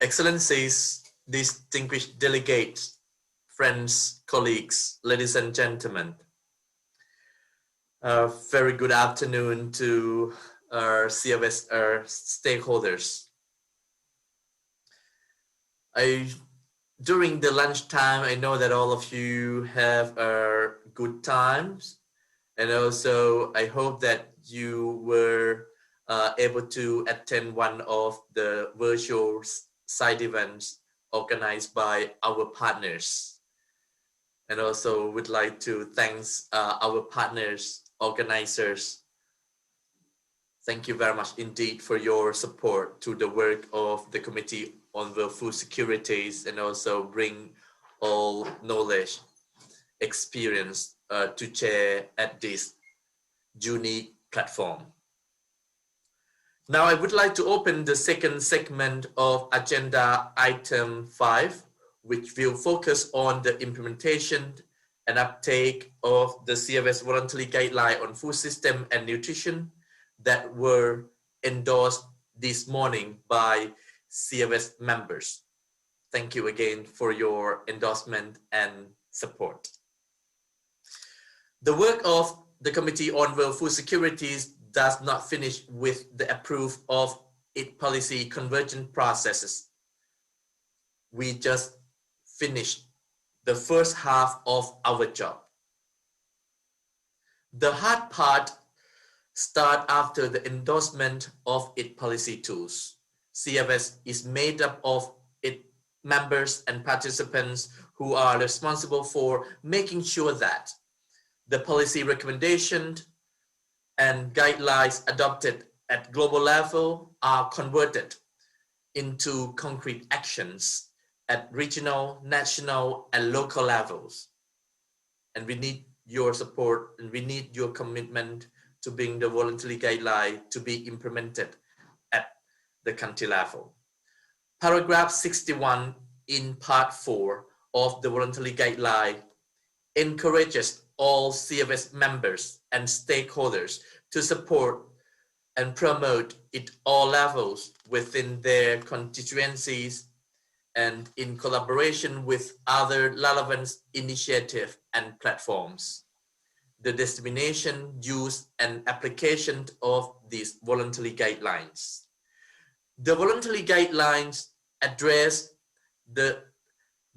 Excellencies, distinguished delegates, friends, colleagues, ladies and gentlemen, very good afternoon to our CFS stakeholders. During the lunchtime, I know that all of you have good times, and also I hope that you were able to attend one of the virtual side events organized by our partners. And also would like to thank our partners, organizers. Thank you very much indeed for your support to the work of the Committee on the Food Securities, and also bring all knowledge, experience to share at this unique platform. Now I would like to open the second segment of Agenda Item 5, which will focus on the implementation and uptake of the CFS voluntary guideline on food system and nutrition that were endorsed this morning by CFS members. Thank you again for your endorsement and support. The work of the Committee on World Food Securities does not finish with the approval of its policy convergent processes. We just finished the first half of our job. The hard part starts after the endorsement of its policy tools. CFS is made up of its members and participants who are responsible for making sure that the policy recommendations and guidelines adopted at global level are converted into concrete actions at regional, national, and local levels. And we need your support and we need your commitment to bring the voluntary guideline to be implemented at the country level. Paragraph 61 in Part 4 of the voluntary guideline encourages all CFS members and stakeholders to support and promote it all levels within their constituencies and in collaboration with other relevant initiatives and platforms. The dissemination, use, and application of these voluntary guidelines. The voluntary guidelines address the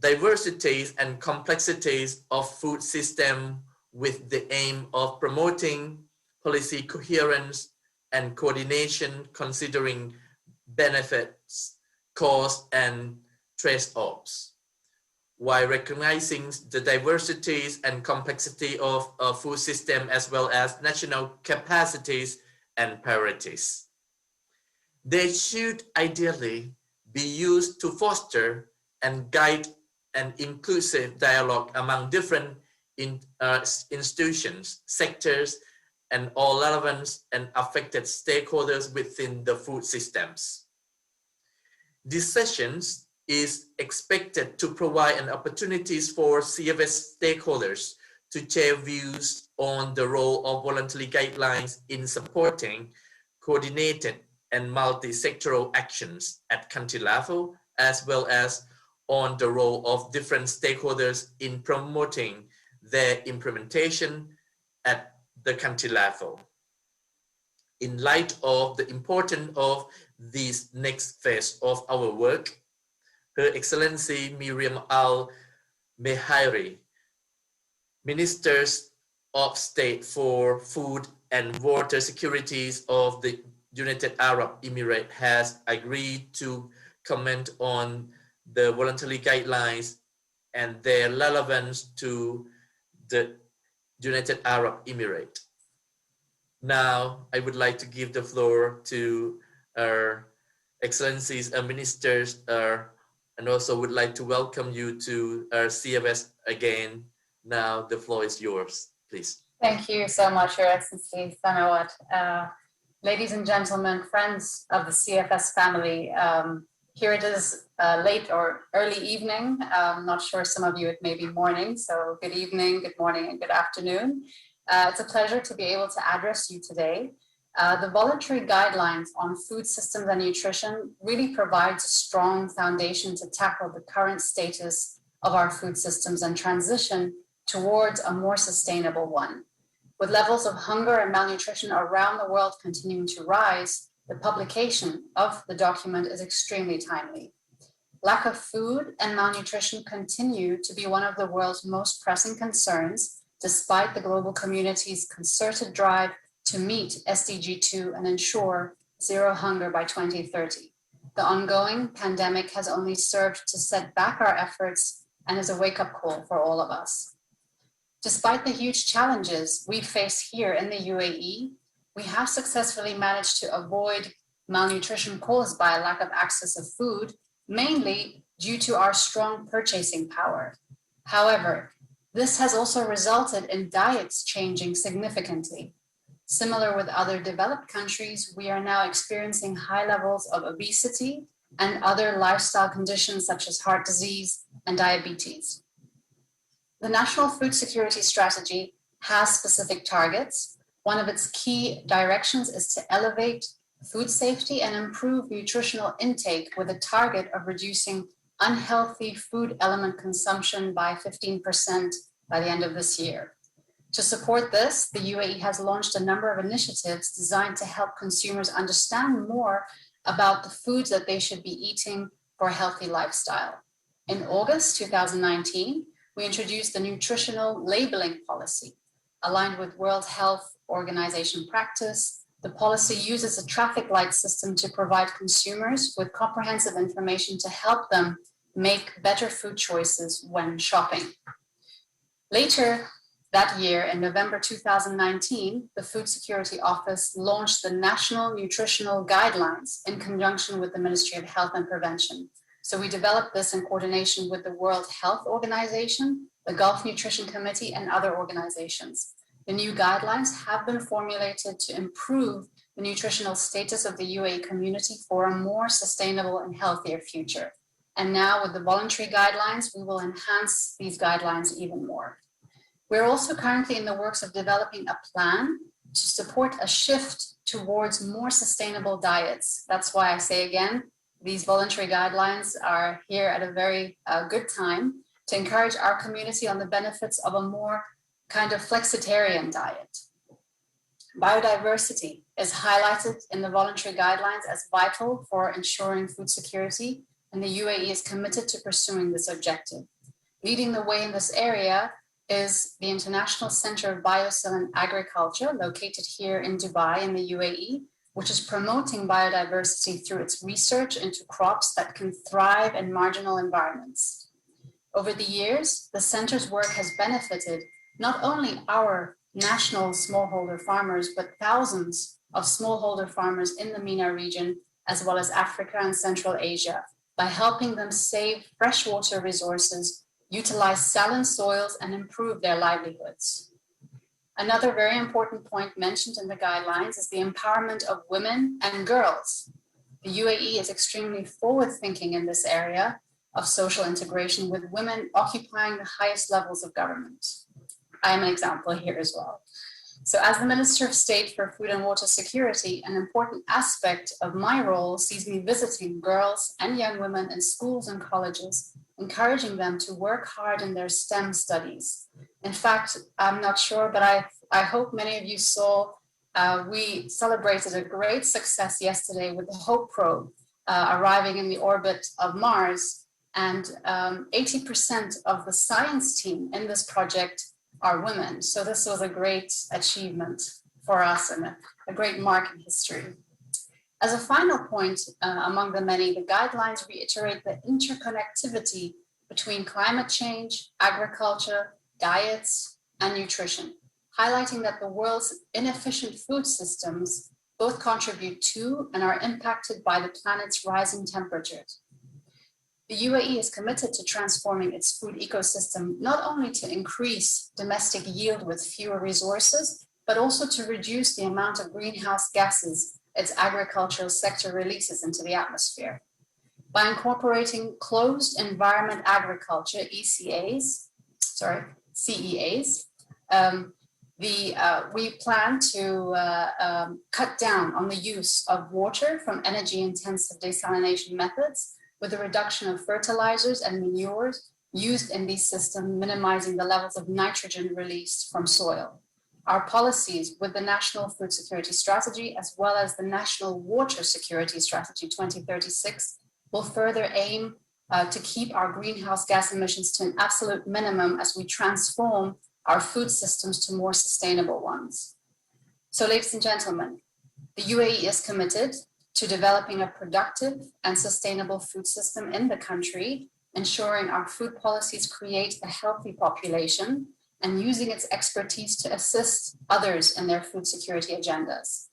diversities and complexities of food system with the aim of promoting policy coherence and coordination, considering benefits, costs, and trade-offs, while recognizing the diversities and complexity of a food system as well as national capacities and priorities. They should ideally be used to foster and guide an inclusive dialogue among different institutions, sectors, and all relevant and affected stakeholders within the food systems. These sessions is expected to provide an opportunities for CFS stakeholders to share views on the role of voluntary guidelines in supporting coordinated and multi-sectoral actions at country level, as well as on the role of different stakeholders in promoting their implementation at the country level. In light of the importance of this next phase of our work, Her Excellency Miriam Al-Mehiri, Minister of State for Food and Water Securities of the United Arab Emirates, has agreed to comment on the voluntary guidelines and their relevance to the United Arab Emirates. Now, I would like to give the floor to our Excellencies and Ministers, and also would like to welcome you to our CFS again. Now, the floor is yours, please. Thank you so much, Your Excellency Thanawat. Ladies and gentlemen, friends of the CFS family, here it is late or early evening. I'm not sure, some of you it may be morning, so good evening, good morning, and good afternoon. It's a pleasure to be able to address you today The voluntary guidelines on food systems and nutrition really provides a strong foundation to tackle the current status of our food systems and transition towards a more sustainable one. With levels of hunger and malnutrition around the world continuing to rise, the publication of the document is extremely timely. Lack of food and malnutrition continue to be one of the world's most pressing concerns, despite the global community's concerted drive to meet SDG 2 and ensure zero hunger by 2030. The ongoing pandemic has only served to set back our efforts and is a wake-up call for all of us. Despite the huge challenges we face here in the UAE, we have successfully managed to avoid malnutrition caused by a lack of access of food, mainly due to our strong purchasing power. However, this has also resulted in diets changing significantly. Similar with other developed countries, we are now experiencing high levels of obesity and other lifestyle conditions such as heart disease and diabetes. The National Food Security Strategy has specific targets. One of its key directions is to elevate food safety and improve nutritional intake with a target of reducing unhealthy food element consumption by 15% by the end of this year. To support this, the UAE has launched a number of initiatives designed to help consumers understand more about the foods that they should be eating for a healthy lifestyle. In August 2019, we introduced the nutritional labeling policy. Aligned with World Health Organization practice, the policy uses a traffic light system to provide consumers with comprehensive information to help them make better food choices when shopping. Later that year, in November 2019, the Food Security Office launched the National Nutritional Guidelines in conjunction with the Ministry of Health and Prevention. So we developed this in coordination with the World Health Organization, the Gulf Nutrition Committee, and other organizations. The new guidelines have been formulated to improve the nutritional status of the UAE community for a more sustainable and healthier future. And now with the voluntary guidelines, we will enhance these guidelines even more. We're also currently in the works of developing a plan to support a shift towards more sustainable diets. That's why I say again, these voluntary guidelines are here at a very good time to encourage our community on the benefits of a more kind of flexitarian diet. Biodiversity is highlighted in the voluntary guidelines as vital for ensuring food security, and the UAE is committed to pursuing this objective. Leading the way in this area is the International Center of Biocell and Agriculture, located here in Dubai in the UAE, which is promoting biodiversity through its research into crops that can thrive in marginal environments. Over the years, the center's work has benefited not only our national smallholder farmers, but thousands of smallholder farmers in the MENA region, as well as Africa and Central Asia, by helping them save freshwater resources, utilize saline soils, and improve their livelihoods. Another very important point mentioned in the guidelines is the empowerment of women and girls. The UAE is extremely forward-thinking in this area of social integration, with women occupying the highest levels of government. I am an example here as well. So as the Minister of State for Food and Water Security, an important aspect of my role sees me visiting girls and young women in schools and colleges, encouraging them to work hard in their STEM studies. In fact, I'm not sure, but I hope many of you saw, we celebrated a great success yesterday with the HOPE probe arriving in the orbit of Mars, and 80% of the science team in this project are women. So this was a great achievement for us and a great mark in history. As a final point among the many, the guidelines reiterate the interconnectivity between climate change, agriculture, diets, and nutrition, highlighting that the world's inefficient food systems both contribute to and are impacted by the planet's rising temperatures. The UAE is committed to transforming its food ecosystem, not only to increase domestic yield with fewer resources, but also to reduce the amount of greenhouse gases its agricultural sector releases into the atmosphere. By incorporating closed environment agriculture, CEAs, We plan to cut down on the use of water from energy-intensive desalination methods with a reduction of fertilizers and manures used in these systems, minimizing the levels of nitrogen released from soil. Our policies with the National Food Security Strategy, as well as the National Water Security Strategy 2036, will further aim to keep our greenhouse gas emissions to an absolute minimum as we transform our food systems to more sustainable ones. So, ladies and gentlemen, the UAE is committed to developing a productive and sustainable food system in the country, ensuring our food policies create a healthy population and using its expertise to assist others in their food security agendas.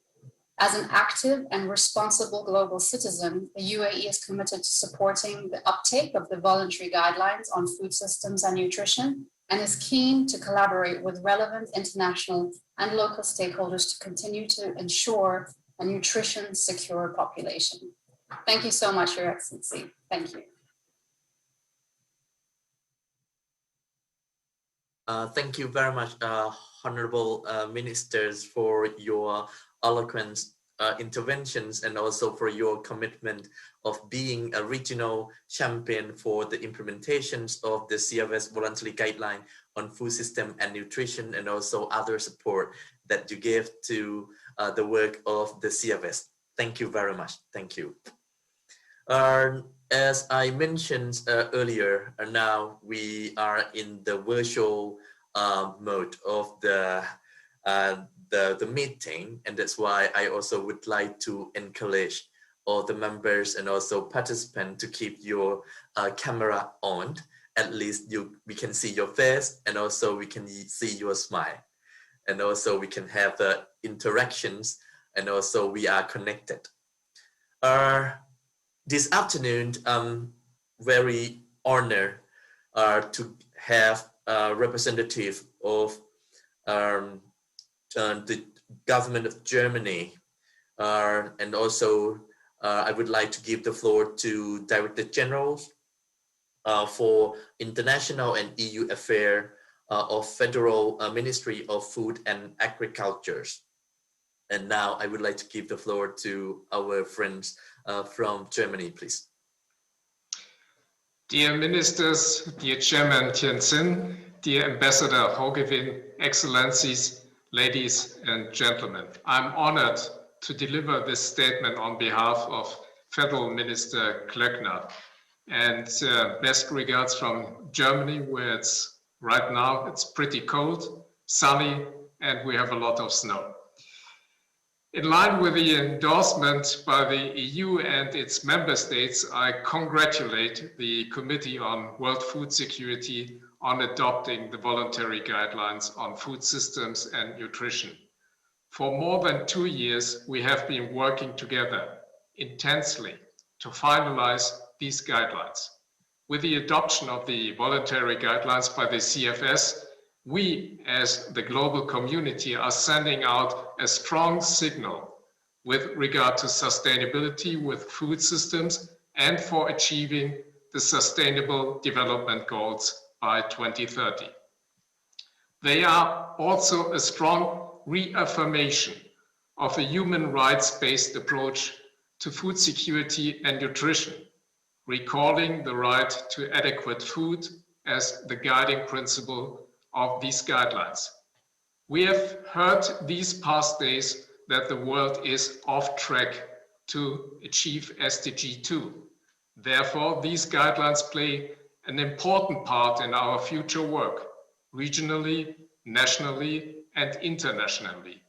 As an active and responsible global citizen, the UAE is committed to supporting the uptake of the voluntary guidelines on food systems and nutrition, and is keen to collaborate with relevant international and local stakeholders to continue to ensure a nutrition-secure population. Thank you so much, Your Excellency. Thank you. Thank you very much, Honorable Ministers, for your eloquent interventions and also for your commitment of being a regional champion for the implementations of the CFS voluntary guideline on food system and nutrition, and also other support that you gave to the work of the CFS. Thank you very much. Thank you. As I mentioned earlier, now we are in the virtual mode of the meeting, and that's why I also would like to encourage all the members and also participants to keep your camera on. At least we can see your face, and also we can see your smile, and also we can have interactions, and also we are connected. This afternoon, I'm very honored to have a representative of the government of Germany, and also I would like to give the floor to Director General for International and EU Affairs of Federal Ministry of Food and Agriculture. And now I would like to give the floor to our friends from Germany, please. Dear Ministers, dear Chairman Tianzin, dear Ambassador Housekeeping, Excellencies, ladies and gentlemen, I'm honored to deliver this statement on behalf of Federal Minister Klöckner. And best regards from Germany, where it's right now, it's pretty cold, sunny, and we have a lot of snow. In line with the endorsement by the EU and its member states, I congratulate the Committee on World Food Security on adopting the voluntary guidelines on food systems and nutrition. For more than 2 years, we have been working together intensely to finalize these guidelines. With the adoption of the voluntary guidelines by the CFS, we, as the global community, are sending out a strong signal with regard to sustainability with food systems and for achieving the Sustainable Development Goals by 2030. They are also a strong reaffirmation of a human rights-based approach to food security and nutrition, recalling the right to adequate food as the guiding principle of these guidelines. We have heard these past days that the world is off track to achieve SDG 2. Therefore, these guidelines play an important part in our future work, regionally, nationally, and internationally.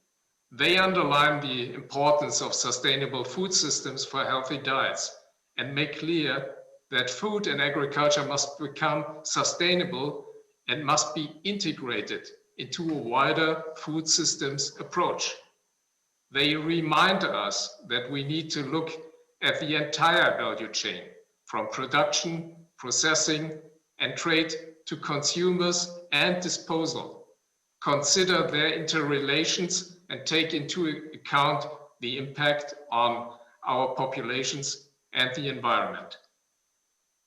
They underline the importance of sustainable food systems for healthy diets and make clear that food and agriculture must become sustainable and must be integrated into a wider food systems approach. They remind us that we need to look at the entire value chain, from production, processing, and trade to consumers and disposal. Consider their interrelations and take into account the impact on our populations and the environment.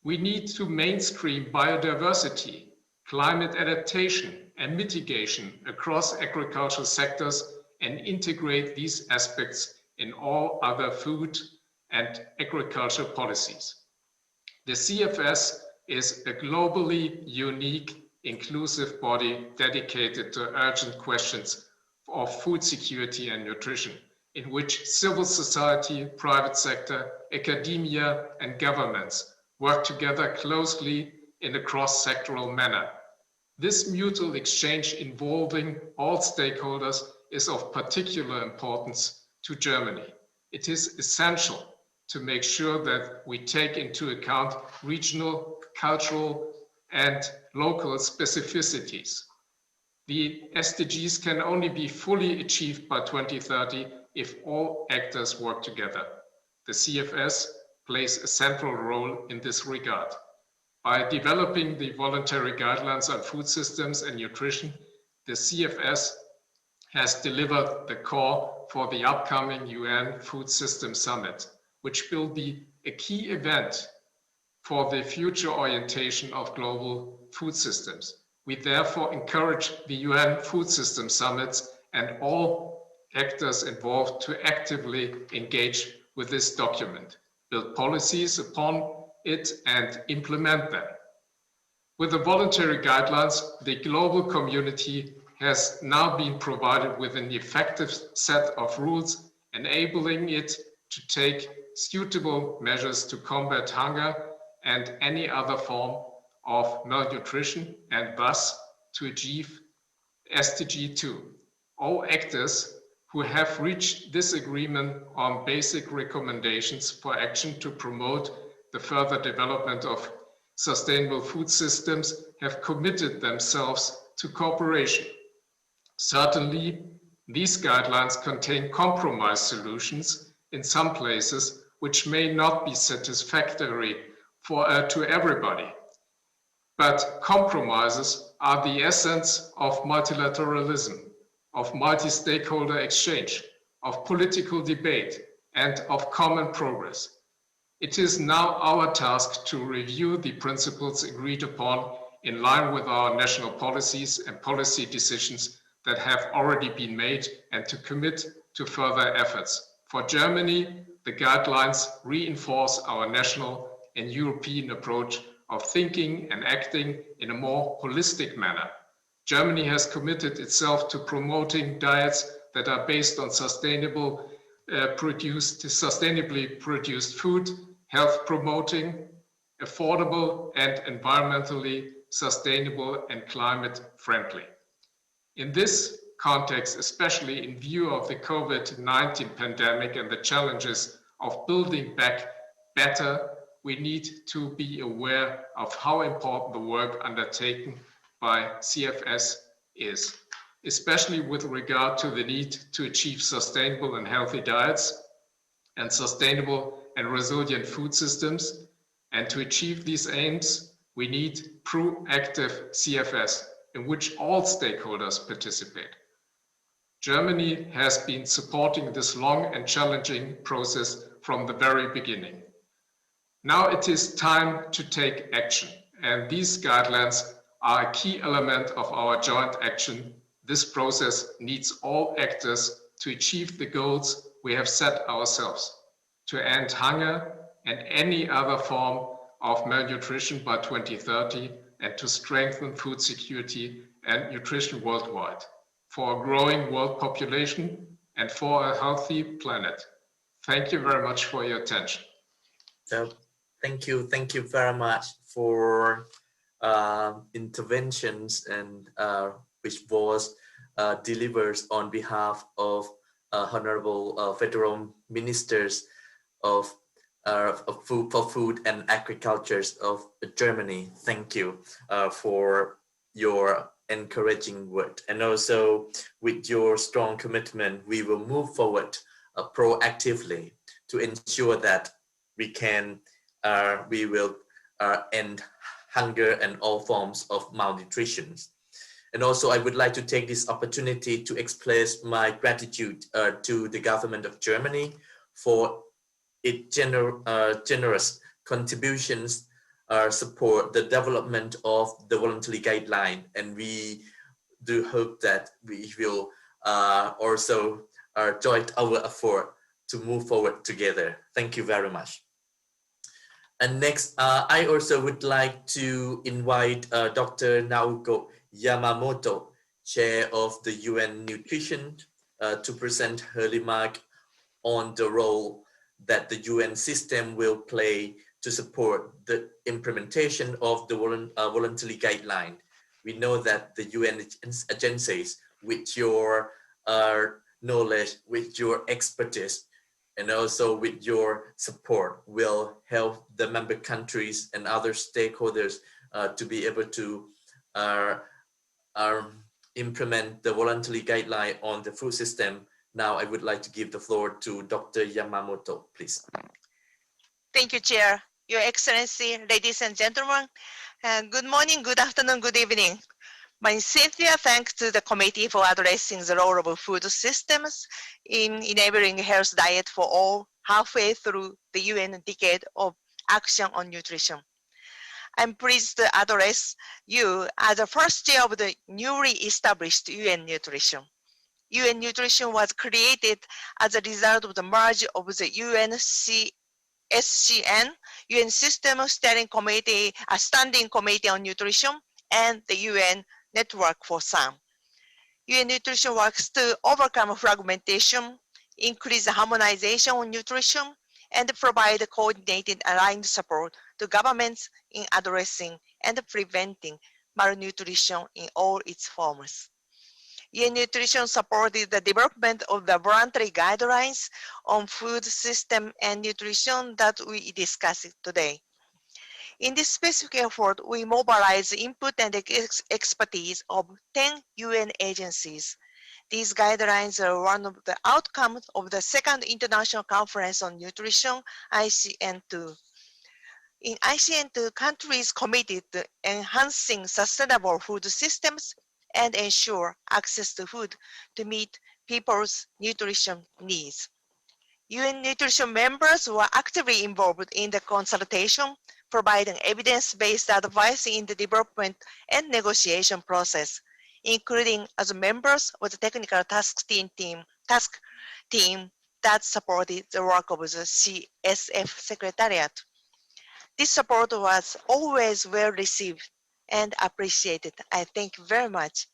We need to mainstream biodiversity, climate adaptation and mitigation across agricultural sectors, and integrate these aspects in all other food and agriculture policies. The CFS is a globally unique, inclusive body dedicated to urgent questions of food security and nutrition, in which civil society, private sector, academia, and governments work together closely in a cross-sectoral manner. This mutual exchange involving all stakeholders is of particular importance to Germany. It is essential to make sure that we take into account regional, cultural, and local specificities. The SDGs can only be fully achieved by 2030 if all actors work together. The CFS plays a central role in this regard. By developing the voluntary guidelines on food systems and nutrition, the CFS has delivered the core for the upcoming UN Food System Summit, which will be a key event for the future orientation of global food systems. We therefore encourage the UN Food System Summits and all actors involved to actively engage with this document, build policies upon it, and implement them. With the voluntary guidelines, the global community has now been provided with an effective set of rules, enabling it to take suitable measures to combat hunger and any other form of malnutrition, and thus to achieve SDG 2. All actors who have reached this agreement on basic recommendations for action to promote the further development of sustainable food systems have committed themselves to cooperation. Certainly, these guidelines contain compromise solutions in some places which may not be satisfactory to everybody. But compromises are the essence of multilateralism, of multi-stakeholder exchange, of political debate, and of common progress. It is now our task to review the principles agreed upon in line with our national policies and policy decisions that have already been made, and to commit to further efforts. For Germany, the guidelines reinforce our national and European approach of thinking and acting in a more holistic manner. Germany has committed itself to promoting diets that are based on sustainably produced food, health promoting, affordable and environmentally sustainable and climate friendly. In this context, especially in view of the COVID-19 pandemic and the challenges of building back better, we need to be aware of how important the work undertaken by CFS is, especially with regard to the need to achieve sustainable and healthy diets and sustainable and resilient food systems. And to achieve these aims, we need proactive CFS in which all stakeholders participate. Germany has been supporting this long and challenging process from the very beginning. Now it is time to take action, and these guidelines are a key element of our joint action. This process needs all actors to achieve the goals we have set ourselves, to end hunger and any other form of malnutrition by 2030, and to strengthen food security and nutrition worldwide, for a growing world population and for a healthy planet. Thank you very much for your attention. So, thank you very much for interventions and which was delivered on behalf of Honorable Federal Ministers of Food and Agriculture of Germany. Thank you for your encouraging word, and also with your strong commitment, we will move forward proactively to ensure that we will end hunger and all forms of malnutrition. And also, I would like to take this opportunity to express my gratitude to the government of Germany for its generous contributions support the development of the voluntary guideline, and we do hope that we will also join our effort to move forward together. Thank you very much. And next, I also would like to invite Dr. Naoko Yamamoto, Chair of the UN Nutrition, to present her remark on the role that the UN system will play to support the implementation of the voluntary guideline. We know that the UN agencies, with your knowledge, with your expertise, and also with your support, will help the member countries and other stakeholders to be able to implement the voluntary guideline on the food system. Now I would like to give the floor to Dr. Yamamoto, please. Thank you, Chair. Your Excellency, ladies and gentlemen, and good morning, good afternoon, good evening. My sincere thanks to the committee for addressing the role of food systems in enabling a healthy diet for all halfway through the UN decade of action on nutrition. I'm pleased to address you as the first chair of the newly established UN Nutrition. UN Nutrition was created as a result of the merge of the SCN, UN System Standing Committee on Nutrition, and the UN Network for SAM. UN Nutrition works to overcome fragmentation, increase harmonization on nutrition, and provide coordinated aligned support to governments in addressing and preventing malnutrition in all its forms. UN Nutrition supported the development of the voluntary guidelines on food system and nutrition that we discuss today. In this specific effort, we mobilize input and expertise of 10 UN agencies. These guidelines are one of the outcomes of the Second International Conference on Nutrition, ICN2. In ICN2, countries committed to enhancing sustainable food systems and ensure access to food to meet people's nutrition needs. UN Nutrition members were actively involved in the consultation, providing evidence-based advice in the development and negotiation process, including as members of the technical task team that supported the work of the CSF Secretariat. This support was always well received and appreciated. I thank you very much.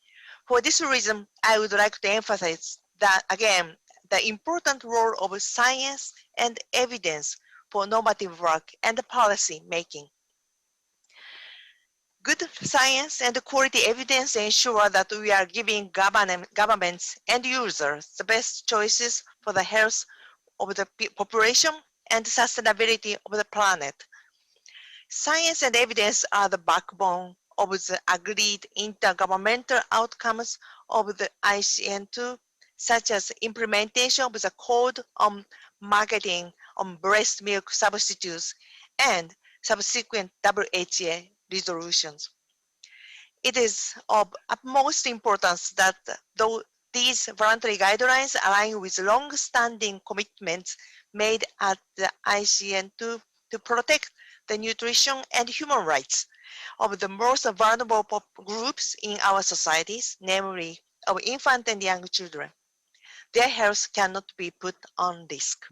For this reason, I would like to emphasize that again, the important role of science and evidence for normative work and policy making. Good science and quality evidence ensure that we are giving governments and users the best choices for the health of the population and sustainability of the planet. Science and evidence are the backbone of the agreed intergovernmental outcomes of the ICN2, such as implementation of the Code on Marketing on Breast Milk Substitutes and subsequent WHA resolutions. It is of utmost importance that though these voluntary guidelines align with long-standing commitments made at the ICN2 to protect the nutrition and human rights of the most vulnerable groups in our societies, namely of infant and young children. Their health cannot be put on risk.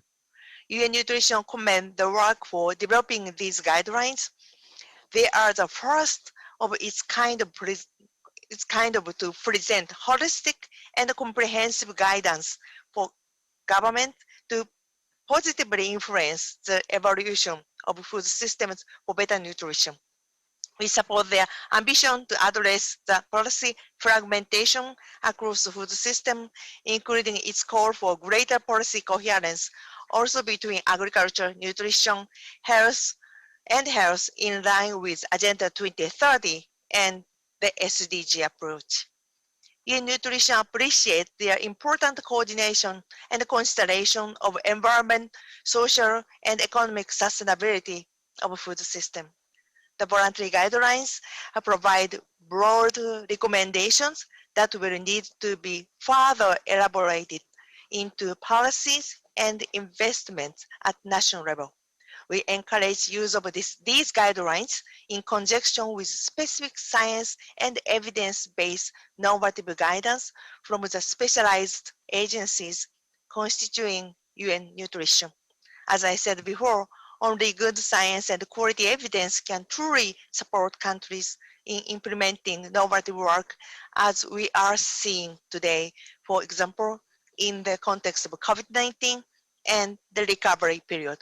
UN Nutrition commends the work for developing these guidelines. They are the first of its kind to present holistic and comprehensive guidance for government to positively influence the evolution of food systems for better nutrition. We support their ambition to address the policy fragmentation across the food system, including its call for greater policy coherence also between agriculture, nutrition, health in line with Agenda 2030 and the SDG approach. UN Nutrition appreciates their important coordination and consideration of environment, social, and economic sustainability of a food system. The voluntary guidelines provide broad recommendations that will need to be further elaborated into policies and investments at national level. We encourage use of these guidelines in conjunction with specific science and evidence-based normative guidance from the specialized agencies constituting UN nutrition. As I said before, only good science and quality evidence can truly support countries in implementing normative work as we are seeing today, for example, in the context of COVID-19 and the recovery period.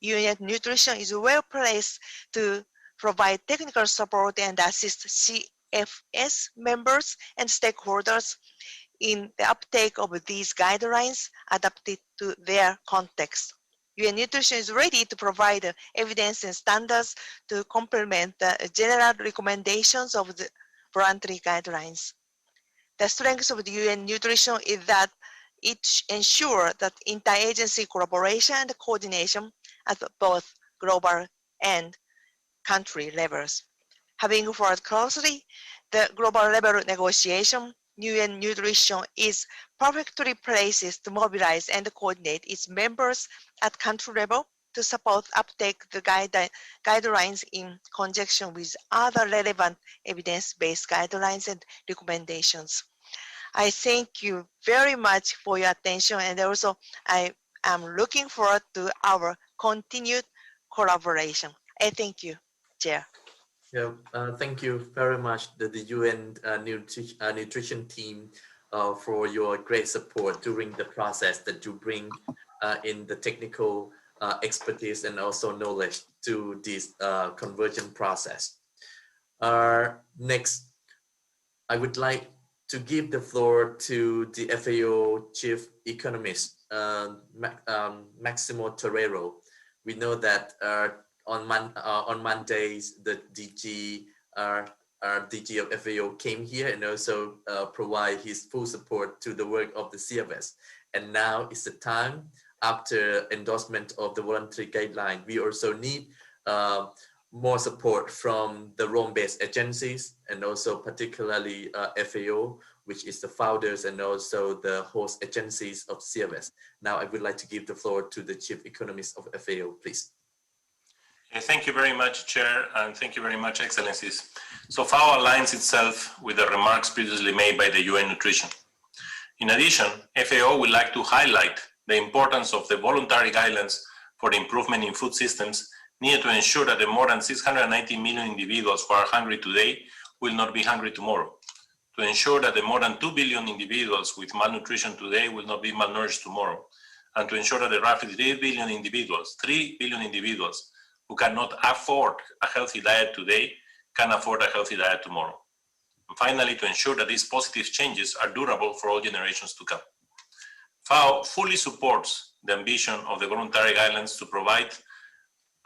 UN Nutrition is well placed to provide technical support and assist CFS members and stakeholders in the uptake of these guidelines adapted to their context. UN Nutrition is ready to provide evidence and standards to complement the general recommendations of the voluntary guidelines. The strength of the UN Nutrition is that it ensures that interagency collaboration and coordination at both global and country levels. Having worked closely the global level negotiation, UN Nutrition is perfectly placed to mobilize and coordinate its members at country level to support uptake the guidelines in conjunction with other relevant evidence-based guidelines and recommendations. I thank you very much for your attention, and also I am looking forward to our continued collaboration. I thank you, Chair. Yeah, thank you very much, the UN nutrition team, for your great support during the process that you bring in the technical expertise and also knowledge to this conversion process. Next, I would like to give the floor to the FAO Chief Economist, Maximo Torreiro. We know that on Mondays, the DG of FAO came here and also provide his full support to the work of the CFS. And now is the time, after endorsement of the voluntary guideline, we also need more support from the Rome-based agencies and also particularly FAO, which is the founders and also the host agencies of CFS. Now I would like to give the floor to the Chief Economist of FAO, please. Thank you very much, Chair, and thank you very much, Excellencies. So FAO aligns itself with the remarks previously made by the UN Nutrition. In addition, FAO would like to highlight the importance of the voluntary guidelines for the improvement in food systems needed to ensure that the more than 690 million individuals who are hungry today will not be hungry tomorrow, to ensure that the more than 2 billion individuals with malnutrition today will not be malnourished tomorrow, and to ensure that the roughly 3 billion individuals who cannot afford a healthy diet today can afford a healthy diet tomorrow. And finally, to ensure that these positive changes are durable for all generations to come. FAO fully supports the ambition of the voluntary guidelines to provide,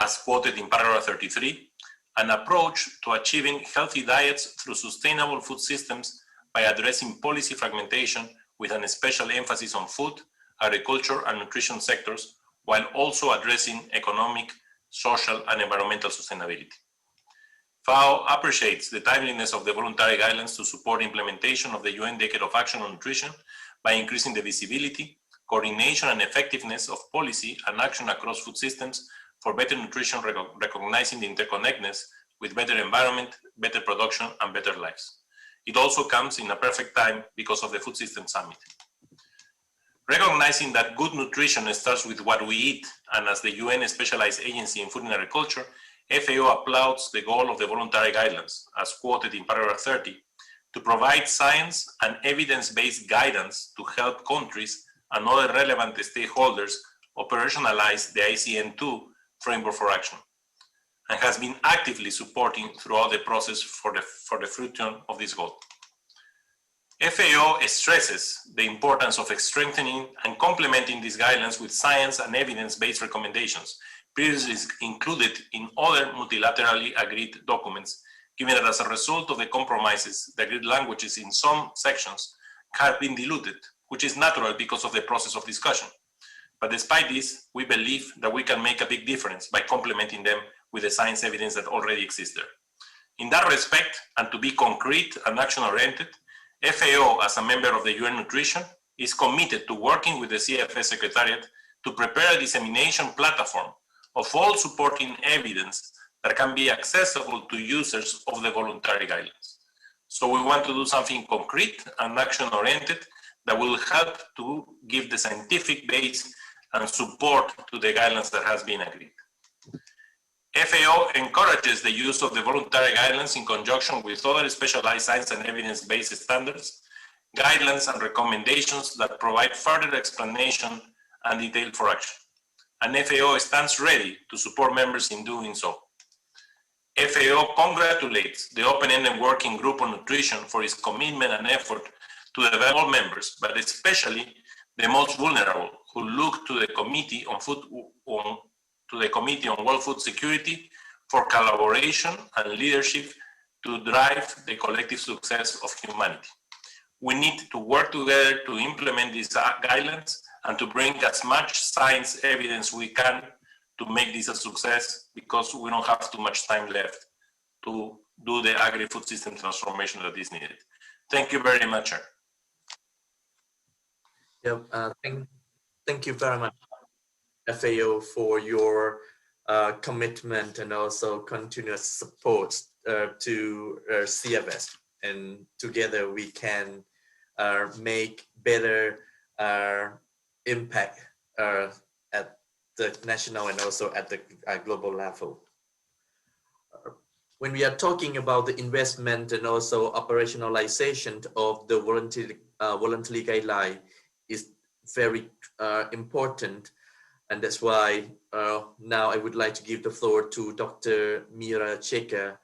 as quoted in paragraph 33, an approach to achieving healthy diets through sustainable food systems by addressing policy fragmentation with an special emphasis on food, agriculture, and nutrition sectors, while also addressing economic, social, and environmental sustainability. FAO appreciates the timeliness of the voluntary guidelines to support implementation of the UN Decade of Action on Nutrition by increasing the visibility, coordination, and effectiveness of policy and action across food systems for better nutrition, recognizing the interconnectedness with better environment, better production, and better lives. It also comes in a perfect time because of the Food System Summit. Recognizing that good nutrition starts with what we eat, and as the UN Specialized Agency in Food and Agriculture, FAO applauds the goal of the voluntary guidelines, as quoted in paragraph 30, to provide science and evidence-based guidance to help countries and other relevant stakeholders operationalize the ICN2 framework for action, and has been actively supporting throughout the process for the fruition of this goal. FAO stresses the importance of strengthening and complementing these guidelines with science and evidence-based recommendations previously included in other multilaterally agreed documents, given that as a result of the compromises, the agreed languages in some sections have been diluted, which is natural because of the process of discussion. But despite this, we believe that we can make a big difference by complementing them with the science evidence that already exists there. In that respect, and to be concrete and action-oriented, FAO, as a member of the UN Nutrition, is committed to working with the CFS Secretariat to prepare a dissemination platform of all supporting evidence that can be accessible to users of the voluntary guidelines. So we want to do something concrete and action-oriented that will help to give the scientific base and support to the guidelines that has been agreed. FAO encourages the use of the voluntary guidelines in conjunction with other specialized science and evidence-based standards, guidelines and recommendations that provide further explanation and detail for action. And FAO stands ready to support members in doing so. FAO congratulates the open-ended working group on nutrition for its commitment and effort to develop all members, but especially the most vulnerable, who look to the Committee on World Food Security for collaboration and leadership to drive the collective success of humanity. We need to work together to implement these guidelines and to bring as much science evidence we can to make this a success, because we don't have too much time left to do the agri-food system transformation that is needed. Thank you very much, Chair. Yeah, thank you very much, FAO, for your commitment and also continuous support to CFS. And together we can make better impact at the national and also at the global level. When we are talking about the investment and also operationalization of the voluntary guideline is very important, and that's why now I would like to give the floor to Dr. Mira Checa,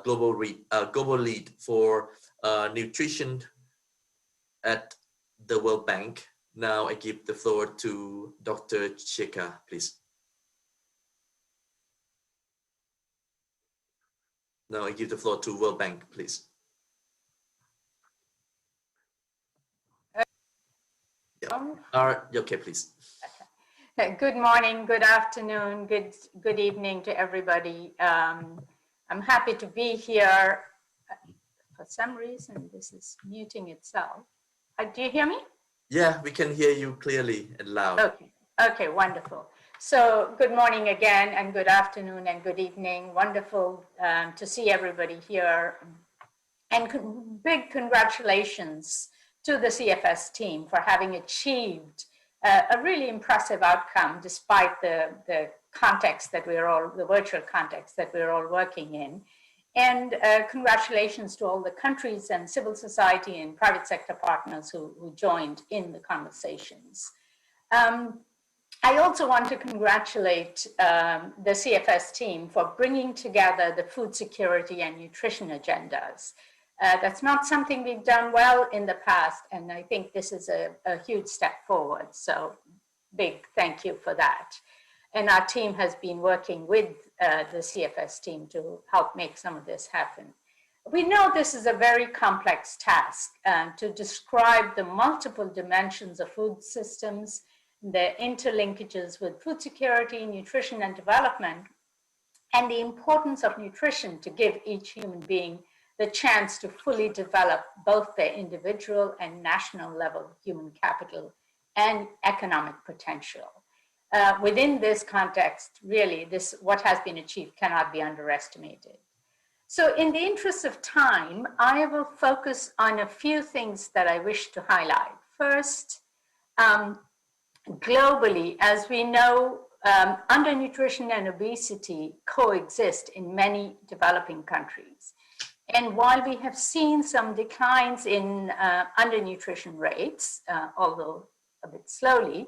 global lead for nutrition at the World Bank. Now I give the floor to Dr. Checa, please. Now I give the floor to World Bank, please. Okay, please. Okay. Good morning, good afternoon, good evening to everybody. I'm happy to be here. For some reason, this is muting itself. Do you hear me? Yeah, we can hear you clearly and loud. Okay, wonderful. So good morning again, and good afternoon and good evening. Wonderful to see everybody here. And big congratulations to the CFS team for having achieved a really impressive outcome despite the context that the virtual context that we're all working in. And congratulations to all the countries and civil society and private sector partners who joined in the conversations. I also want to congratulate the CFS team for bringing together the food security and nutrition agendas. That's not something we've done well in the past, and I think this is a huge step forward. So big thank you for that. And our team has been working with the CFS team to help make some of this happen. We know this is a very complex task to describe the multiple dimensions of food systems, the interlinkages with food security, nutrition and development, and the importance of nutrition to give each human being the chance to fully develop both their individual and national level human capital and economic potential. Within this context, really, what has been achieved cannot be underestimated. So in the interest of time, I will focus on a few things that I wish to highlight. First, globally, as we know, undernutrition and obesity coexist in many developing countries. And while we have seen some declines in undernutrition rates, although a bit slowly,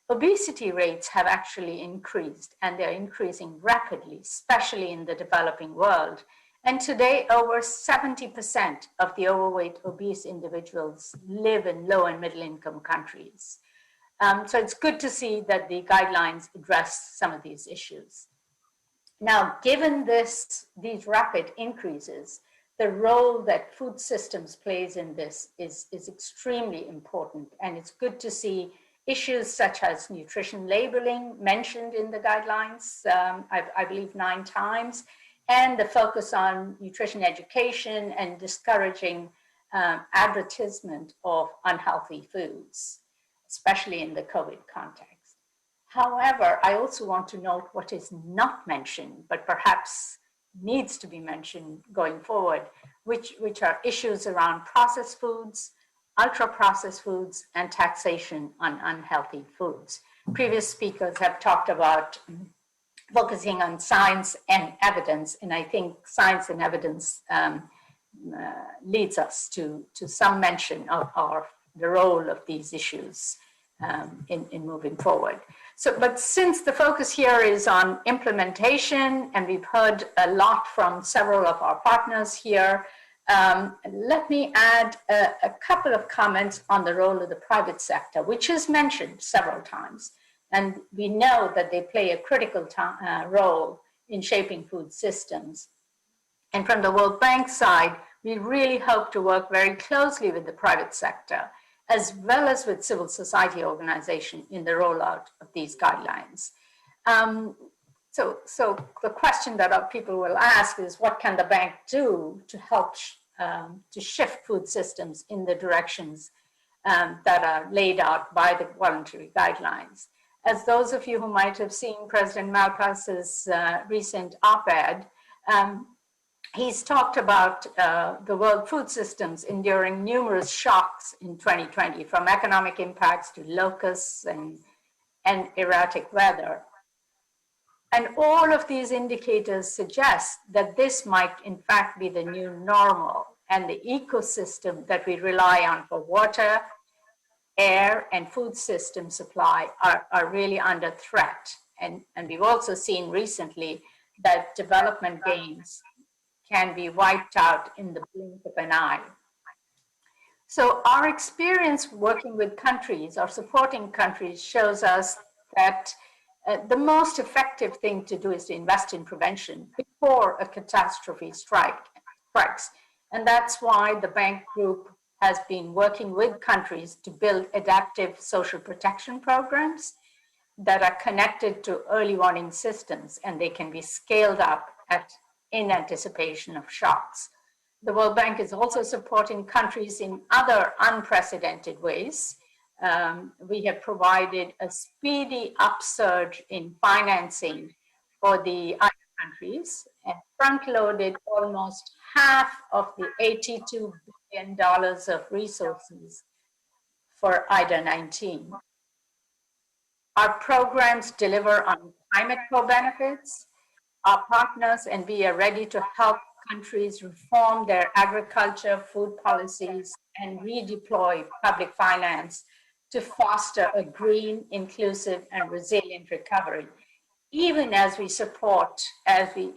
obesity rates have actually increased, and they're increasing rapidly, especially in the developing world. And today, over 70% of the overweight obese individuals live in low and middle income countries. So it's good to see that the guidelines address some of these issues. Now, given these rapid increases, the role that food systems plays in this is extremely important. And it's good to see issues such as nutrition labeling mentioned in the guidelines, I believe 9 times, and the focus on nutrition education and discouraging advertisement of unhealthy foods, especially in the COVID context. However, I also want to note what is not mentioned, but perhaps needs to be mentioned going forward, which are issues around processed foods, ultra-processed foods, and taxation on unhealthy foods. Previous speakers have talked about focusing on science and evidence, and I think science and evidence leads us to some mention of the role of these issues in moving forward. So, but since the focus here is on implementation, and we've heard a lot from several of our partners here, let me add a couple of comments on the role of the private sector, which is mentioned several times. And we know that they play a critical role in shaping food systems. And from the World Bank side, we really hope to work very closely with the private sector, as well as with civil society organizations in the rollout of these guidelines. So the question that people will ask is, what can the bank do to help to shift food systems in the directions that are laid out by the voluntary guidelines? As those of you who might have seen President Malpass's recent op-ed, he's talked about the world food systems enduring numerous shocks in 2020, from economic impacts to locusts and erratic weather. And all of these indicators suggest that this might in fact be the new normal, and the ecosystem that we rely on for water, air, and food system supply are really under threat. And we've also seen recently that development gains can be wiped out in the blink of an eye. So our experience working with countries or supporting countries shows us that the most effective thing to do is to invest in prevention before a catastrophe strikes. And that's why the Bank Group has been working with countries to build adaptive social protection programs that are connected to early warning systems, and they can be scaled up in anticipation of shocks. The World Bank is also supporting countries in other unprecedented ways. We have provided a speedy upsurge in financing for the other countries and front-loaded almost half of the $82 billion of resources for IDA-19. Our programs deliver on climate co-benefits. Our partners and we are ready to help countries reform their agriculture, food policies, and redeploy public finance to foster a green, inclusive, and resilient recovery, even as we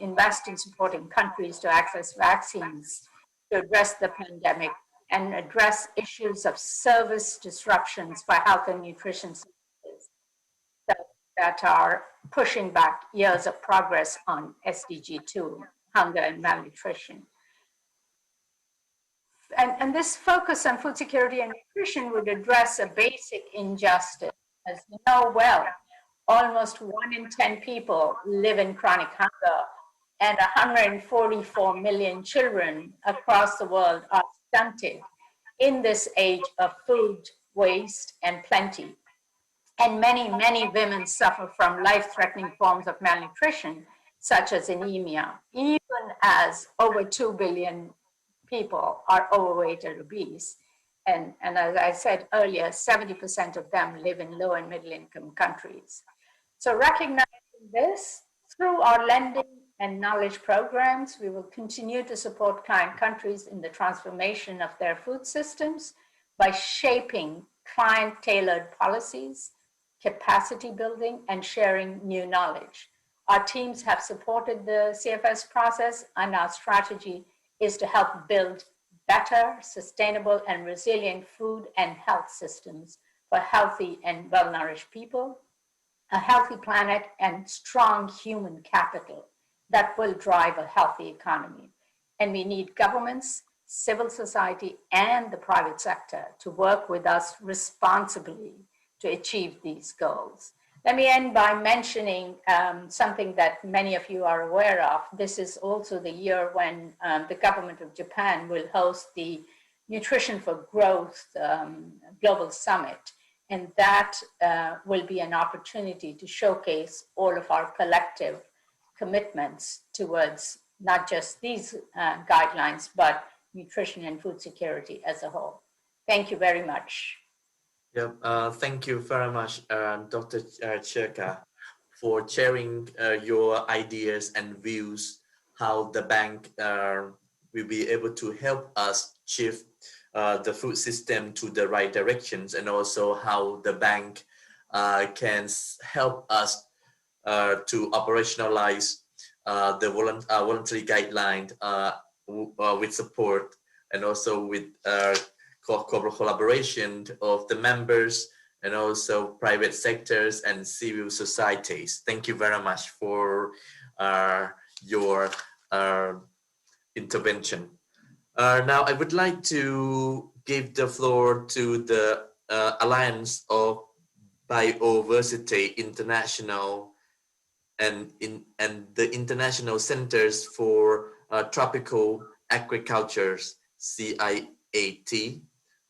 invest in supporting countries to access vaccines to address the pandemic and address issues of service disruptions for health and nutrition services that are pushing back years of progress on SDG 2, hunger and malnutrition. And this focus on food security and nutrition would address a basic injustice. As you know well, almost 1 in 10 people live in chronic hunger, and 144 million children across the world are stunted in this age of food waste and plenty. And many, many women suffer from life-threatening forms of malnutrition, such as anemia, even as over 2 billion people are overweight or obese. And as I said earlier, 70% of them live in low and middle income countries. So recognizing this, through our lending and knowledge programs, we will continue to support client countries in the transformation of their food systems by shaping client-tailored policies, capacity building, and sharing new knowledge. Our teams have supported the CFS process, and our strategy is to help build better, sustainable, and resilient food and health systems for healthy and well-nourished people, a healthy planet, and strong human capital that will drive a healthy economy. And we need governments, civil society, and the private sector to work with us responsibly to achieve these goals. Let me end by mentioning something that many of you are aware of. This is also the year when the government of Japan will host the Nutrition for Growth Global Summit. And that will be an opportunity to showcase all of our collective commitments towards not just these guidelines, but nutrition and food security as a whole. Thank you very much. Yeah, thank you very much, Dr. Cherka, for sharing your ideas and views, how the bank will be able to help us shift the food system to the right directions, and also how the bank can help us to operationalize the voluntary guideline with support, and also with collaboration of the members, and also private sectors and civil societies. Thank you very much for your intervention. Now I would like to give the floor to the Alliance of Biodiversity International and the International Centers for Tropical Agriculture, CIAT.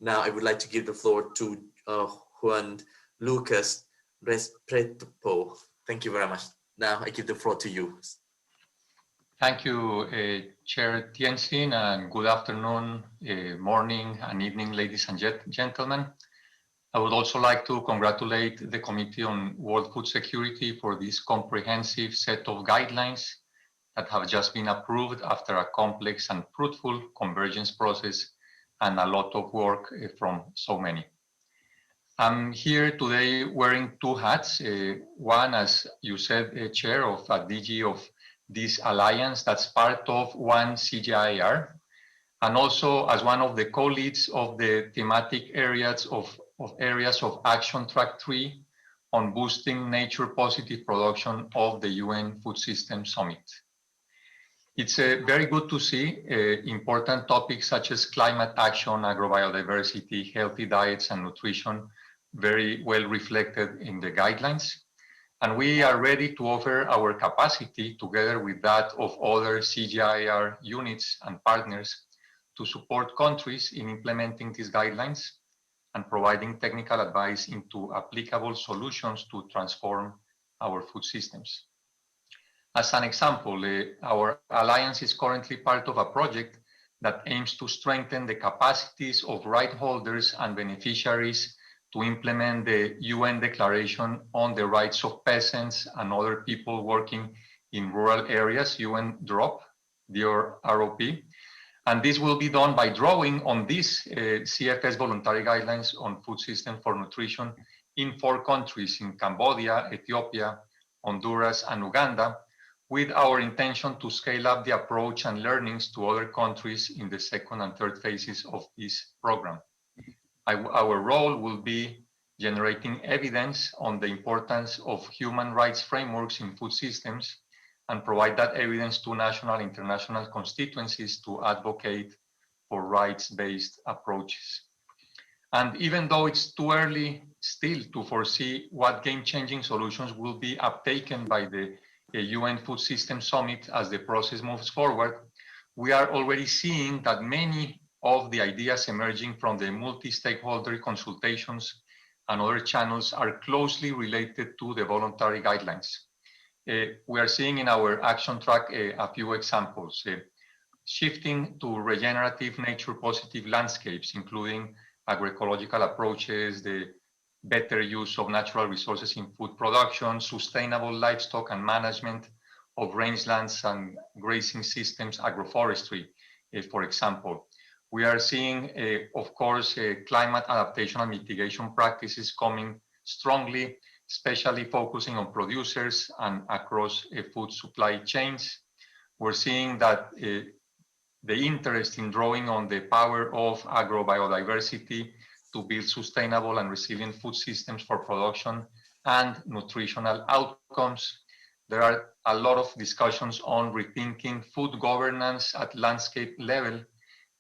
Now I would like to give the floor to Juan Lucas Restrepo. Thank you very much. Now I give the floor to you. Thank you, Chair Tianxin, and good afternoon, morning and evening, ladies and gentlemen. I would also like to congratulate the Committee on World Food Security for this comprehensive set of guidelines that have just been approved after a complex and fruitful convergence process and a lot of work from so many. I'm here today wearing two hats. One, as you said, Chair of a DG of this alliance that's part of one CGIAR, and also as one of the co-leads of the thematic areas of Action Track 3 on boosting nature-positive production of the UN Food System Summit. It's very good to see important topics such as climate action, agrobiodiversity, healthy diets, and nutrition very well reflected in the guidelines. And we are ready to offer our capacity together with that of other CGIAR units and partners to support countries in implementing these guidelines and providing technical advice into applicable solutions to transform our food systems. As an example, our alliance is currently part of a project that aims to strengthen the capacities of right holders and beneficiaries to implement the UN Declaration on the Rights of Peasants and Other People Working in Rural Areas, UN DROP, DROP. And this will be done by drawing on these CFS voluntary guidelines on food system for nutrition in 4 countries, in Cambodia, Ethiopia, Honduras, and Uganda, with our intention to scale up the approach and learnings to other countries in the 2nd and 3rd phases of this program. Our role will be generating evidence on the importance of human rights frameworks in food systems and provide that evidence to national and international constituencies to advocate for rights-based approaches. And even though it's too early still to foresee what game-changing solutions will be uptaken by the UN Food System Summit as the process moves forward, we are already seeing that many of the ideas emerging from the multi-stakeholder consultations and other channels are closely related to the voluntary guidelines. We are seeing in our action track a few examples. Shifting to regenerative nature-positive landscapes, including agroecological approaches, the better use of natural resources in food production, sustainable livestock and management of rangelands and grazing systems, agroforestry, for example. We are seeing, of course, climate adaptation and mitigation practices coming strongly, especially focusing on producers and across food supply chains. We're seeing that the interest in drawing on the power of agrobiodiversity to build sustainable and resilient food systems for production and nutritional outcomes. There are a lot of discussions on rethinking food governance at landscape level,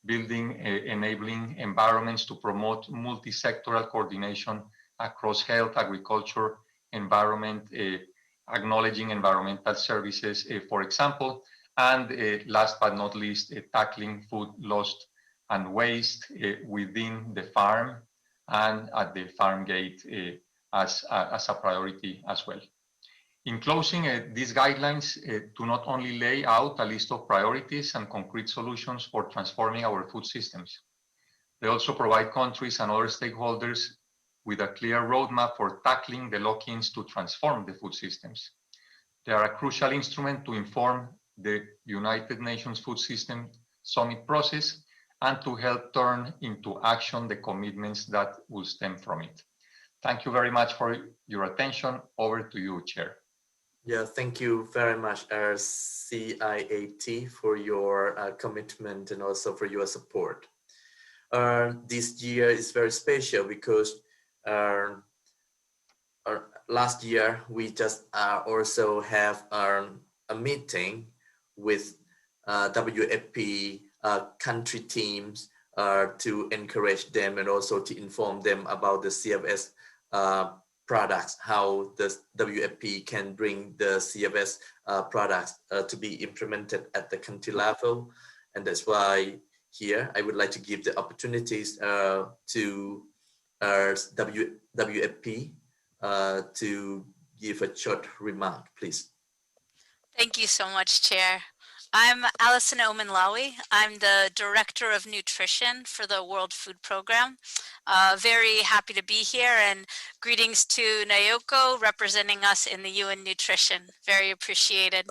building enabling environments to promote multi-sectoral coordination across health, agriculture, environment, acknowledging environmental services, for example, and last but not least, tackling food loss and waste within the farm and at the farm gate as a priority as well. In closing, these guidelines do not only lay out a list of priorities and concrete solutions for transforming our food systems, they also provide countries and other stakeholders with a clear roadmap for tackling the lock-ins to transform the food systems. They are a crucial instrument to inform the United Nations Food System Summit process and to help turn into action the commitments that will stem from it. Thank you very much for your attention. Over to you, Chair. Yeah, thank you very much, CIAT, for your commitment and also for your support. This year is very special because last year we just also have a meeting with WFP country teams to encourage them and also to inform them about the CFS products, how the WFP can bring the CFS products to be implemented at the country level. And that's why here I would like to give the opportunities to WFP to give a short remark, please. Thank you so much, Chair. I'm Alison Omenlawi. I'm the Director of Nutrition for the World Food Program. Very happy to be here, and greetings to Nayoko representing us in the UN Nutrition. Very appreciated.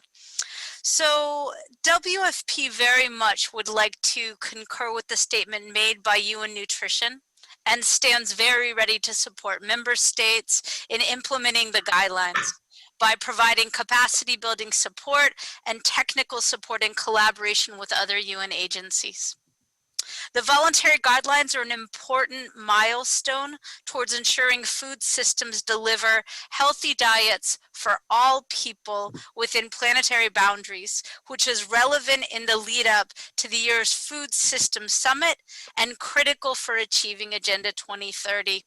So WFP very much would like to concur with the statement made by UN Nutrition and stands very ready to support member states in implementing the guidelines by providing capacity building support and technical support in collaboration with other UN agencies. The voluntary guidelines are an important milestone towards ensuring food systems deliver healthy diets for all people within planetary boundaries, which is relevant in the lead up to the year's Food Systems Summit and critical for achieving Agenda 2030.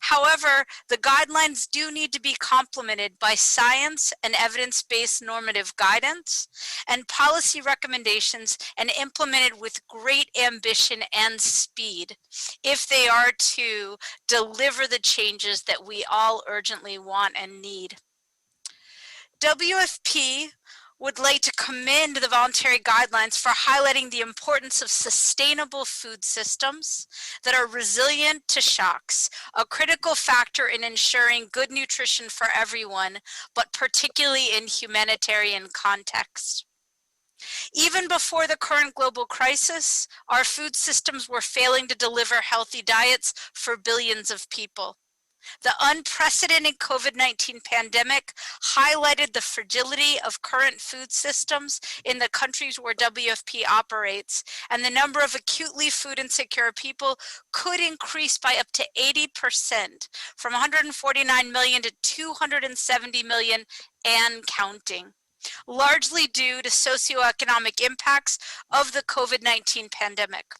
However, the guidelines do need to be complemented by science and evidence-based normative guidance and policy recommendations and implemented with great ambition and speed if they are to deliver the changes that we all urgently want and need. WFP would like to commend the voluntary guidelines for highlighting the importance of sustainable food systems that are resilient to shocks, a critical factor in ensuring good nutrition for everyone, but particularly in humanitarian contexts. Even before the current global crisis, our food systems were failing to deliver healthy diets for billions of people. The unprecedented COVID-19 pandemic highlighted the fragility of current food systems in the countries where WFP operates, and the number of acutely food insecure people could increase by up to 80%, from 149 million to 270 million and counting, largely due to socioeconomic impacts of the COVID-19 pandemic.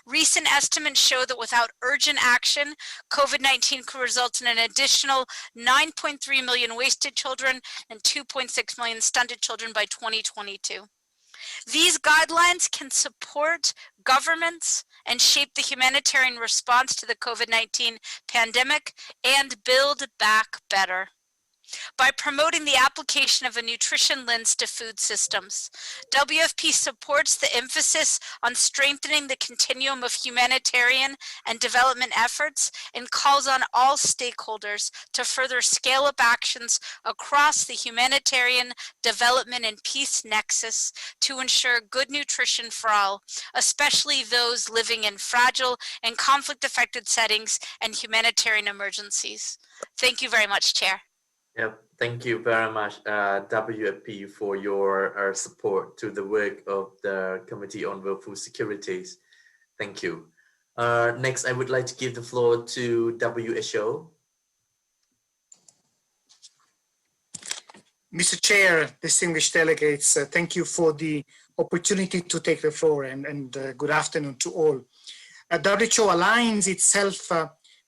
Recent estimates show that without urgent action, COVID-19 could result in an additional 9.3 million wasted children and 2.6 million stunted children by 2022. These guidelines can support governments and shape the humanitarian response to the COVID-19 pandemic and build back better. By promoting the application of a nutrition lens to food systems, WFP supports the emphasis on strengthening the continuum of humanitarian and development efforts and calls on all stakeholders to further scale up actions across the humanitarian, development, and peace nexus to ensure good nutrition for all, especially those living in fragile and conflict-affected settings and humanitarian emergencies. Thank you very much, Chair. Yeah, thank you very much, WFP, for your support to the work of the Committee on World Food Securities. Thank you. Next, I would like to give the floor to WHO. Mr. Chair, distinguished delegates, thank you for the opportunity to take the floor, and good afternoon to all. WHO aligns itself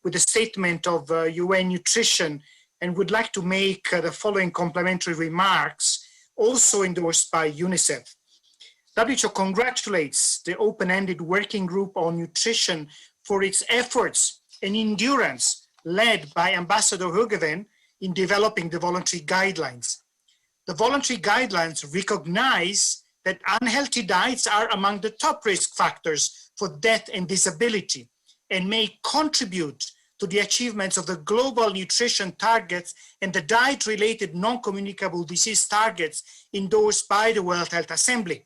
with the statement of UN Nutrition and would like to make the following complementary remarks, also endorsed by UNICEF. WHO congratulates the open-ended working group on nutrition for its efforts and endurance led by Ambassador Houkeven in developing the voluntary guidelines. The voluntary guidelines recognize that unhealthy diets are among the top risk factors for death and disability and may contribute to the achievements of the global nutrition targets and the diet-related non-communicable disease targets endorsed by the World Health Assembly.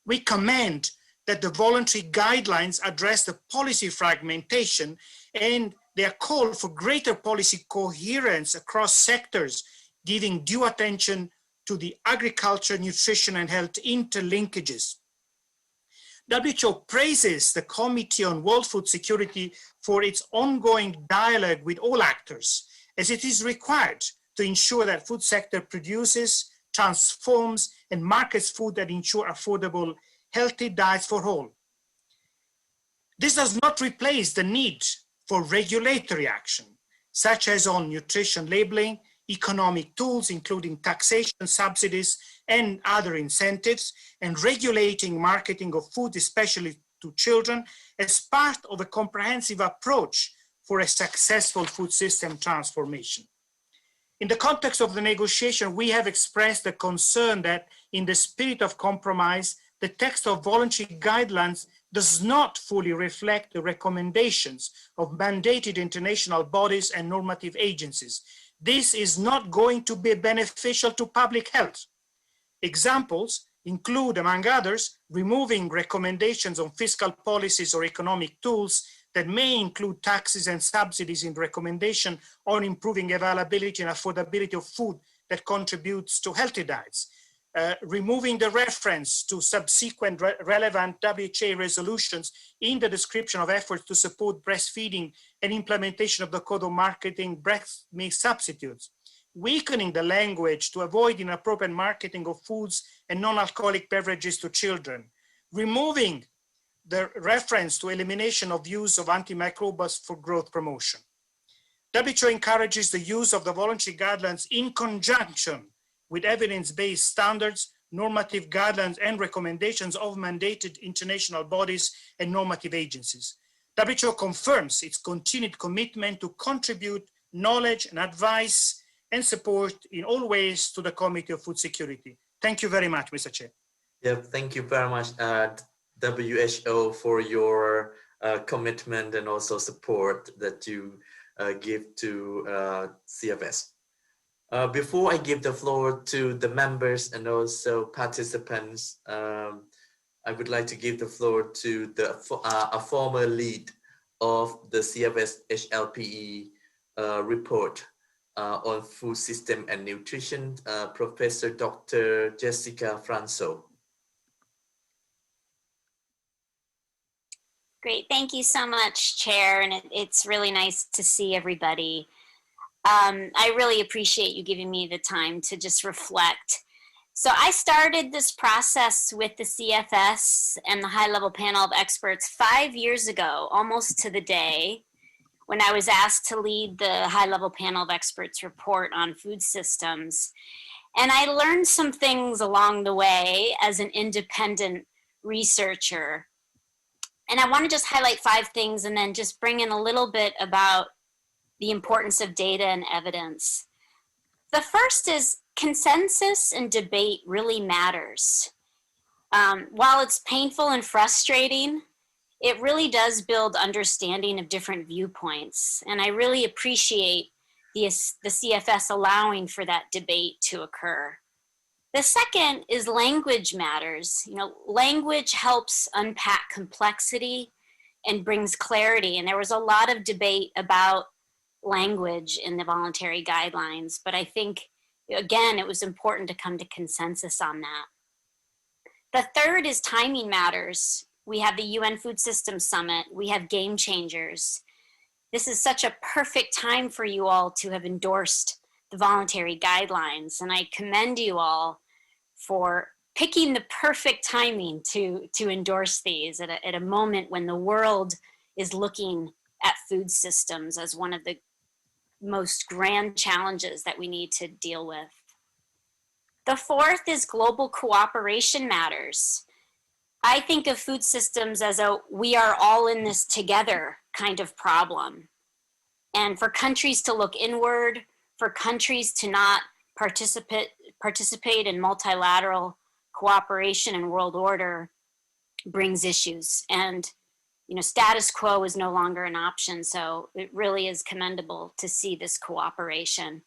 We commend that the voluntary guidelines address the policy fragmentation and they are called for greater policy coherence across sectors, giving due attention to the agriculture, nutrition, and health interlinkages. WHO praises the Committee on World Food Security for its ongoing dialogue with all actors, as it is required to ensure that food sector produces, transforms, and markets food that ensure affordable, healthy diets for all. This does not replace the need for regulatory action, such as on nutrition labeling, economic tools, including taxation, subsidies, and other incentives, and regulating marketing of food, especially to children, as part of a comprehensive approach for a successful food system transformation. In the context of the negotiation, we have expressed the concern that in the spirit of compromise, the text of voluntary guidelines does not fully reflect the recommendations of mandated international bodies and normative agencies. This is not going to be beneficial to public health. Examples include, among others, removing recommendations on fiscal policies or economic tools that may include taxes and subsidies in the recommendation on improving availability and affordability of food that contributes to healthy diets. Removing the reference to subsequent relevant WHA resolutions in the description of efforts to support breastfeeding and implementation of the Code of Marketing breast milk substitutes. Weakening the language to avoid inappropriate marketing of foods and non-alcoholic beverages to children. Removing the reference to elimination of use of antimicrobials for growth promotion. WHO encourages the use of the voluntary guidelines in conjunction with evidence-based standards, normative guidelines, and recommendations of mandated international bodies and normative agencies. WHO confirms its continued commitment to contribute knowledge and advice and support in all ways to the Committee of Food Security. Thank you very much, Mr. Chair. Yeah, thank you very much, WHO, for your commitment and also support that you give to CFS. Before I give the floor to the members and also participants, I would like to give the floor to a former lead of the CFS HLPE report on food system and nutrition, Professor Dr. Jessica Franso. Great, thank you so much, Chair, and it's really nice to see everybody. I really appreciate you giving me the time to just reflect. So I started this process with the CFS and the high-level panel of experts 5 years ago, almost to the day, when I was asked to lead the high-level panel of experts report on food systems. And I learned some things along the way as an independent researcher. And I want to just highlight 5 things and then just bring in a little bit about the importance of data and evidence. The first is consensus and debate really matters. While it's painful and frustrating, it really does build understanding of different viewpoints. And I really appreciate the CFS allowing for that debate to occur. The second is language matters. You know, language helps unpack complexity and brings clarity. And there was a lot of debate about language in the voluntary guidelines, but I think, again, it was important to come to consensus on that. The third is timing matters. We have the UN Food Systems Summit. We have game changers. This is such a perfect time for you all to have endorsed the voluntary guidelines, and I commend you all for picking the perfect timing to endorse these at a moment when the world is looking at food systems as one of the most grand challenges that we need to deal with. The fourth is global cooperation matters. I think of food systems as a we are all in this together kind of problem. and for countries to look inward, for countries to not participate in multilateral cooperation and world order brings issues. And status quo is no longer an option. So it really is commendable to see this cooperation.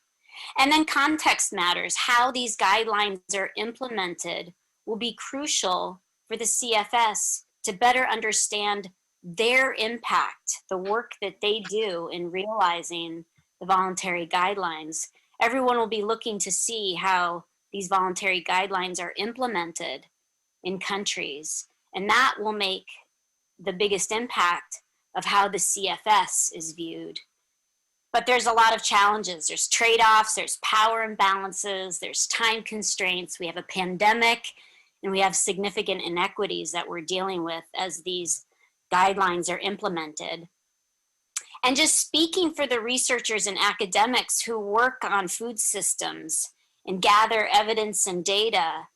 And then context matters. How these guidelines are implemented will be crucial for the CFS to better understand their impact, the work that they do in realizing the voluntary guidelines. Everyone will be looking to see how these voluntary guidelines are implemented in countries, and that will make the biggest impact of how the CFS is viewed. But there's a lot of challenges. There's trade-offs, there's power imbalances, there's time constraints. We have a pandemic, and we have significant inequities that we're dealing with as these guidelines are implemented. And just speaking for the researchers and academics who work on food systems and gather evidence and data,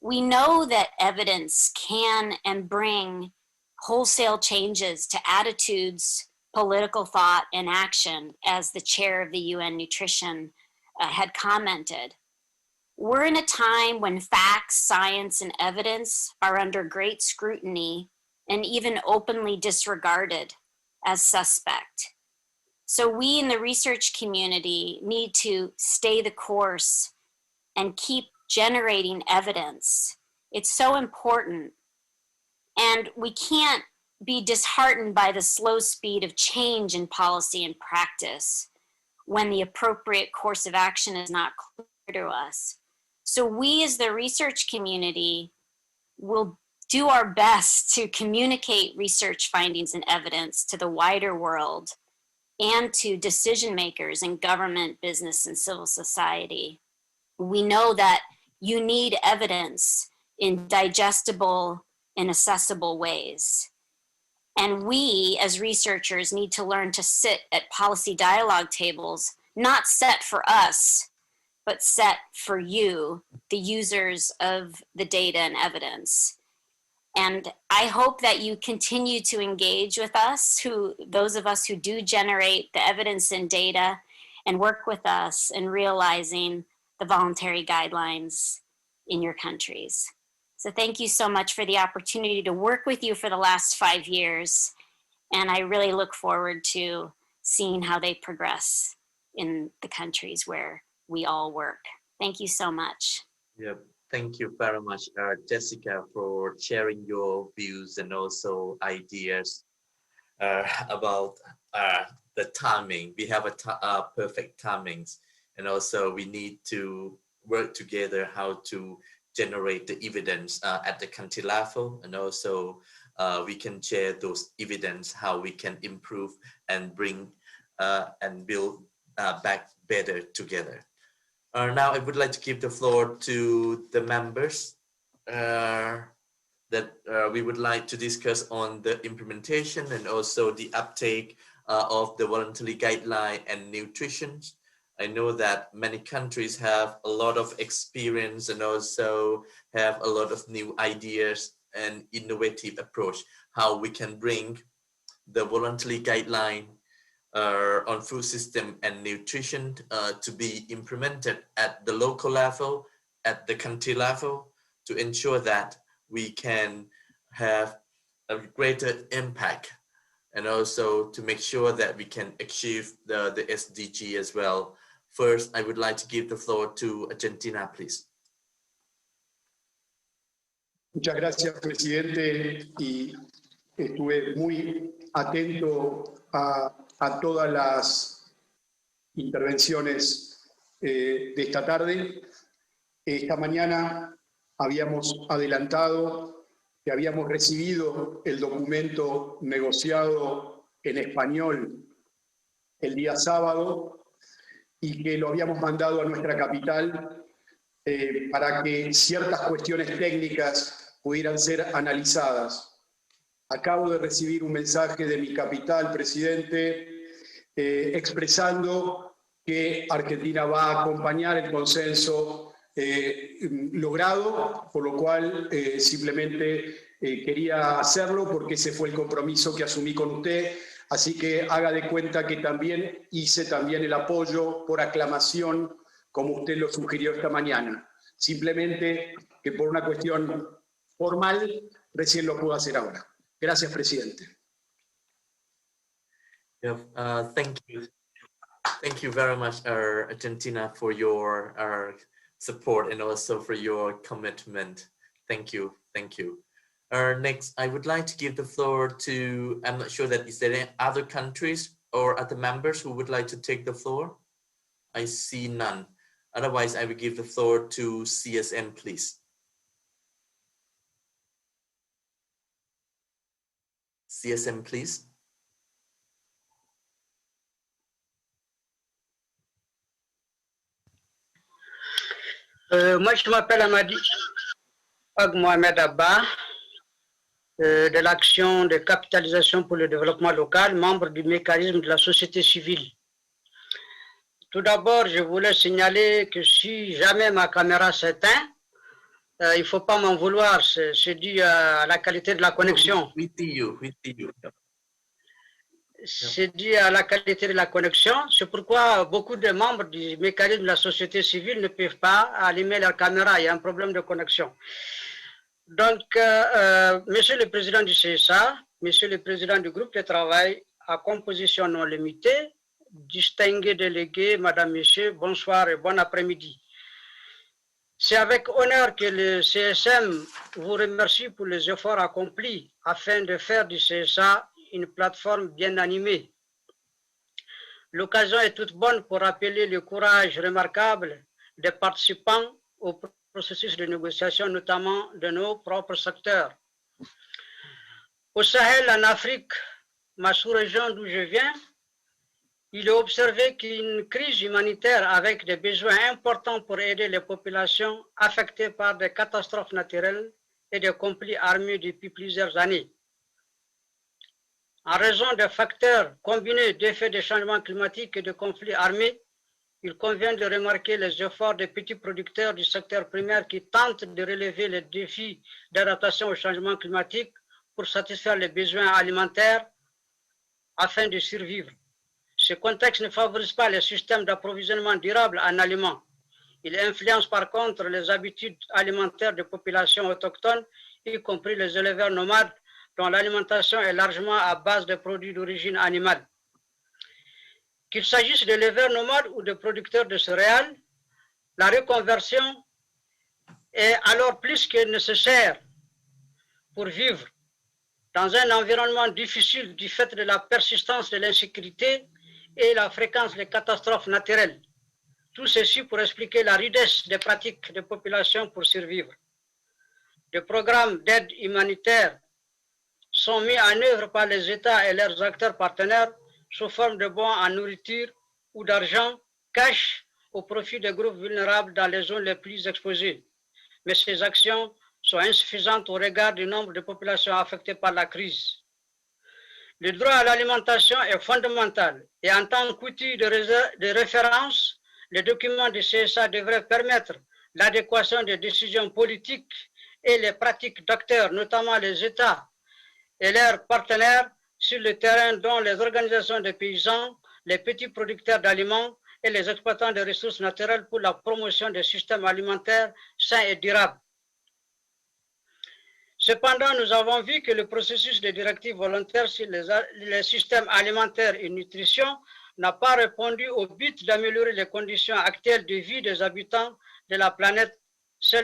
we know that evidence can and bring wholesale changes to attitudes, political thought, and action, as the chair of the UN Nutrition had commented. We're in a time when facts, science, and evidence are under great scrutiny and even openly disregarded as suspect. So we in the research community need to stay the course and keep generating evidence. It's so important. And we can't be disheartened by the slow speed of change in policy and practice when the appropriate course of action is not clear to us. So we as the research community will do our best to communicate research findings and evidence to the wider world and to decision makers in government, business, and civil society. We know that you need evidence in digestible and accessible ways. And we as researchers need to learn to sit at policy dialogue tables, not set for us, but set for you, the users of the data and evidence. And I hope that you continue to engage with us, those of us who do generate the evidence and data, and work with us in realizing the voluntary guidelines in your countries. So thank you so much for the opportunity to work with you for the last 5 years. And I really look forward to seeing how they progress in the countries where we all work. Thank you so much. Yeah, thank you very much, Jessica, for sharing your views and also ideas about the timing. We have a perfect timings, and also we need to work together how to generate the evidence at the country level, and also we can share those evidence how we can improve and bring and build back better together. Now I would like to give the floor to the members that we would like to discuss on the implementation and also the uptake of the voluntary guideline and nutrition. I know that many countries have a lot of experience and also have a lot of new ideas and innovative approach how we can bring the voluntary guideline on food system and nutrition to be implemented at the local level, at the country level, to ensure that we can have a greater impact, and also to make sure that we can achieve the SDG as well. First, I would like to give the floor to Argentina, please. Muchas gracias, presidente, y estuve muy atento a todas las intervenciones de esta tarde. Esta mañana habíamos adelantado que habíamos recibido el documento negociado en español el día sábado y que lo habíamos mandado a nuestra capital para que ciertas cuestiones técnicas pudieran ser analizadas. Acabo de recibir un mensaje de mi capital, presidente, expresando que Argentina va a acompañar el consenso logrado, por lo cual simplemente quería hacerlo porque ese fue el compromiso que asumí con usted Así que haga de cuenta que también hice también el apoyo por aclamación, como usted lo sugirió esta mañana. Simplemente que por una cuestión formal recién lo puedo hacer ahora. Gracias, presidente. Yeah, thank you. Thank you very much, Argentina, for your support and also for your commitment. Thank you. Thank you. Next, I would like to give the floor to, I'm not sure that is there any other countries or other members who would like to take the floor? I see none. Otherwise, I will give the floor to CSM, please. CSM, please. Moi, je m'appelle Mohamed Abba, de l'action de capitalisation pour le développement local, membre du mécanisme de la société civile. Tout d'abord, je voulais signaler que si jamais ma caméra s'éteint, il ne faut pas m'en vouloir, c'est dû à la qualité de la connexion. We see you. C'est dû à la qualité de la connexion. C'est pourquoi beaucoup de membres du mécanisme de la société civile ne peuvent pas allumer leur caméra. Il y a un problème de connexion. Donc, Monsieur le Président du CSA, Monsieur le Président du groupe de travail à composition non limitée, distingués délégués, Madame, Messieurs, bonsoir et bon après-midi. C'est avec honneur que le CSM vous remercie pour les efforts accomplis afin de faire du CSA une plateforme bien animée. L'occasion est toute bonne pour rappeler le courage remarquable des participants au processus de négociation, notamment de nos propres secteurs. Au Sahel, en Afrique, ma sous-région d'où je viens, il est observé qu'une crise humanitaire avec des besoins importants pour aider les populations affectées par des catastrophes naturelles et des conflits armés depuis plusieurs années. En raison des facteurs combinés d'effets des changements climatiques et de conflits armés, il convient de remarquer les efforts des petits producteurs du secteur primaire qui tentent de relever les défis d'adaptation au changement climatique pour satisfaire les besoins alimentaires afin de survivre. Ce contexte ne favorise pas les systèmes d'approvisionnement durable en aliments. Il influence par contre les habitudes alimentaires des populations autochtones, y compris les éleveurs nomades, dont l'alimentation est largement à base de produits d'origine animale. Qu'il s'agisse d'éleveurs nomades ou de producteurs de céréales, la reconversion est alors plus que nécessaire pour vivre dans un environnement difficile du fait de la persistance de l'insécurité et la fréquence des catastrophes naturelles. Tout ceci pour expliquer la rudesse des pratiques des populations pour survivre. Des programmes d'aide humanitaire sont mis en œuvre par les États et leurs acteurs partenaires sous forme de bons en nourriture ou d'argent cash au profit des groupes vulnérables dans les zones les plus exposées. Mais ces actions sont insuffisantes au regard du nombre de populations affectées par la crise. Le droit à l'alimentation est fondamental et en tant qu'outil de référence, les documents du CSA devraient permettre l'adéquation des décisions politiques et les pratiques d'acteurs, notamment les États et leurs partenaires sur le terrain, dont les organisations des paysans, les petits producteurs d'aliments et les exploitants de ressources naturelles pour la promotion des systèmes alimentaires sains et durables. Cependant, nous avons vu que le processus de directive volontaire sur les systèmes alimentaires et nutrition n'a pas répondu au but d'améliorer les conditions actuelles de vie des habitants de la planète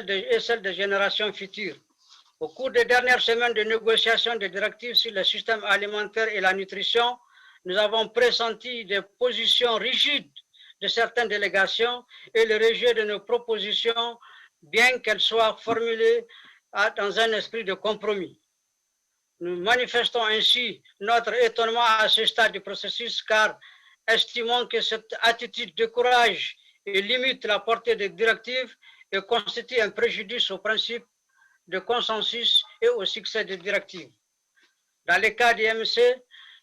et celles des générations futures. Au cours des dernières semaines de négociation des directives sur le système alimentaire et la nutrition, nous avons pressenti des positions rigides de certaines délégations et le rejet de nos propositions, bien qu'elles soient formulées dans un esprit de compromis. Nous manifestons ainsi notre étonnement à ce stade du processus car estimons que cette attitude décourage et limite la portée des directives et constitue un préjudice au principe de consensus et au succès des directives. Dans le cas du MC,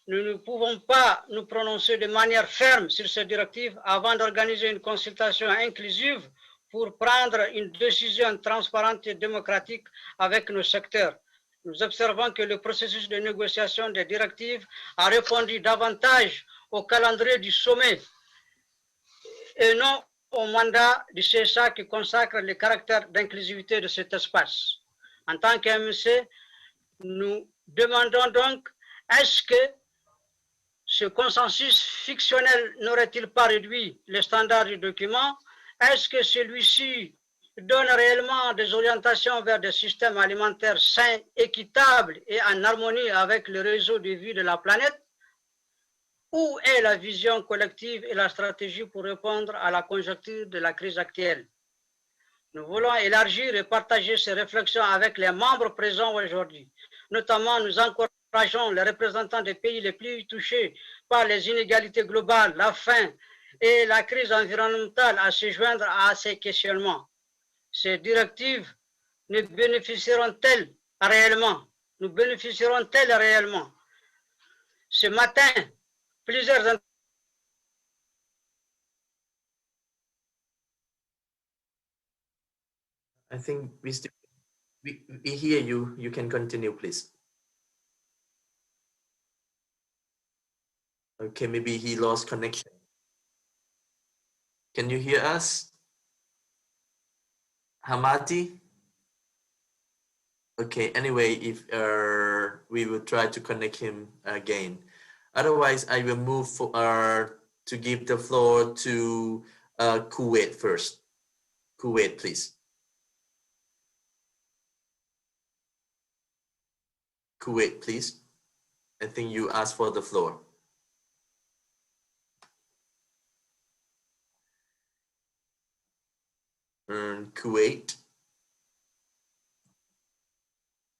nous ne pouvons pas nous prononcer de manière ferme sur ces directives avant d'organiser une consultation inclusive pour prendre une décision transparente et démocratique avec nos secteurs. nous observons que le processus de négociation des directives a répondu davantage au calendrier du sommet et non au mandat du CSA qui consacre le caractère d'inclusivité de cet espace. En tant qu'MC, nous demandons donc, est-ce que ce consensus fictionnel n'aurait-il pas réduit les standards du document? Est-ce que celui-ci donne réellement des orientations vers des systèmes alimentaires sains, équitables et en harmonie avec le réseau de vie de la planète? Où est la vision collective et la stratégie pour répondre à la conjoncture de la crise actuelle? Nous voulons élargir et partager ces réflexions avec les membres présents aujourd'hui. Notamment, nous encourageons les représentants des pays les plus touchés par les inégalités globales, la faim et la crise environnementale à se joindre à ces questionnements. Ces directives nous bénéficieront-elles réellement? Nous bénéficieront-elles réellement? Ce matin, plusieurs I think we hear you. You can continue, please. Okay, maybe he lost connection. Can you hear us? Hamati? Okay, anyway, if we will try to connect him again. Otherwise, I will move for, to give the floor to Kuwait first. Kuwait, please. Kuwait, please. I think you asked for the floor. Kuwait.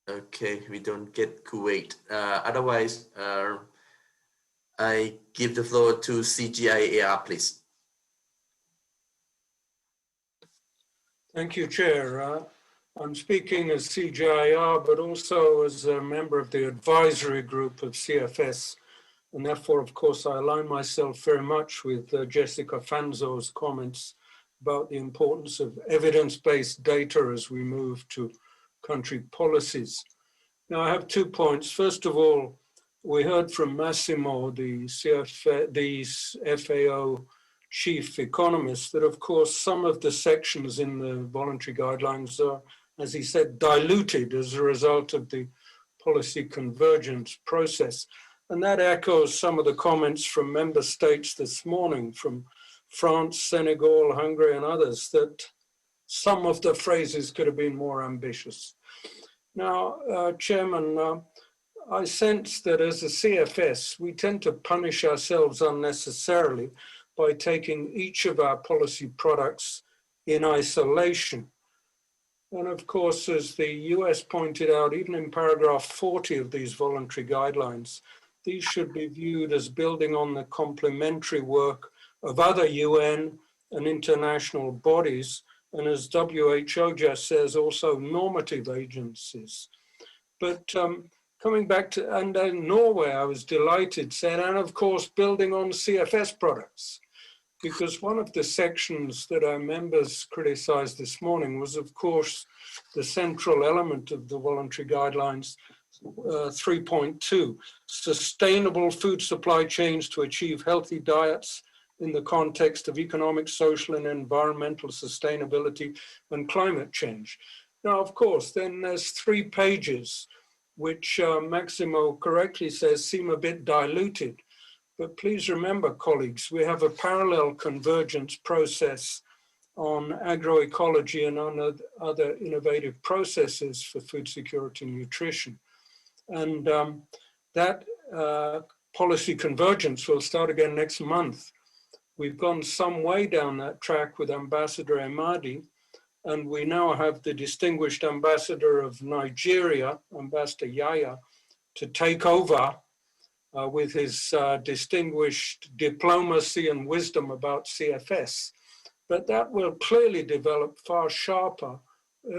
Okay, we don't get Kuwait. Otherwise, I give the floor to CGIAR, please. Thank you, Chair. I'm speaking as CGIAR, but also as a member of the advisory group of CFS. And therefore, of course, I align myself very much with Jessica Fanzo's comments about the importance of evidence-based data as we move to country policies. Now, I have 2 points. First of all, we heard from Maximo, the FAO chief economist, that of course some of the sections in the voluntary guidelines are, as he said, diluted as a result of the policy convergence process. And that echoes some of the comments from member states this morning, from France, Senegal, Hungary, and others, that some of the phrases could have been more ambitious. Now, Chairman, I sense that as a CFS, we tend to punish ourselves unnecessarily by taking each of our policy products in isolation. And of course, as the US pointed out, even in paragraph 40 of these voluntary guidelines, these should be viewed as building on the complementary work of other UN and international bodies, and as WHO just says, also normative agencies. But coming back to, and in Norway, I was delighted, said, and of course, building on CFS products, because one of the sections that our members criticized this morning was, of course, the central element of the voluntary guidelines, 3.2, sustainable food supply chains to achieve healthy diets in the context of economic, social, and environmental sustainability and climate change. Now, of course, then there's 3 pages, which Maximo correctly says seem a bit diluted. But please remember, colleagues, we have a parallel convergence process on agroecology and on other innovative processes for food security and nutrition. And that policy convergence will start again next month. We've gone some way down that track with Ambassador Emadi, and we now have the distinguished ambassador of Nigeria, Ambassador Yaya, to take over with his distinguished diplomacy and wisdom about CFS. But that will clearly develop far sharper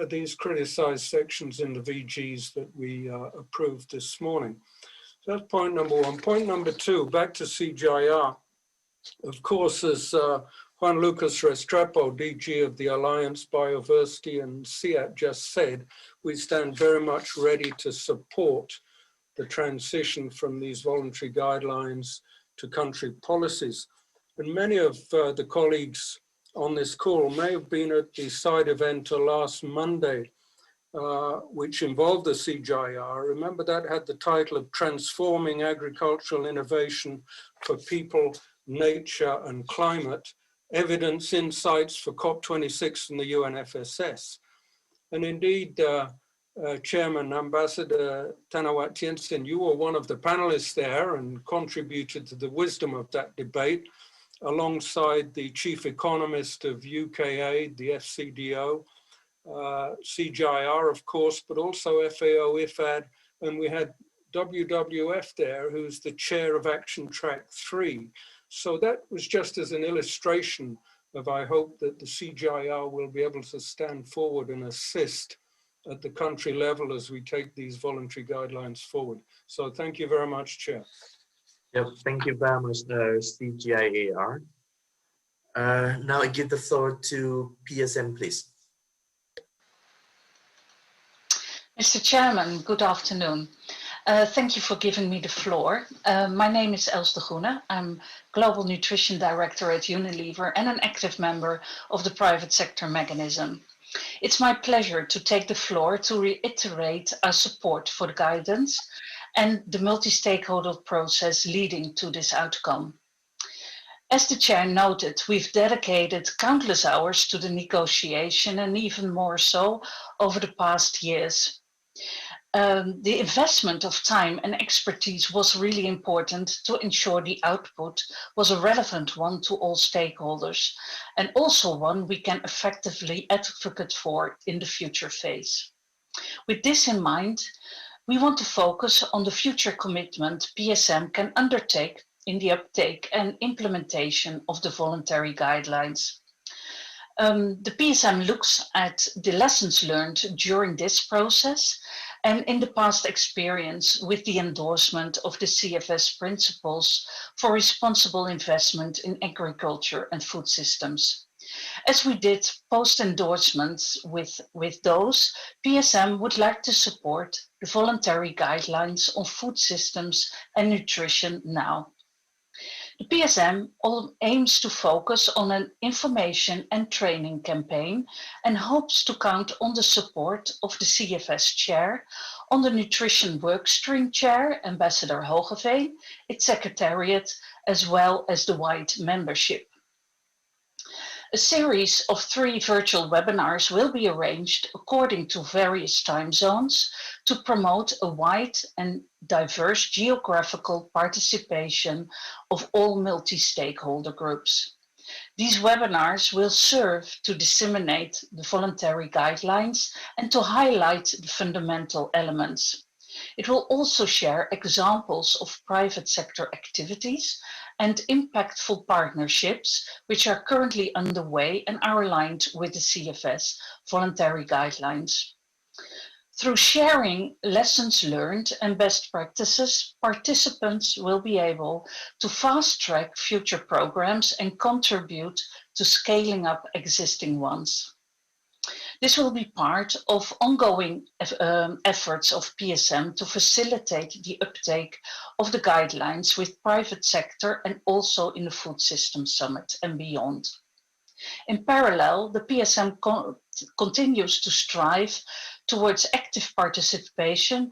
these criticized sections in the VGs that we approved this morning. So that's point number 1. Point number 2, back to CGIAR. Of course, as Juan Lucas Restrepo, DG of the Alliance Bioversity and CIAT just said, we stand very much ready to support the transition from these voluntary guidelines to country policies. And many of the colleagues on this call may have been at the side event last Monday, which involved the CGIAR. Remember, that had the title of Transforming Agricultural Innovation for People, Nature and Climate, Evidence Insights for COP26 and the UNFSS. And indeed, Chairman Ambassador Tanawat Tiensin, you were one of the panelists there and contributed to the wisdom of that debate alongside the chief economist of UKAID, the FCDO, CGIAR, of course, but also FAO, IFAD, and we had WWF there, who's the chair of Action Track 3. So that was just as an illustration of, I hope, that the CGIAR will be able to stand forward and assist at the country level as we take these voluntary guidelines forward. So thank you very much, Chair. Yep, thank you very much, CGIAR. Now I give the floor to PSM, please. Mr. Chairman, good afternoon. Thank you for giving me the floor. My name is Els de Groene. I'm Global Nutrition Director at Unilever and an active member of the Private Sector Mechanism. It's my pleasure to take the floor to reiterate our support for the guidance and the multi-stakeholder process leading to this outcome. As the chair noted, we've dedicated countless hours to the negotiation and even more so over the past years. The investment of time and expertise was really important to ensure the output was a relevant one to all stakeholders and also one we can effectively advocate for in the future phase. With this in mind, we want to focus on the future commitment PSM can undertake in the uptake and implementation of the voluntary guidelines. The PSM looks at the lessons learned during this process and in the past experience with the endorsement of the CFS principles for responsible investment in agriculture and food systems. As we did post-endorsements with those, PSM would like to support the voluntary guidelines on food systems and nutrition now. The PSM aims to focus on an information and training campaign and hopes to count on the support of the CFS chair, on the nutrition workstream chair, Ambassador Hogeveen, its secretariat, as well as the wide membership. A series of 3 virtual webinars will be arranged according to various time zones to promote a wide and diverse geographical participation of all multi-stakeholder groups. These webinars will serve to disseminate the voluntary guidelines and to highlight the fundamental elements. It will also share examples of private sector activities and impactful partnerships which are currently underway and are aligned with the CFS voluntary guidelines. Through sharing lessons learned and best practices, participants will be able to fast-track future programs and contribute to scaling up existing ones. This will be part of ongoing efforts of PSM to facilitate the uptake of the guidelines with private sector and also in the Food Systems Summit and beyond. In parallel, the PSM continues to strive towards active participation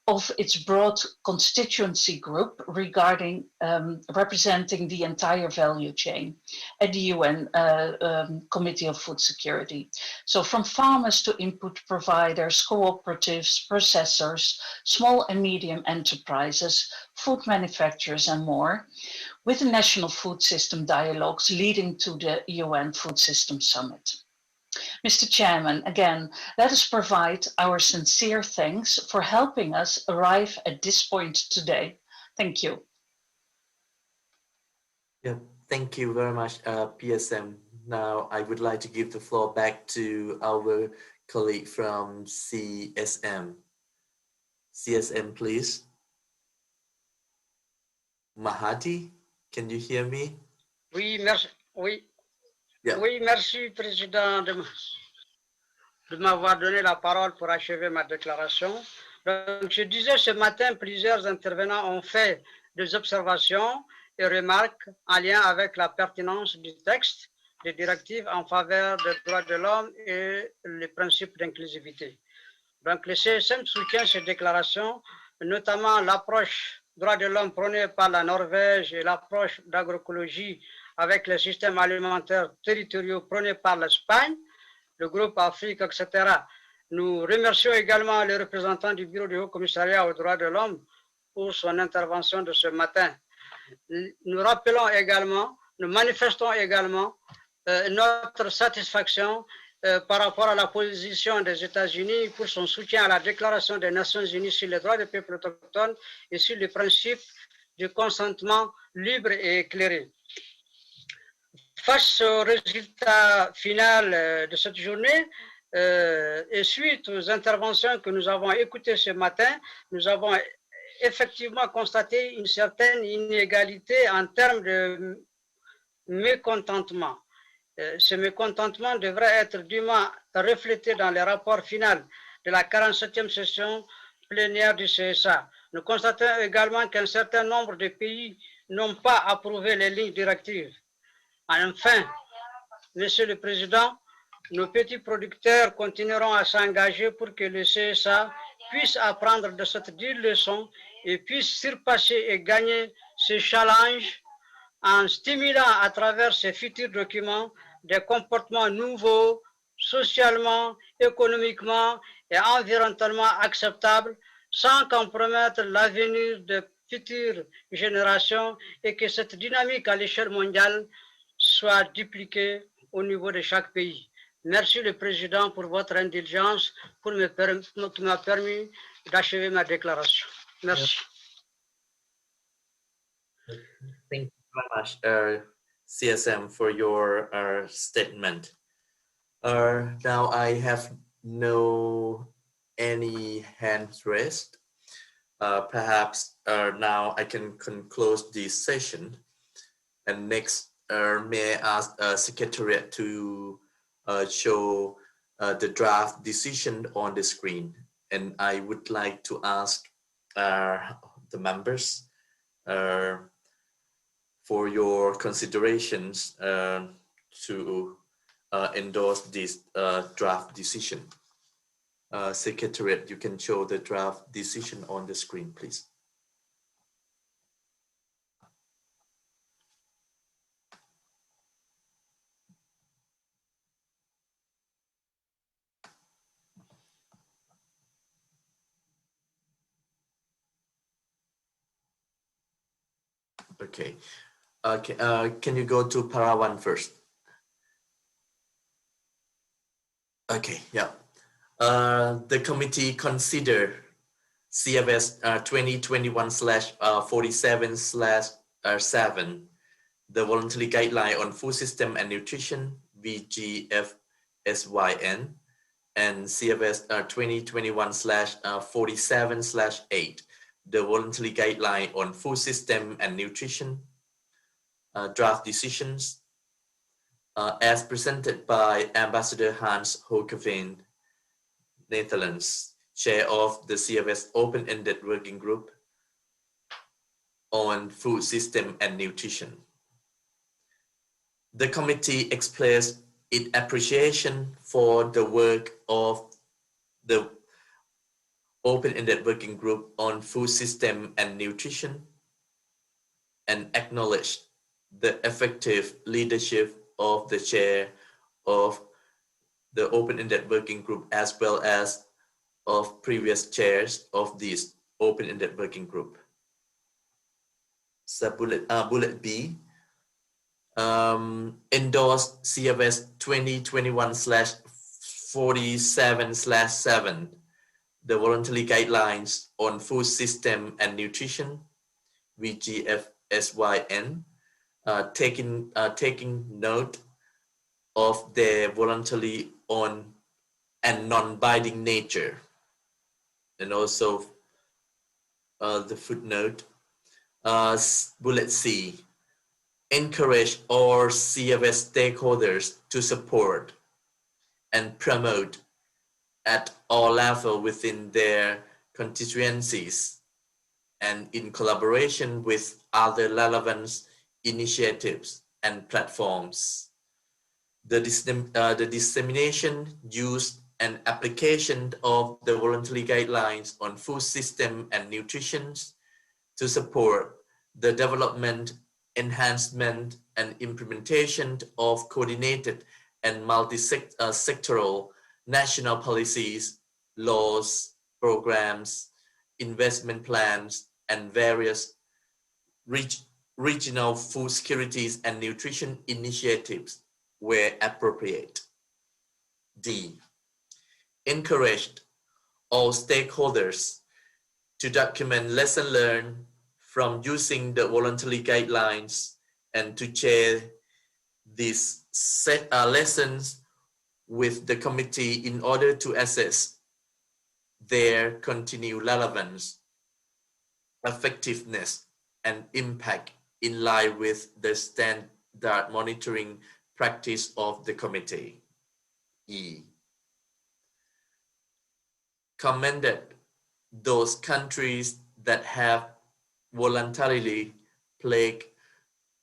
of its broad constituency group regarding representing the entire value chain at the UN Committee of Food Security. So from farmers to input providers, cooperatives, processors, small and medium enterprises, food manufacturers and more, with the national food system dialogues leading to the UN Food Systems Summit. Mr. Chairman, again, let us provide our sincere thanks for helping us arrive at this point today. Thank you. Yeah, thank you very much, PSM. Now I would like to give the floor back to our colleague from CSM. CSM, please. Mahadi, can you hear me? Oui, merci. Oui. Yeah. Oui, merci, Président, de m'avoir donné la parole pour achever ma déclaration. Donc, je disais ce matin, plusieurs intervenants ont fait des observations et remarques en lien avec la pertinence du texte des directives en faveur des droits de l'homme et les principes d'inclusivité. Donc, le CSM soutient ces déclarations, notamment l'approche droits de l'homme prônée par la Norvège et l'approche d'agroécologie avec les systèmes alimentaires territoriaux prônés par l'Espagne, le groupe Afrique, etc. Nous remercions également les représentants du Bureau du Haut Commissariat aux droits de l'homme pour son intervention de ce matin. Nous rappelons également, nous manifestons également notre satisfaction par rapport à la position des États-Unis pour son soutien à la Déclaration des Nations Unies sur les droits des peuples autochtones et sur les principes du consentement libre et éclairé. Face au résultat final de cette journée et suite aux interventions que nous avons écoutées ce matin, nous avons effectivement constaté une certaine inégalité en termes de mécontentement. Ce mécontentement devrait être dûment reflété dans le rapport final de la 47e session plénière du CSA. Nous constatons également qu'un certain nombre de pays n'ont pas approuvé les lignes directives. Enfin, Monsieur le Président, nos petits producteurs continueront à s'engager pour que le CSA puisse apprendre de cette dure leçon et puisse surpasser et gagner ce challenge en stimulant à travers ces futurs documents des comportements nouveaux, socialement, économiquement et environnementalement acceptables sans compromettre l'avenir des futures générations et que cette dynamique à l'échelle mondiale soit dupliquée au niveau de chaque pays. Merci le Président pour votre indulgence qui m'a permis d'achever ma déclaration. Merci. Thank you very much, CSM, for your statement. Now I have no any hands raised. Perhaps now I can close this session. And next, may I ask Secretariat to show the draft decision on the screen. And I would like to ask the members for your considerations to endorse this draft decision. Secretariat, you can show the draft decision on the screen, please. Okay. Can you go to para 1 first? Okay, yeah. The committee consider CFS 2021/47/7, the voluntary guideline on food system and nutrition, VGFSYN, and CFS 2021/47/8, the voluntary guideline on food system and nutrition, draft decisions, as presented by Ambassador Hans Houkeking, Netherlands, chair of the CFS Open-Ended Working Group on Food System and Nutrition. The committee expressed its appreciation for the work of the Open-Ended Working Group on Food System and Nutrition and acknowledged the effective leadership of the chair of the Open-Ended Working Group as well as of previous chairs of this Open-Ended Working Group. So bullet B, endorsed CFS 2021/47/7, the voluntary guidelines on food system and nutrition, VGFSYN, taking note of their voluntary on and non-binding nature, and also the footnote, bullet C, encourage all CFS stakeholders to support and promote at all levels within their constituencies and in collaboration with other relevant initiatives and platforms. The dissemination, use, and application of the voluntary guidelines on food system and nutrition to support the development, enhancement, and implementation of coordinated and multi-sectoral national policies, laws, programs, investment plans, and various regional food securities and nutrition initiatives where appropriate. D. Encouraged all stakeholders to document lessons learned from using the voluntary guidelines and to share these lessons with the committee in order to assess their continued relevance, effectiveness, and impact in line with the standard monitoring practice of the committee. E. Commended those countries that have voluntarily pledged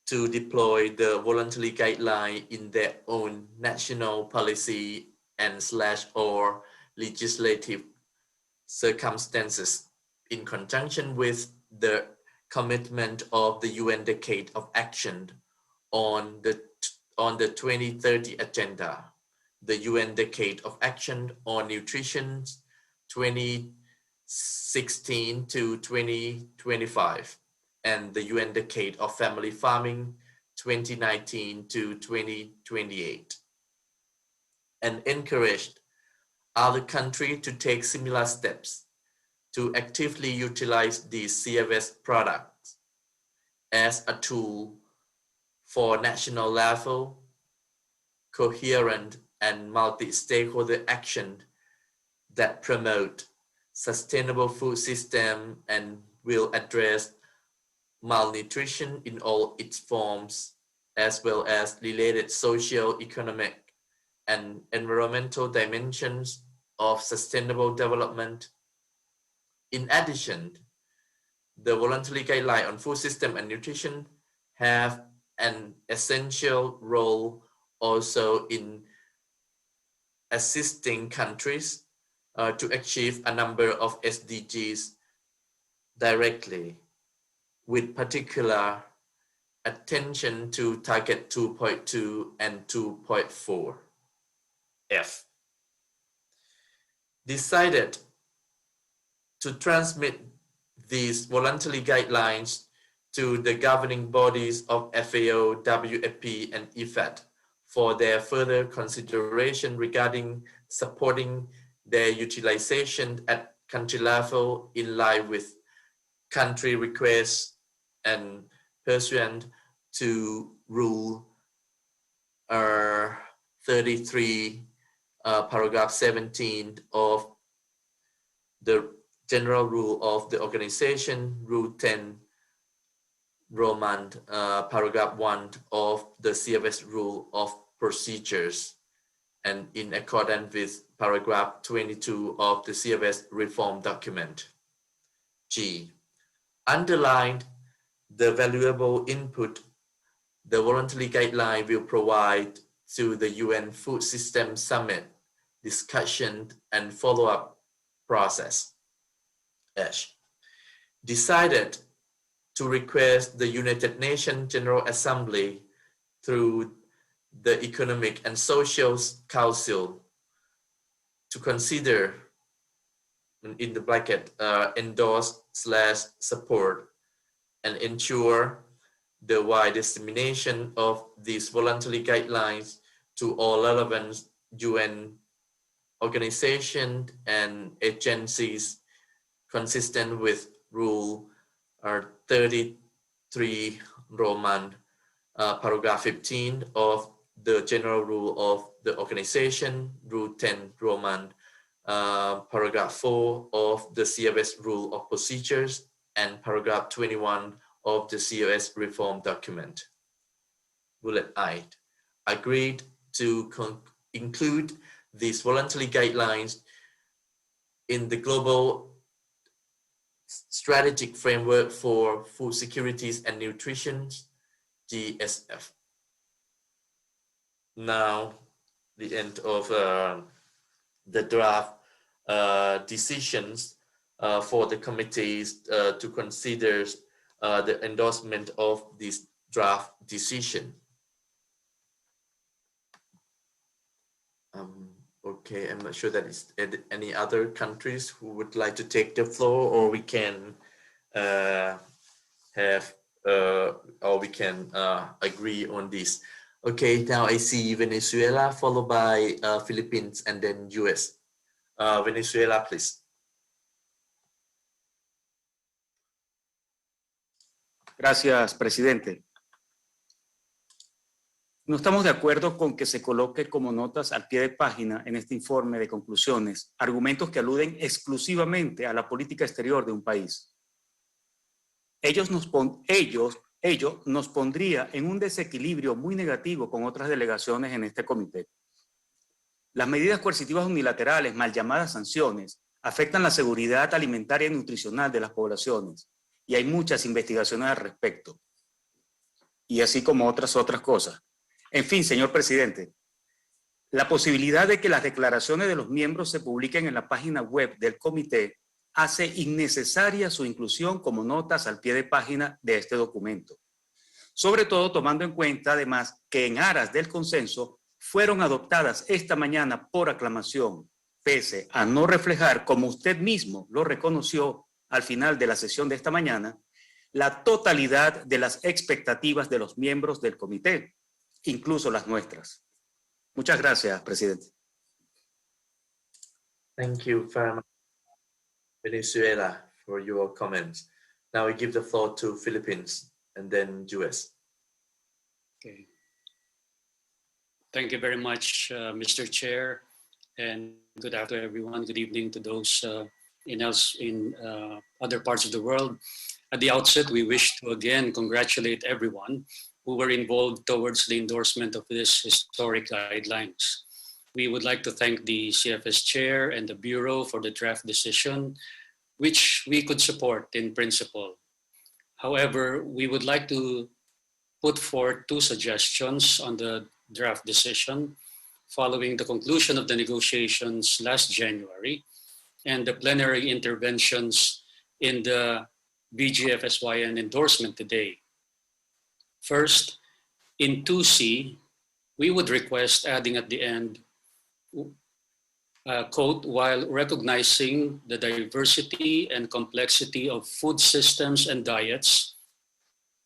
to deploy the voluntary guideline in their own national policy and or legislative circumstances in conjunction with the commitment of the UN Decade of Action on the 2030 agenda, the UN Decade of Action on Nutrition 2016 to 2025, and the UN Decade of Family Farming 2019 to 2028, and encouraged other countries to take similar steps to actively utilize these CFS products as a tool for national level, coherent and multi-stakeholder action that promote sustainable food system and will address malnutrition in all its forms, as well as related social, economic, and environmental dimensions of sustainable development. In addition, the voluntary guideline on food system and nutrition have an essential role also in assisting countries to achieve a number of SDGs directly, with particular attention to target 2.2 and 2.4. F. Decided to transmit these voluntary guidelines to the governing bodies of FAO, WFP, and IFAD for their further consideration regarding supporting their utilization at country level in line with country requests and pursuant to Rule 33, paragraph 17 of the General Rule of the Organization, Rule 10, Roman, paragraph 1 of the CFS Rule of Procedures, and in accordance with paragraph 22 of the CFS Reform Document. G. Underlined the valuable input the voluntary guideline will provide to the UN Food System Summit discussion and follow-up process. H. Decided to request the United Nations General Assembly through the Economic and Social Council to consider, in the bracket, endorse / support and ensure the wide dissemination of these voluntary guidelines to all relevant UN organizations and agencies consistent with Rule 33 Roman, paragraph 15 of the General Rule of the Organization, Rule 10 Roman, paragraph 4 of the CFS Rule of Procedures, and paragraph 21 of the CFS Reform Document. bullet I, agreed to include these voluntary guidelines in the global strategic framework for food securities and nutrition, GSF. Now, the end of the draft decisions for the committees to consider the endorsement of this draft decision. Okay, I'm not sure that is any other countries who would like to take the floor, or we can agree on this. Okay, now I see Venezuela followed by Philippines and then US. Venezuela, please. Gracias, presidente. No estamos de acuerdo con que se coloque como notas al pie de página en este informe de conclusiones argumentos que aluden exclusivamente a la política exterior de un país. Ello nos pondría en un desequilibrio muy negativo con otras delegaciones en este comité. Las medidas coercitivas unilaterales, mal llamadas sanciones, afectan la seguridad alimentaria y nutricional de las poblaciones, y hay muchas investigaciones al respecto, y así como otras cosas. En fin, señor presidente, la posibilidad de que las declaraciones de los miembros se publiquen en la página web del comité hace innecesaria su inclusión como notas al pie de página de este documento. Sobre todo tomando en cuenta, además, que en aras del consenso fueron adoptadas esta mañana por aclamación, pese a no reflejar, como usted mismo lo reconoció al final de la sesión de esta mañana, la totalidad de las expectativas de los miembros del comité, incluso las nuestras. Muchas gracias, presidente. Thank you very much, Venezuela, for your comments. Now we give the floor to Philippines and then US. Okay. Thank you very much, Mr. Chair, and good afternoon, everyone. Good evening to those in other parts of the world. At the outset, we wish to again congratulate everyone who were involved towards the endorsement of this historic guidelines. We would like to thank the CFS Chair and the Bureau for the draft decision, which we could support in principle. However, we would like to put forth two suggestions on the draft decision following the conclusion of the negotiations last January and the plenary interventions in the BGFSYN endorsement today. First, in 2C, we would request adding at the end, quote, while recognizing the diversity and complexity of food systems and diets,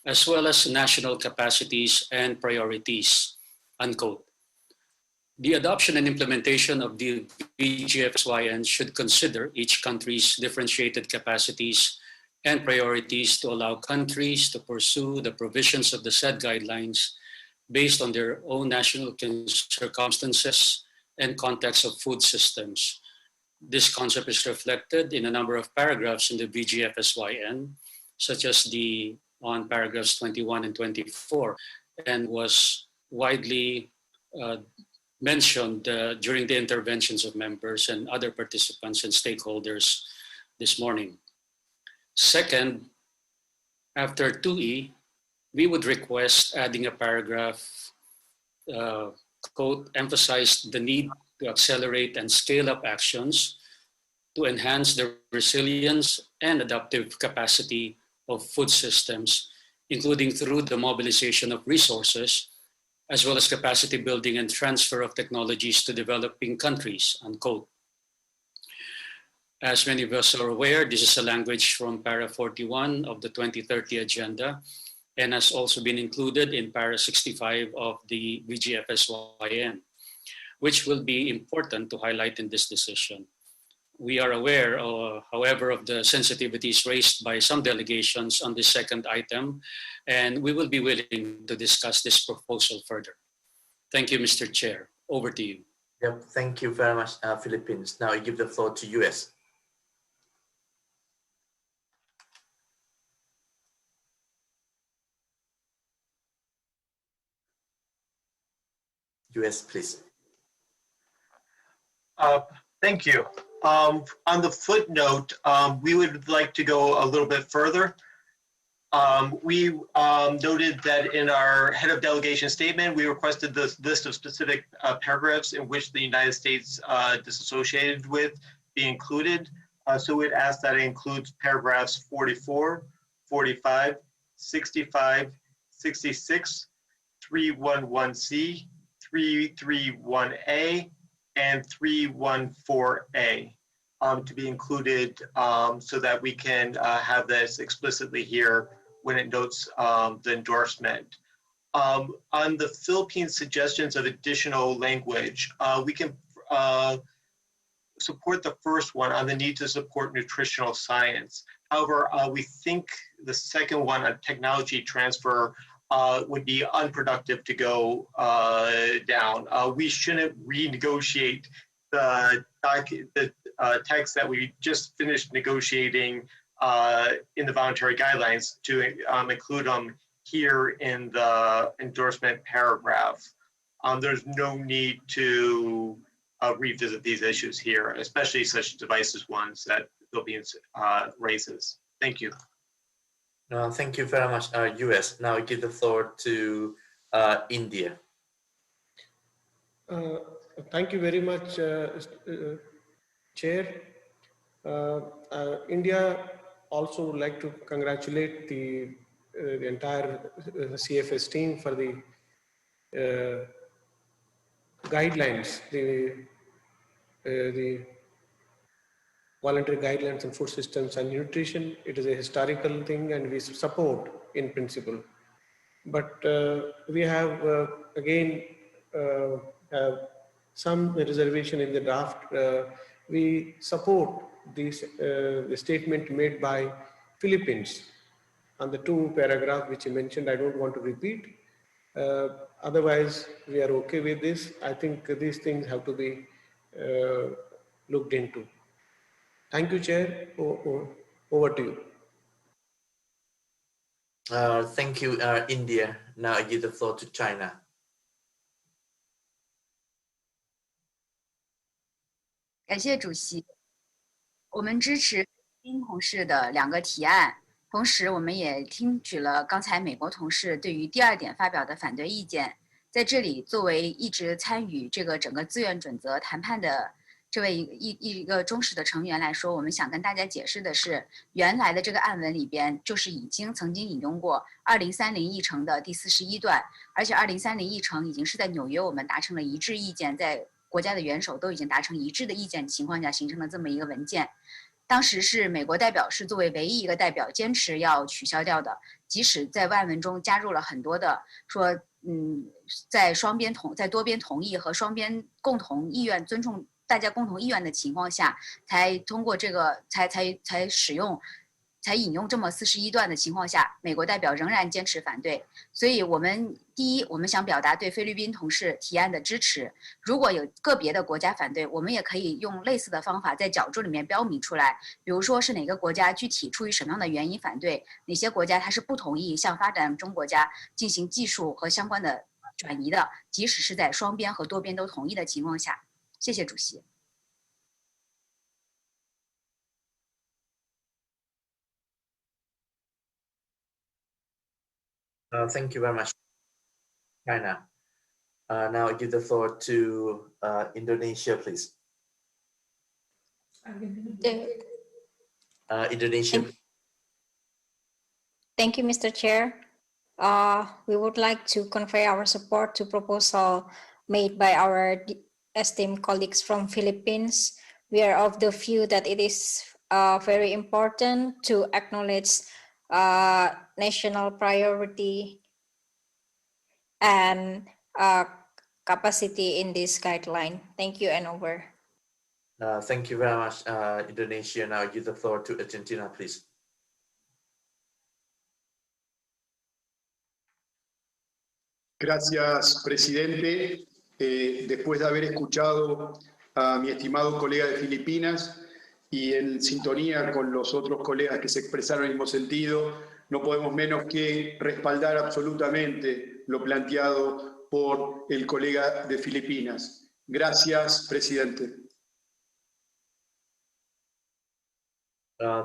as well as national capacities and priorities, unquote. The adoption and implementation of the BGFSYN should consider each country's differentiated capacities and priorities to allow countries to pursue the provisions of the said guidelines based on their own national circumstances and context of food systems. This concept is reflected in a number of paragraphs in the BGFSYN, such as on paragraphs 21 and 24, and was widely mentioned during the interventions of members and other participants and stakeholders this morning. Second, after 2E, we would request adding a paragraph, quote, emphasize the need to accelerate and scale up actions to enhance the resilience and adaptive capacity of food systems, including through the mobilization of resources, as well as capacity building and transfer of technologies to developing countries, unquote. As many of us are aware, this is a language from para 41 of the 2030 agenda and has also been included in para 65 of the BGFSYN, which will be important to highlight in this decision. We are aware, however, of the sensitivities raised by some delegations on this second item, and we will be willing to discuss this proposal further. Thank you, Mr. Chair. Over to you. Yep, thank you very much, Philippines. Now I give the floor to US. US, please. Thank you. On the footnote, we would like to go a little bit further. We noted that in our head of delegation statement, we requested the list of specific paragraphs in which the United States disassociated with be included. So we'd ask that it includes paragraphs 44, 45, 65, 66, 311C, 331A, and 314A to be included so that we can have this explicitly here when it notes the endorsement. On the Philippines suggestions of additional language, we can support the first one on the need to support nutritional science. However, we think the second one on technology transfer would be unproductive to go down. We shouldn't renegotiate the text that we just finished negotiating in the voluntary guidelines to include them here in the endorsement paragraph. There's no need to revisit these issues here, especially such divisive ones that Philippines raises. Thank you. Thank you very much, US. Now I give the floor to India. Thank you very much, Chair. India also would like to congratulate the entire CFS team for the guidelines, the voluntary guidelines on food systems and nutrition. It is a historical thing and we support in principle. But we have again some reservation in the draft. We support this, the statement made by Philippines on the 2 paragraphs which you mentioned. I don't want to repeat. Otherwise, we are okay with this. I think these things have to be looked into. Thank you, Chair. Over to you. Thank you, India. Now I give the floor to China. 感谢主席，我们支持丁同事的2个提案，同时我们也听取了刚才美国同事对于第2点发表的反对意见。在这里，作为一直参与这个整个自愿准则谈判的这位一个忠实的成员来说，我们想跟大家解释的是，原来的这个案文里边就是曾经引用过2030议程的第41段，而且2030议程已经是在纽约我们达成了一致意见，在国家的元首都已经达成一致的意见情况下形成了这么一个文件。当时是美国代表是作为唯一一个代表坚持要取消掉的，即使在外文中加入了很多的说，在多边同意和双边共同意愿尊重大家共同意愿的情况下，才通过这个才引用这么41段的情况下，美国代表仍然坚持反对。所以我们第一，我们想表达对菲律宾同事提案的支持。如果有个别的国家反对，我们也可以用类似的方法在角注里面标明出来，比如说是哪个国家具体出于什么样的原因反对，哪些国家它是不同意向发展中国家进行技术和相关的转移的，即使是在双边和多边都同意的情况下。谢谢主席。Thank you very much, China. Now I give the floor to Indonesia, please. Indonesia. Thank you, Mr. Chair. We would like to convey our support to proposal made by our esteemed colleagues from Philippines. We are of the view that it is very important to acknowledge national priority and capacity in this guideline. Thank you and over. Thank you very much, Indonesia. Now I give the floor to Argentina, please. Gracias, presidente. Después de haber escuchado a mi estimado colega de Filipinas y en sintonía con los otros colegas que se expresaron en el mismo sentido, no podemos menos que respaldar absolutamente lo planteado por el colega de Filipinas. Gracias, presidente.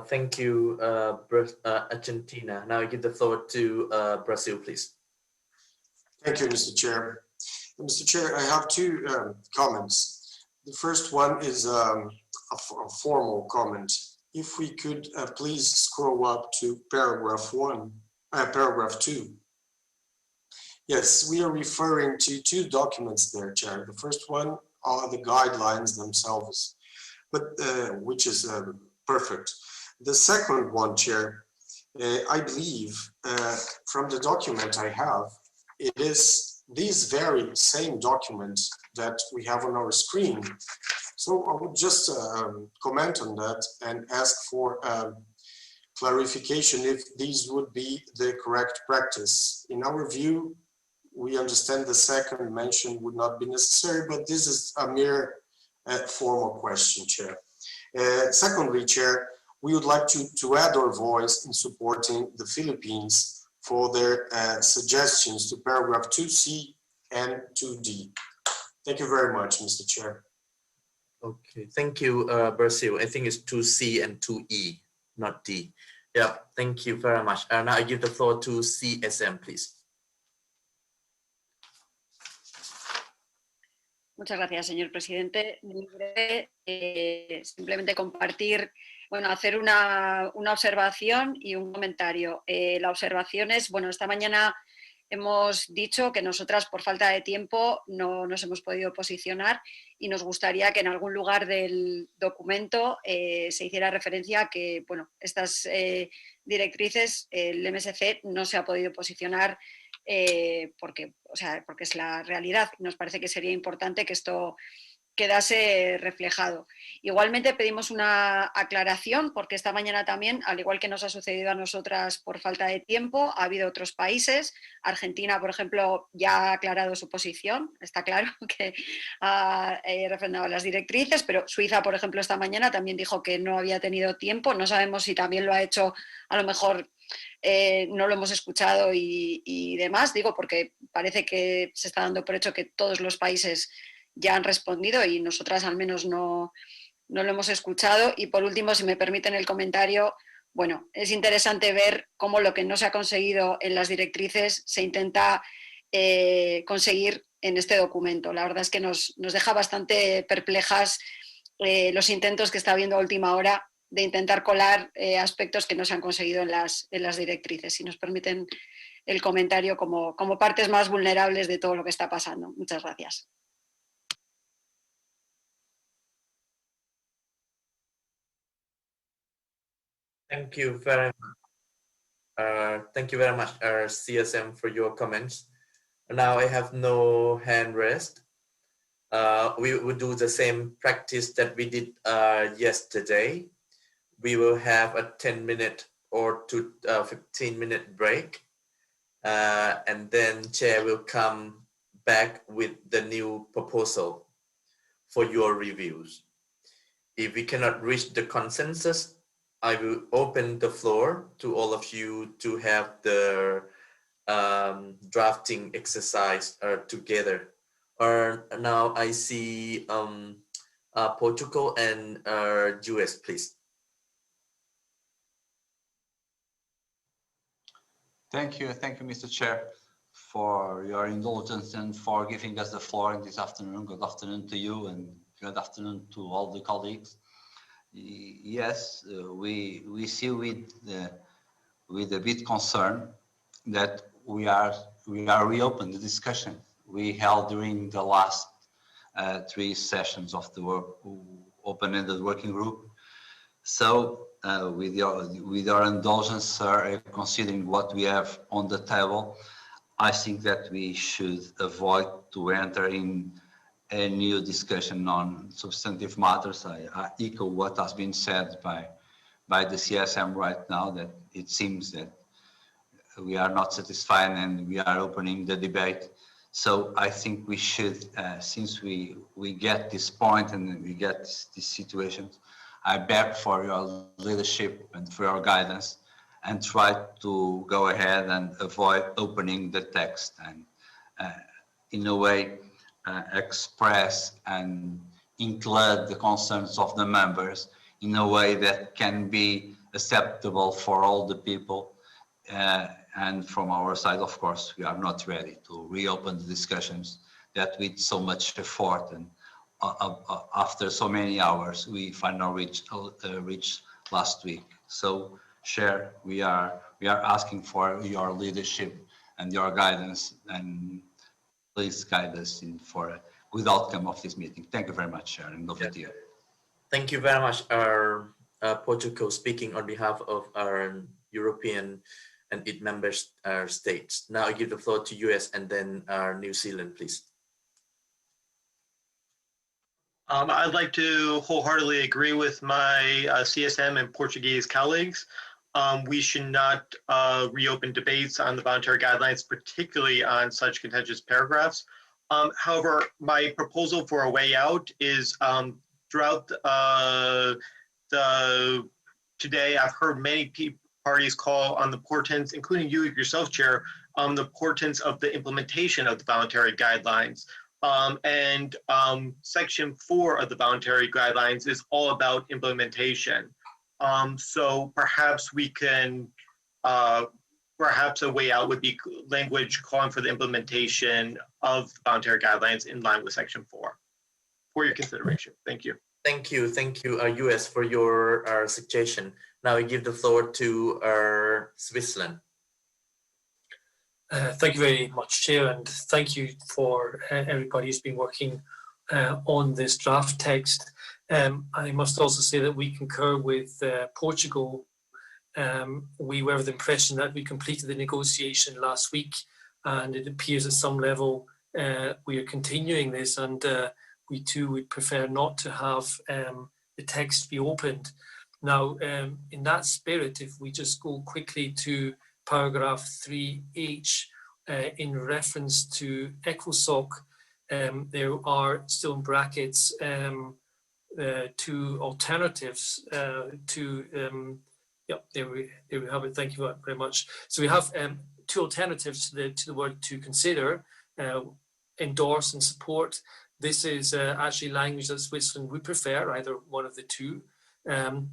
Thank you, Argentina. Now I give the floor to Brazil, please. Thank you, Mr. Chair. Mr. Chair, I have two comments. The first one is a formal comment. If we could please scroll up to paragraph 2. Yes, we are referring to two documents there, Chair. The first one are the guidelines themselves, but which is perfect. The second one, Chair, I believe from the document I have, it is these very same documents that we have on our screen. So I would just comment on that and ask for clarification if these would be the correct practice. In our view, we understand the second mention would not be necessary, but this is a mere formal question, Chair. Secondly, Chair, we would like to add our voice in supporting the Philippines for their suggestions to paragraph 2C and 2D. Thank you very much, Mr. Chair. Okay, thank you, Brazil. I think it's 2C and 2E, not D. Yeah, thank you very much. Now I give the floor to CSM, please. Muchas gracias, señor presidente. Simplemente compartir, bueno, hacer una observación y un comentario. La observación es, bueno, esta mañana hemos dicho que nosotras por falta de tiempo no nos hemos podido posicionar y nos gustaría que en algún lugar del documento se hiciera referencia a que, bueno, estas directrices, el MSC no se ha podido posicionar porque es la realidad. Nos parece que sería importante que esto quedase reflejado. Igualmente pedimos una aclaración porque esta mañana también, al igual que nos ha sucedido a nosotras por falta de tiempo, ha habido otros países. Argentina, por ejemplo, ya ha aclarado su posición, está claro que ha refrendado las directrices, pero Suiza, por ejemplo, esta mañana también dijo que no había tenido tiempo. No sabemos si también lo ha hecho, a lo mejor no lo hemos escuchado y demás, digo, porque parece que se está dando por hecho que todos los países ya han respondido y nosotras al menos no lo hemos escuchado. Y por último, si me permiten el comentario, bueno, es interesante ver cómo lo que no se ha conseguido en las directrices se intenta conseguir en este documento. La verdad es que nos deja bastante perplejas los intentos que está habiendo a última hora de intentar colar aspectos que no se han conseguido en las directrices. Si nos permiten el comentario como partes más vulnerables de todo lo que está pasando. Muchas gracias. Thank you very much. Thank you very much, CSM, for your comments. Now I have no hand raised. We will do the same practice that we did yesterday. We will have a 10-minute or 15-minute break, and then Chair will come back with the new proposal for your reviews. If we cannot reach the consensus, I will open the floor to all of you to have the drafting exercise together. Now I see Portugal and US, please. Thank you, Mr. Chair, for your indulgence and for giving us the floor this afternoon. Good afternoon to you and good afternoon to all the colleagues. Yes, we see with a bit concern that we are reopening the discussion we held during the last 3 sessions of the open-ended working group. So with your indulgence, sir, considering what we have on the table, I think that we should avoid to enter in a new discussion on substantive matters. I echo what has been said by the CSM right now, that it seems that we are not satisfied and we are opening the debate. So I think we should, since we get this point and we get this situation, I beg for your leadership and for your guidance and try to go ahead and avoid opening the text. And in a way, express and include the concerns of the members in a way that can be acceptable for all the people. And from our side, of course, we are not ready to reopen the discussions that with so much effort and after so many hours, we finally reached last week. So, Chair, we are asking for your leadership and your guidance, and please guide us for a good outcome of this meeting. Thank you very much, Chair, and over to you. Thank you very much, our Portugal, speaking on behalf of our European and its member states. Now I give the floor to US and then New Zealand, please. I'd like to wholeheartedly agree with my CSM and Portuguese colleagues. We should not reopen debates on the voluntary guidelines, particularly on such contentious paragraphs. However, my proposal for a way out is throughout today, I've heard many parties call on the importance, including you yourself, Chair, the importance of the implementation of the voluntary guidelines. Section 4 of the voluntary guidelines is all about implementation. So perhaps we can, perhaps a way out would be language calling for the implementation of the voluntary guidelines in line with Section 4. For your consideration. Thank you. Thank you, US, for your suggestion. Now I give the floor to Switzerland. Thank you very much, Chair, and thank you for everybody who's been working on this draft text. I must also say that we concur with Portugal. We were of the impression that we completed the negotiation last week, and it appears at some level we are continuing this, and we too would prefer not to have the text be opened. Now, in that spirit, if we just go quickly to paragraph 3H, in reference to ECOSOC, there are still in brackets two alternatives yeah, there we have it. Thank you very much. So we have two alternatives to the word to consider, endorse and support. This is actually language that Switzerland would prefer, either one of the two.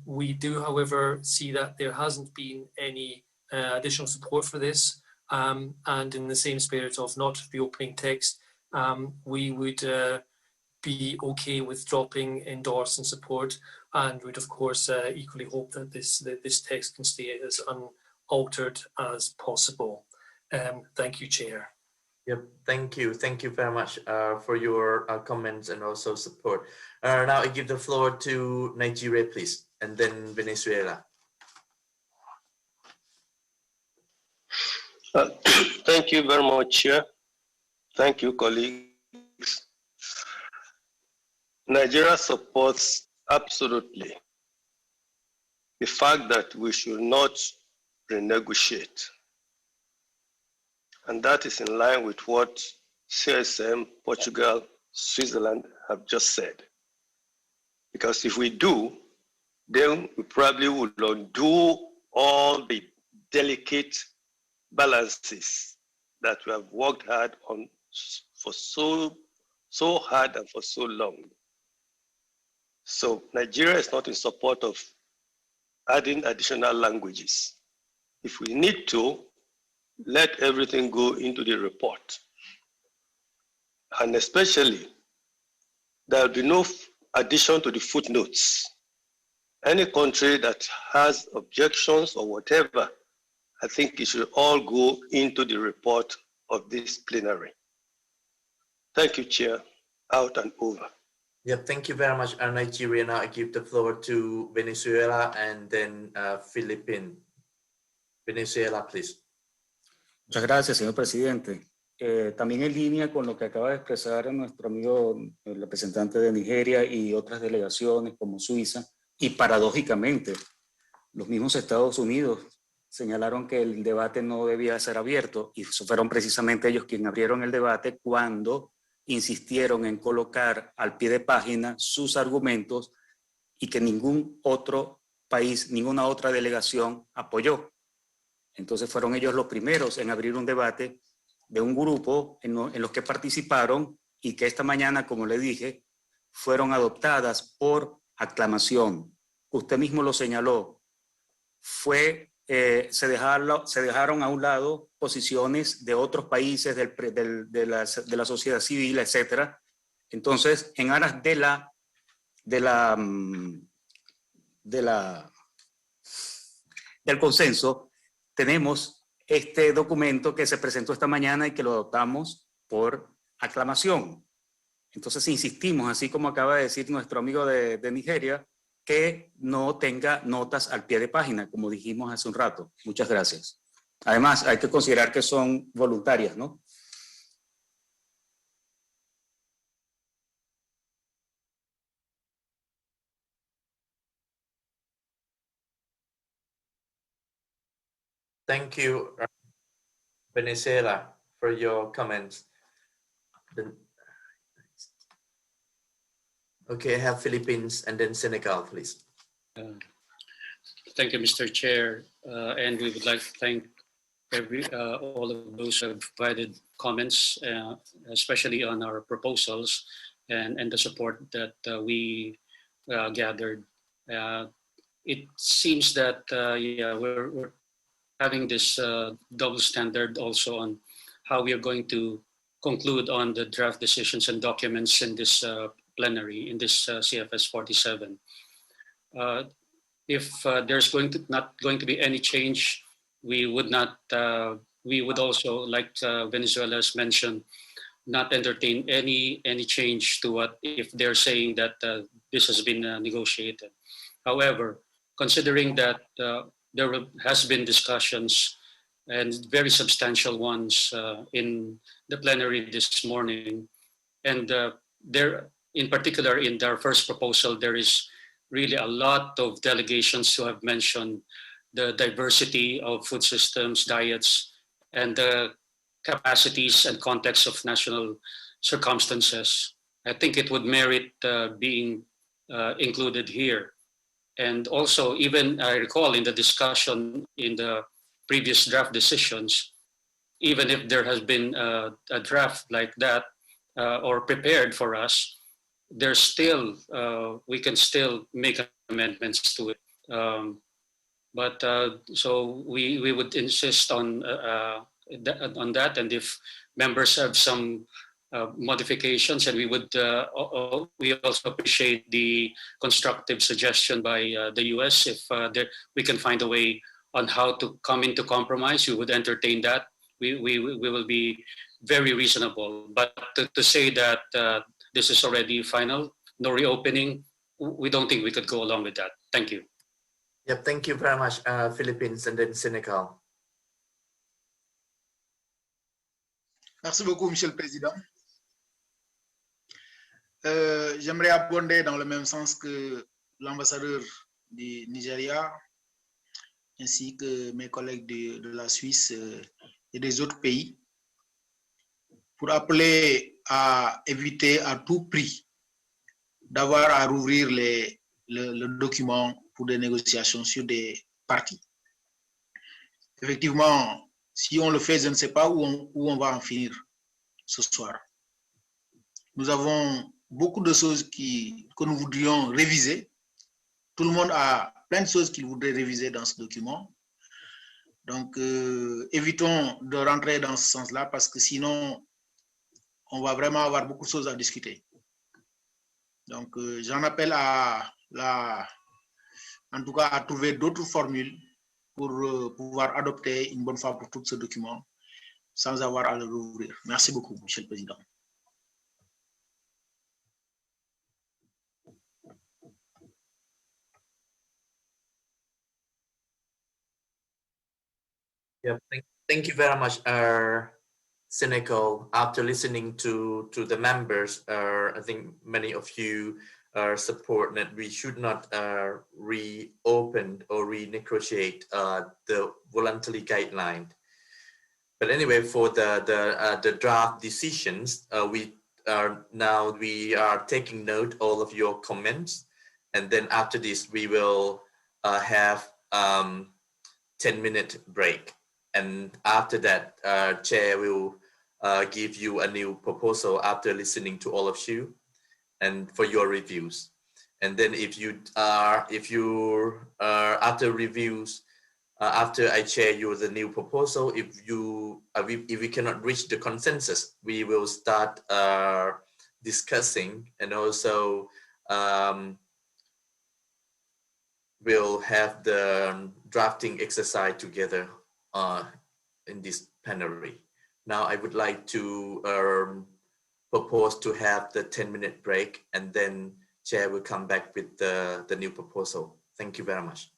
We do, however, see that there hasn't been any additional support for this, and in the same spirit of not reopening text, we would be okay with dropping endorse and support, and would of course equally hope that this text can stay as unaltered as possible. Thank you, Chair. Yep, thank you very much for your comments and also support. Now I give the floor to Nigeria, please, and then Venezuela. Thank you very much, Chair. Thank you, colleagues. Nigeria supports absolutely the fact that we should not renegotiate. And that is in line with what CSM, Portugal, Switzerland have just said. Because if we do, then we probably would undo all the delicate balances that we have worked hard on for so hard and for so long. So Nigeria is not in support of adding additional languages. If we need to, let everything go into the report. And especially, there will be no addition to the footnotes. Any country that has objections or whatever, I think it should all go into the report of this plenary. Thank you, Chair. Out and over. Yeah, thank you very much, Nigeria. Now I give the floor to Venezuela and then Philippines. Venezuela, please. Muchas gracias, señor presidente. También en línea con lo que acaba de expresar nuestro amigo, el representante de Nigeria y otras delegaciones como Suiza, y paradójicamente, los mismos Estados Unidos señalaron que el debate no debía ser abierto, y fueron precisamente ellos quienes abrieron el debate cuando insistieron en colocar al pie de página sus argumentos y que ningún otro país, ninguna otra delegación apoyó. Entonces fueron ellos los primeros en abrir un debate de un grupo en los que participaron y que esta mañana, como le dije, fueron adoptadas por aclamación. Usted mismo lo señaló. Se dejaron a un lado posiciones de otros países, de la sociedad civil, etc. Entonces, en aras del consenso, tenemos este documento que se presentó esta mañana y que lo adoptamos por aclamación. Entonces insistimos, así como acaba de decir nuestro amigo de Nigeria, que no tenga notas al pie de página, como dijimos hace un rato. Muchas gracias. Además, hay que considerar que son voluntarias, ¿no? Thank you, Venezuela, for your comments. Okay, I have Philippines and then Senegal, please. Thank you, Mr. Chair. And we would like to thank all of those who have provided comments, especially on our proposals and the support that we gathered. It seems that we're having this double standard also on how we are going to conclude on the draft decisions and documents in this plenary, in this CFS 47. If there's not going to be any change, we would also, like Venezuela has mentioned, not entertain any change to what if they're saying that this has been negotiated. However, considering that there has been discussions and very substantial ones in the plenary this morning, and there, in particular, in their first proposal, there is really a lot of delegations who have mentioned the diversity of food systems, diets, and the capacities and context of national circumstances. I think it would merit being included here. And also, even I recall in the discussion in the previous draft decisions, even if there has been a draft like that or prepared for us, there's still, we can still make amendments to it. So we would insist on that, and if members have some modifications, and we also appreciate the constructive suggestion by the US. If we can find a way on how to come into compromise, we would entertain that. We will be very reasonable. But to say that this is already final, no reopening, we don't think we could go along with that. Thank you. Yep, thank you very much, Philippines and then Senegal. Merci beaucoup, Monsieur le Président. J'aimerais abonder dans le même sens que l'ambassadeur du Nigeria, ainsi que mes collègues de la Suisse et des autres pays, pour appeler à éviter à tout prix d'avoir à rouvrir le document pour des négociations sur des parties. Effectivement, si on le fait, je ne sais pas où on va en finir ce soir. Nous avons beaucoup de choses que nous voudrions réviser. Tout le monde a plein de choses qu'il voudrait réviser dans ce document. Donc, évitons de rentrer dans ce sens-là parce que sinon, on va vraiment avoir beaucoup de choses à discuter. Donc, j'en appelle en tout cas, à trouver d'autres formules pour pouvoir adopter une bonne fois pour tout ce document sans avoir à le rouvrir. Merci beaucoup, Monsieur le Président. Yeah, thank you very much, Senegal. After listening to the members, I think many of you support that we should not reopen or renegotiate the voluntary guideline. But anyway, for the draft decisions, we are taking note all of your comments, and then after this we will have 10-minute break, and after that, Chair will give you a new proposal after listening to all of you and for your reviews. And then if you after reviews, after I share you the new proposal, if we cannot reach the consensus, we will start discussing, and also we'll have the drafting exercise together in this plenary. Now I would like to propose to have the 10-minute break, and then Chair will come back with the new proposal. Thank you very much.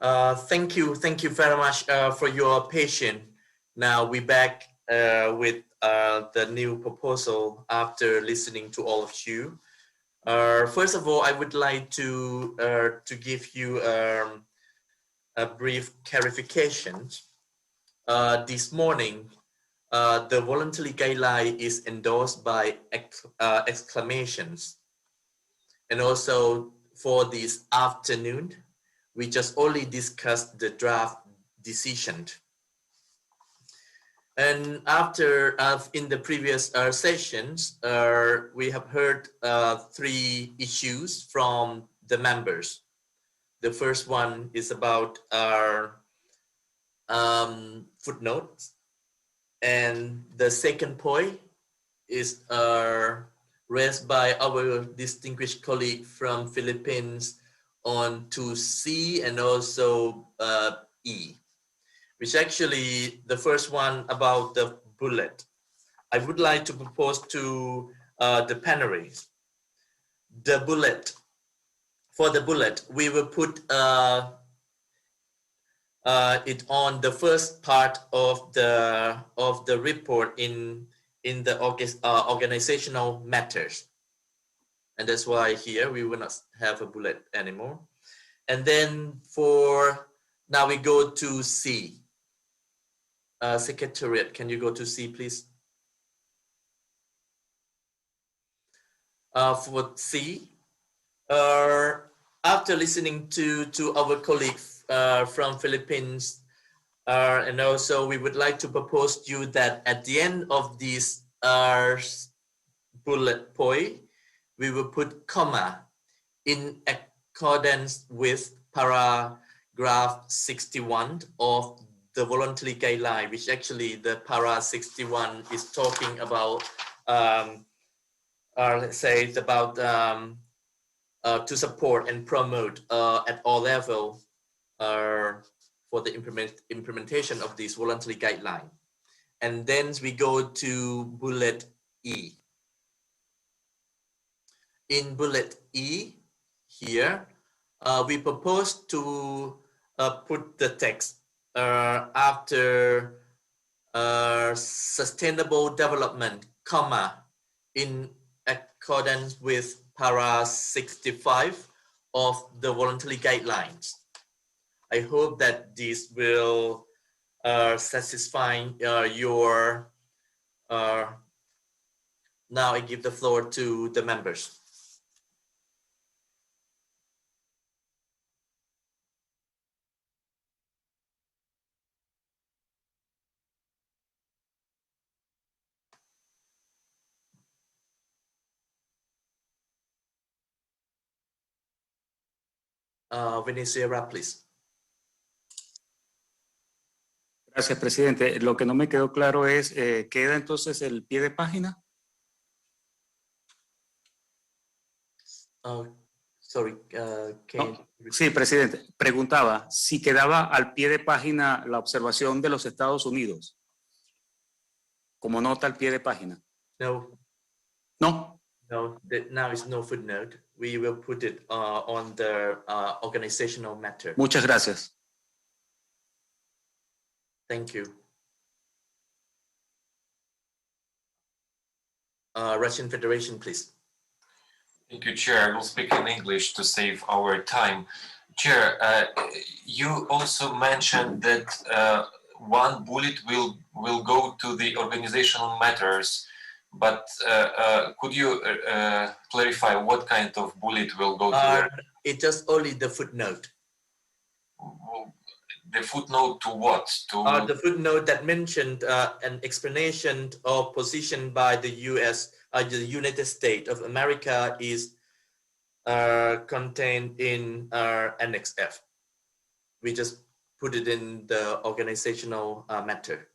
Thank you very much for your patience. Now we're back with the new proposal after listening to all of you. First of all, I would like to give you a brief clarification. This morning, the voluntary guideline is endorsed by exclamations, and also for this afternoon, we just only discussed the draft decision. And after, in the previous sessions, we have heard 3 issues from the members. The first one is about our footnotes. And the second point is raised by our distinguished colleague from Philippines on 2C and also E, which actually the first one about the bullet. I would like to propose to the plenary. The bullet, for the bullet, we will put it on the first part of the report in the organizational matters. And that's why here we will not have a bullet anymore. And then for, now we go to C. Secretariat, can you go to C, please? For C, after listening to our colleagues from Philippines, and also we would like to propose to you that at the end of this bullet point, we will put comma in accordance with paragraph 61 of the voluntary guideline, which actually the para 61 is talking about, let's say it's about to support and promote at all levels for the implementation of this voluntary guideline. And then we go to bullet E. In bullet E here, we propose to put the text after sustainable development, comma, in accordance with para 65 of the voluntary guidelines. I hope that this will satisfy your. Now I give the floor to the members. Venezuela, please. Gracias, presidente. Lo que no me quedó claro es, ¿queda entonces el pie de página? Sorry, no. Sí, presidente. Preguntaba si quedaba al pie de página la observación de los Estados Unidos, como nota al pie de página. No. No. No, now is no footnote. We will put it on the organizational matter. Muchas gracias. Thank you. Russian Federation, please. Thank you, Chair. I will speak in English to save our time. Chair, you also mentioned that one bullet will go to the organizational matters, but could you clarify what kind of bullet will go to It's just only the footnote. The footnote to what? To the footnote that mentioned an explanation or position by the U.S., the United States of America is contained in Annex F. We just put it in the organizational matter.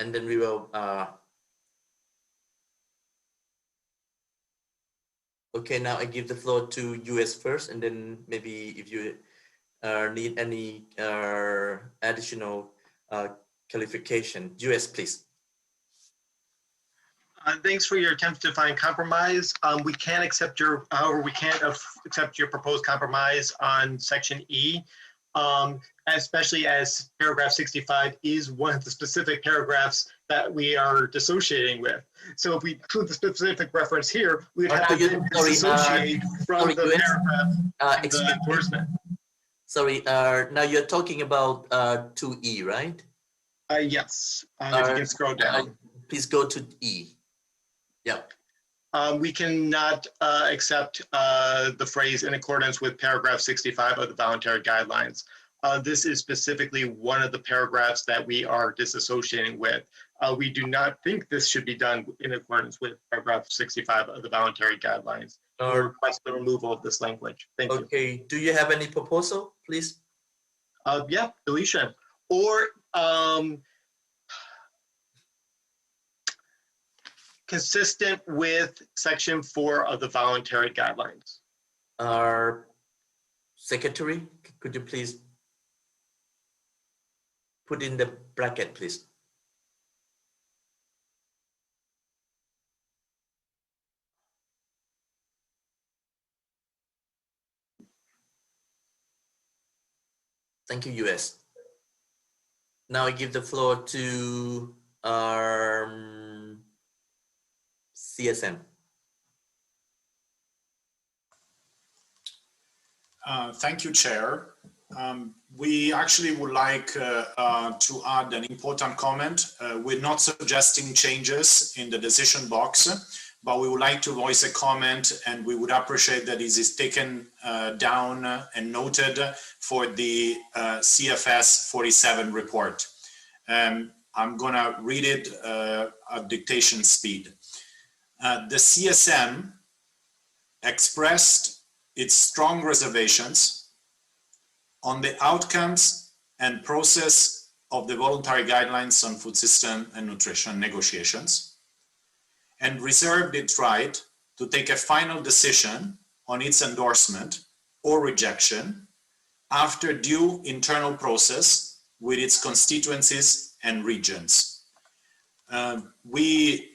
And then we will Okay, now I give the floor to US first, and then maybe if you need any additional clarification. US, please. Thanks for your attempt to find compromise. We can't accept your, or we can't accept your proposed compromise on section E, especially as paragraph 65 is one of the specific paragraphs that we are dissociating with. So if we include the specific reference here, we'd have to dissociate from the paragraph in the endorsement. Sorry, now you're talking about 2E, right? Yes, if you can scroll down. Please go to E. Yeah. We cannot accept the phrase in accordance with paragraph 65 of the voluntary guidelines. This is specifically one of the paragraphs that we are disassociating with. We do not think this should be done in accordance with paragraph 65 of the voluntary guidelines. We request the removal of this language. Thank you. Okay, do you have any proposal, please? Yeah, deletion. Or consistent with section 4 of the voluntary guidelines. Our secretary, could you please put in the bracket, please? Thank you, US. Now I give the floor to our CSM. Thank you, Chair. We actually would like to add an important comment. We're not suggesting changes in the decision box, but we would like to voice a comment, and we would appreciate that it is taken down and noted for the CFS 47 report. I'm gonna read it at dictation speed. The CSM expressed its strong reservations on the outcomes and process of the voluntary guidelines on food system and nutrition negotiations, and reserved its right to take a final decision on its endorsement or rejection after due internal process with its constituencies and regions. We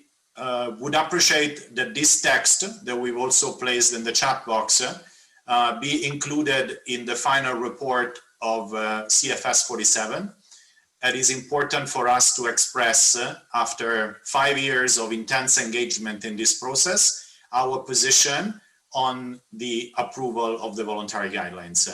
would appreciate that this text that we've also placed in the chat box be included in the final report of CFS 47. It is important for us to express, after 5 years of intense engagement in this process, our position on the approval of the voluntary guidelines.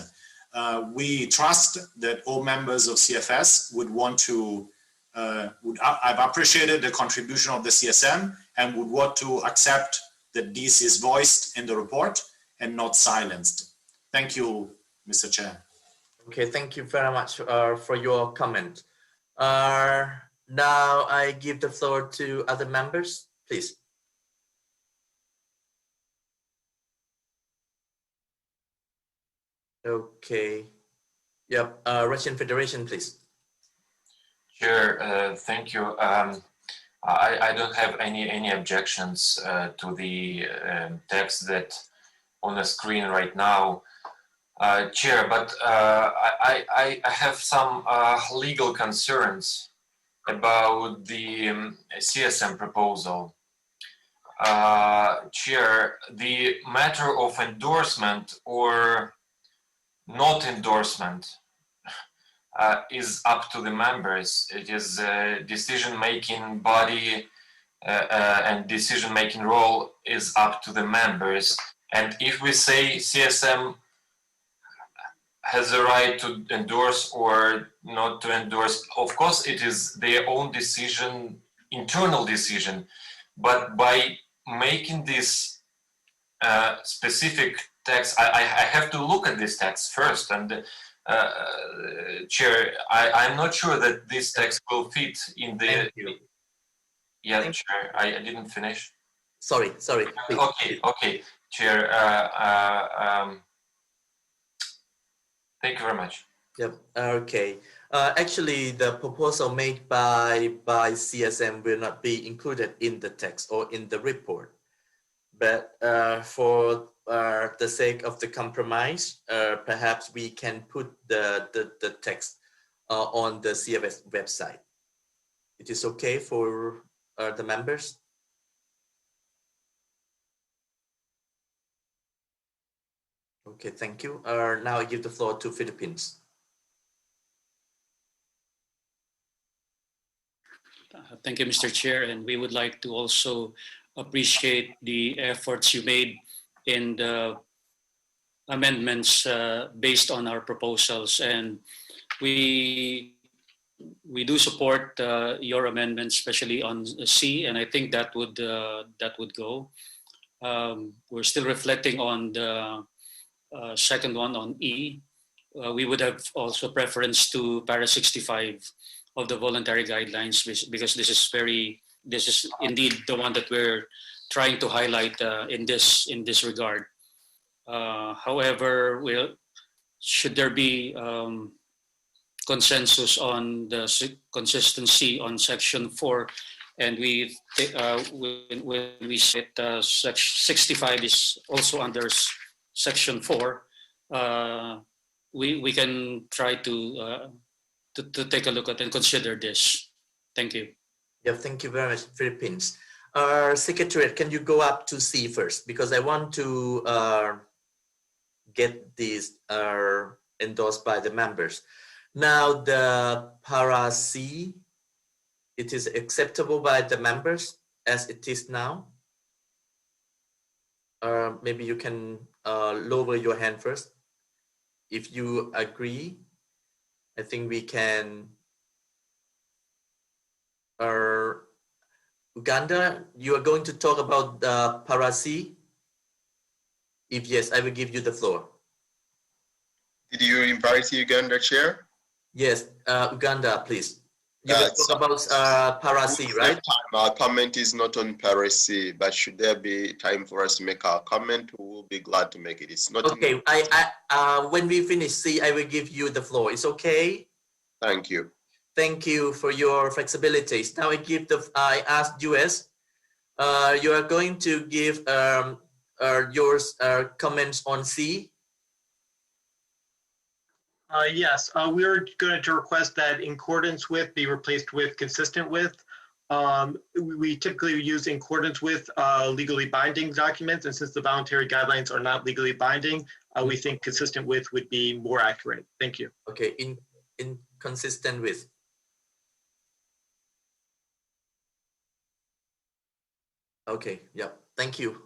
We trust that all members of CFS would want to, I've appreciated the contribution of the CSM and would want to accept that this is voiced in the report and not silenced. Thank you, Mr. Chair. Okay, thank you very much for your comment. Now I give the floor to other members, please. Okay. Yep, Russian Federation, please. Sure, thank you. I don't have any objections to the text that on the screen right now, Chair, but I have some legal concerns about the CSM proposal. Chair, the matter of endorsement or not endorsement is up to the members. It is a decision-making body and decision-making role is up to the members. And if we say CSM has a right to endorse or not to endorse, of course it is their own decision, internal decision. But by making this specific text, I have to look at this text first. And Chair, I'm not sure that this text will fit in the... Yeah, Chair, I didn't finish. Sorry. Okay, Chair. Thank you very much. Yep. Okay. Actually, the proposal made by CSM will not be included in the text or in the report. but for the sake of the compromise, perhaps we can put the text on the CFS website. It is okay for the members? Okay, thank you. Now I give the floor to Philippines. Thank you, Mr. Chair, and we would like to also appreciate the efforts you made in the amendments based on our proposals, and we do support your amendments, especially on C, and I think that would go. We're still reflecting on the second one on E. We would have also preference to para 65 of the voluntary guidelines, because this is indeed the one that we're trying to highlight in this regard. However, should there be consensus on the consistency on section 4, and when we said section 65 is also under section 4, we can try to take a look at and consider this. Thank you. Yeah, thank you very much, Philippines. Secretariat, can you go up to C first? Because I want to get these endorsed by the members. Now the para C, it is acceptable by the members as it is now? Maybe you can lower your hand first. If you agree, I think we can. Uganda, you are going to talk about the para C? If yes, I will give you the floor. Did you invite Uganda, Chair? Yes, Uganda, please. You will talk about para C, right? Our comment is not on para C, but should there be time for us to make our comment, we will be glad to make it. It's not. Okay, when we finish C, I will give you the floor. It's okay? Thank you. Thank you for your flexibilities. Now I asked US, you are going to give your comments on C? Yes, we're going to request that in accordance with be replaced with consistent with. We typically use in accordance with legally binding documents, and since the voluntary guidelines are not legally binding, we think consistent with would be more accurate. Thank you. Okay, in consistent with. Okay, yeah, thank you.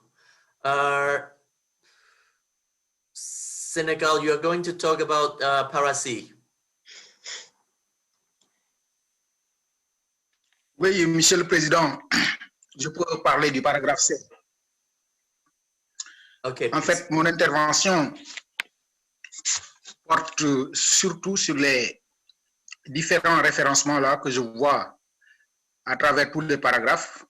Senegal, you are going to talk about para C. Oui, Monsieur le Président, je peux parler du paragraphe C. Okay. En fait, mon intervention porte surtout sur les différents référencements là que je vois à travers tous les paragraphes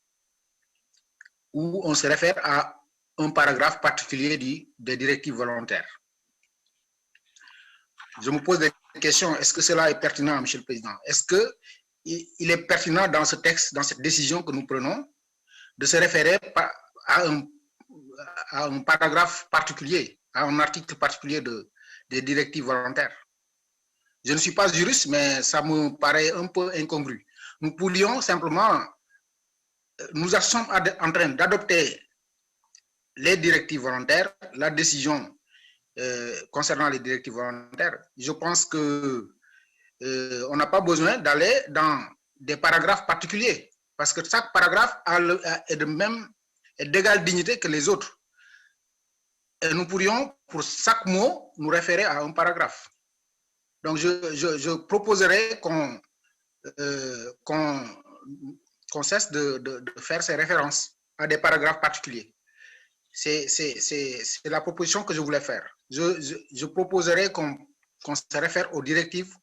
où on se réfère à un paragraphe particulier des directives volontaires. Je me pose des questions. Est-ce que cela est pertinent, Monsieur le Président? Est-ce qu'il est pertinent dans ce texte, dans cette décision que nous prenons, de se référer à un paragraphe particulier, à un article particulier des directives volontaires? Je ne suis pas juriste, mais ça me paraît un peu incongru. Nous pouvions simplement, nous sommes en train d'adopter les directives volontaires, la décision concernant les directives volontaires. Je pense que on n'a pas besoin d'aller dans des paragraphes particuliers, parce que chaque paragraphe est d'égale dignité que les autres. Et nous pourrions, pour chaque mot, nous référer à un paragraphe. Donc, je proposerais qu'on cesse de faire ces références à des paragraphes particuliers. C'est la proposition que je voulais faire. Je proposerais qu'on se réfère aux directives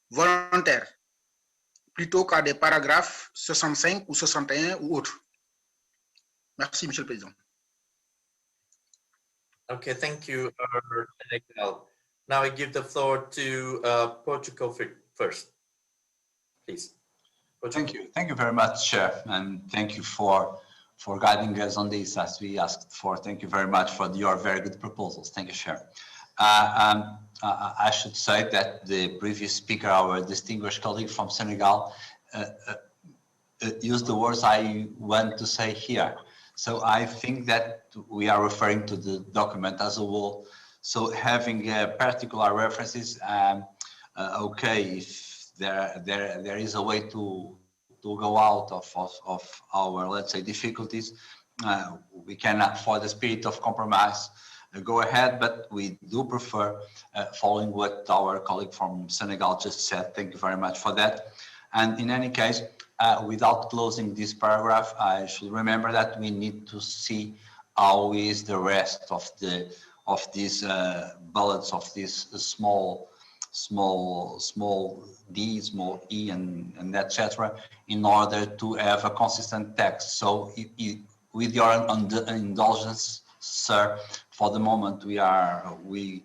volontaires plutôt qu'à des paragraphes 65 ou 61 ou autres. Merci, Monsieur le Président. Okay, thank you, Senegal. Now I give the floor to Portugal first, please. Portugal. Thank you very much, Chair, and thank you for guiding us on this as we asked for. Thank you very much for your very good proposals. Thank you, Chair. I should say that the previous speaker, our distinguished colleague from Senegal, used the words I want to say here. So I think that we are referring to the document as a whole. So having particular references, okay, if there is a way to go out of our, let's say, difficulties, we cannot, for the spirit of compromise, go ahead, but we do prefer following what our colleague from Senegal just said. Thank you very much for that. And in any case, without closing this paragraph, I should remember that we need to see how is the rest of these bullets, of these small d, small e, and etc., in order to have a consistent text. So with your indulgence, sir, for the moment we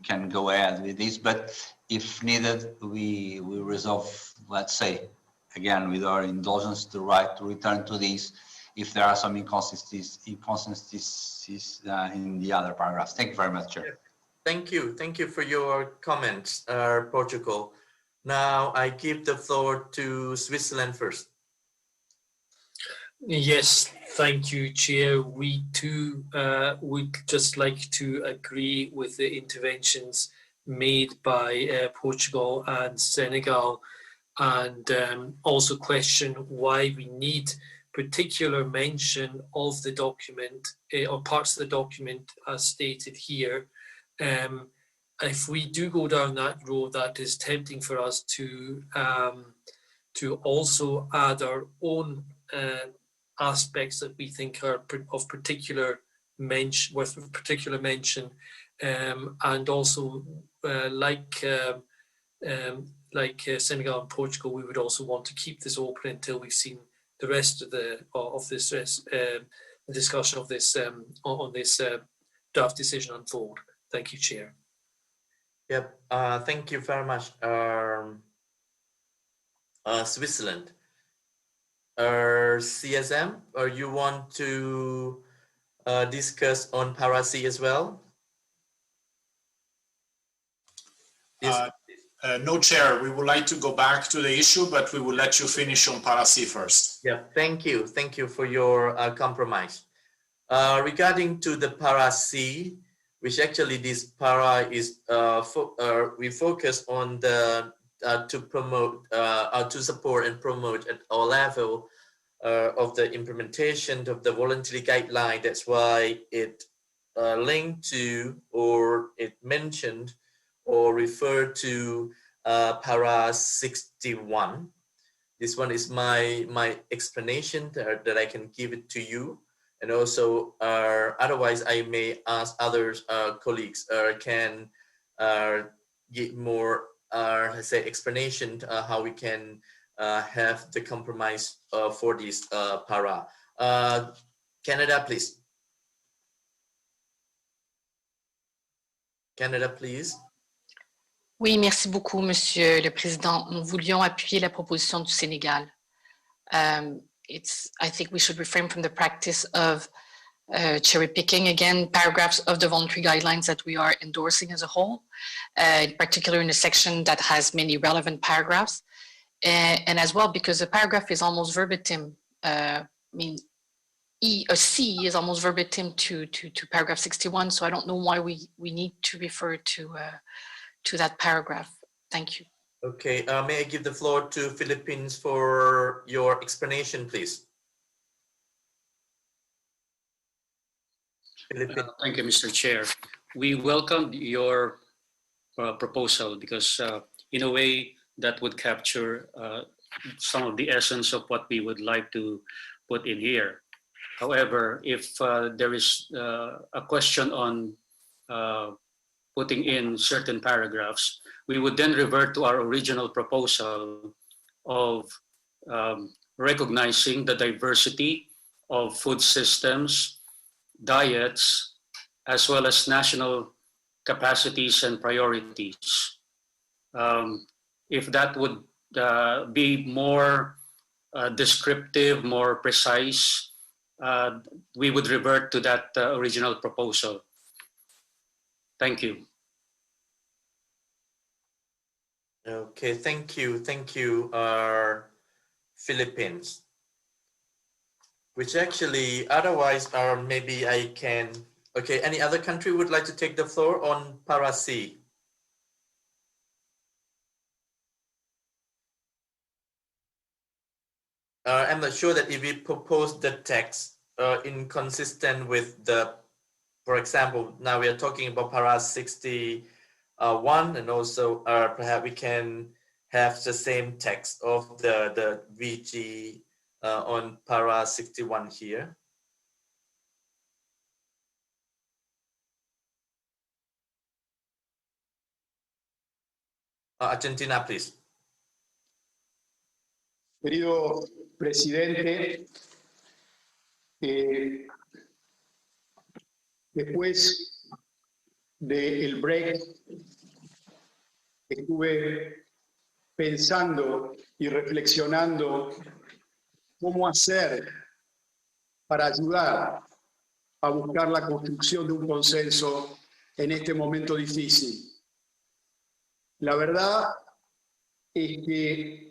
can go ahead with this, but if needed, we reserve, let's say, again, with our indulgence, the right to return to this if there are some inconsistencies in the other paragraphs. Thank you very much, Chair. Thank you for your comments, Portugal. Now I give the floor to Switzerland first. Yes, thank you, Chair. We too would just like to agree with the interventions made by Portugal and Senegal, and also question why we need particular mention of the document or parts of the document as stated here. If we do go down that road, that is tempting for us to also add our own aspects that we think are of particular mention, worth particular mention, and also like Senegal and Portugal, we would also want to keep this open until we've seen the rest of the discussion of this on this draft decision unfold. Thank you, Chair. Yep. Thank you very much, Switzerland. CSM, or you want to discuss on para C as well? Yes. No, Chair, we would like to go back to the issue, but we will let you finish on para C first. Yeah, thank you for your compromise. Regarding to the para C, which actually this para is we focus on the to promote to support and promote at all level of the implementation of the voluntary guideline. That's why it linked to, or it mentioned or referred to para 61. This one is my explanation that I can give it to you. And also, otherwise, I may ask others colleagues can give more, say, explanation how we can have the compromise for this para. Canada, please. Canada, please. Oui, merci beaucoup, Monsieur le Président. Nous voulions appuyer la proposition du Sénégal. I think we should refrain from the practice of cherry picking, again, paragraphs of the voluntary guidelines that we are endorsing as a whole, in particular in a section that has many relevant paragraphs. And as well, because the paragraph is almost verbatim, I mean, C is almost verbatim to paragraph 61, so I don't know why we need to refer to that paragraph. Thank you. Okay, may I give the floor to Philippines for your explanation, please? Thank you, Mr. Chair. We welcome your proposal because in a way that would capture some of the essence of what we would like to put in here. However, if there is a question on putting in certain paragraphs, we would then revert to our original proposal of recognizing the diversity of food systems, diets, as well as national capacities and priorities. If that would be more descriptive, more precise, we would revert to that original proposal. Thank you. Okay, thank you, Philippines. Which actually, otherwise, maybe I can. Okay, any other country would like to take the floor on Para C? I'm not sure that if we propose the text inconsistent with the, for example, now we are talking about Para 61, and also perhaps we can have the same text of the VG on Para 61 here. Argentina, please. Querido presidente, después del break estuve pensando y reflexionando cómo hacer para ayudar a buscar la construcción de un consenso en este momento difícil. La verdad es que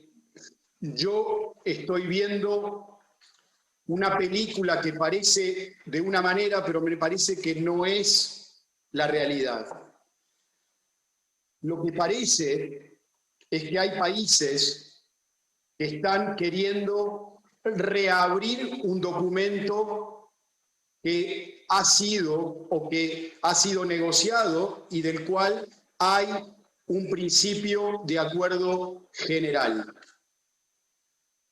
yo estoy viendo una película que parece de una manera, pero me parece que no es la realidad. Lo que parece es que hay países que están queriendo reabrir un documento que ha sido negociado y del cual hay un principio de acuerdo general.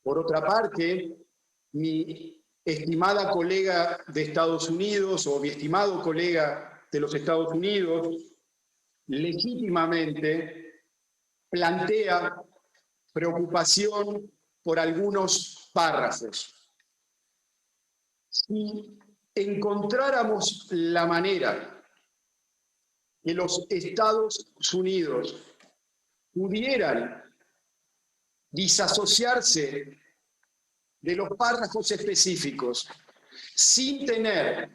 Por otra parte, mi estimada colega de Estados Unidos o mi estimado colega de los Estados Unidos legítimamente plantea preocupación por algunos párrafos. Si encontráramos la manera que los Estados Unidos pudieran disasociarse de los párrafos específicos sin tener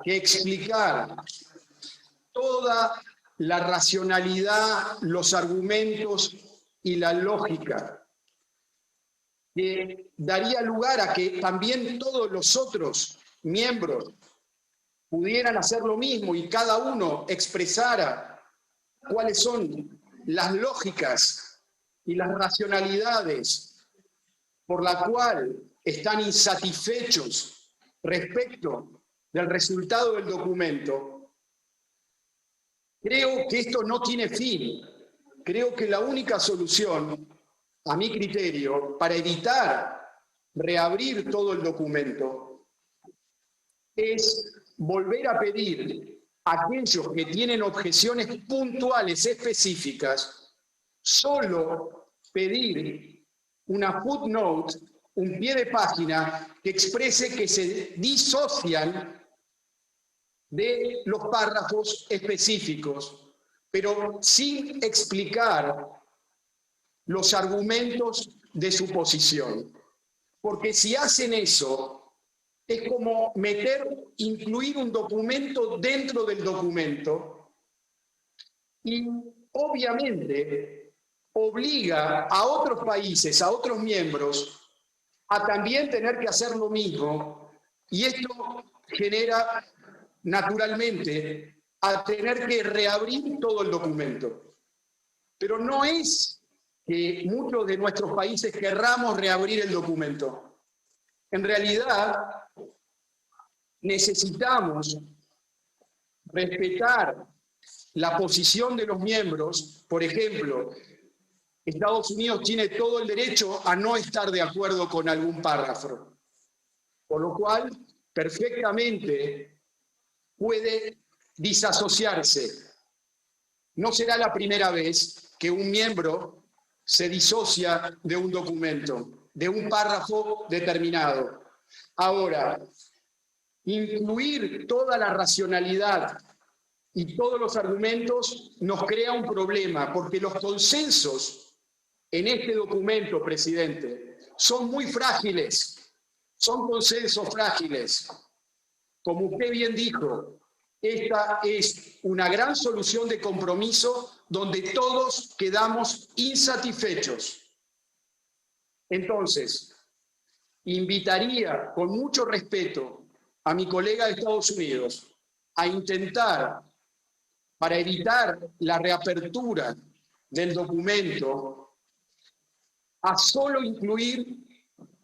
que explicar toda la racionalidad, los argumentos y la lógica, que daría lugar a que también todos los otros miembros pudieran hacer lo mismo y cada uno expresara cuáles son las lógicas y las racionalidades por la cual están insatisfechos respecto del resultado del documento, creo que esto no tiene fin. Creo que la única solución, a mi criterio, para evitar reabrir todo el documento, es volver a pedir a aquellos que tienen objeciones puntuales específicas, solo pedir una footnote, un pie de página que exprese que se disocian de los párrafos específicos, pero sin explicar los argumentos de su posición. Porque si hacen eso, es como incluir un documento dentro del documento y obviamente obliga a otros países, a otros miembros, a también tener que hacer lo mismo, y esto genera naturalmente a tener que reabrir todo el documento. Pero no es que muchos de nuestros países querramos reabrir el documento. En realidad, necesitamos respetar la posición de los miembros. Por ejemplo, Estados Unidos tiene todo el derecho a no estar de acuerdo con algún párrafo, por lo cual perfectamente puede disasociarse. No será la primera vez que un miembro se disocia de un documento, de un párrafo determinado. Ahora, incluir toda la racionalidad y todos los argumentos nos crea un problema, porque los consensos en este documento, presidente, son muy frágiles. Son consensos frágiles. Como usted bien dijo, esta es una gran solución de compromiso donde todos quedamos insatisfechos. Entonces, invitaría con mucho respeto a mi colega de Estados Unidos a intentar, para evitar la reapertura del documento, a solo incluir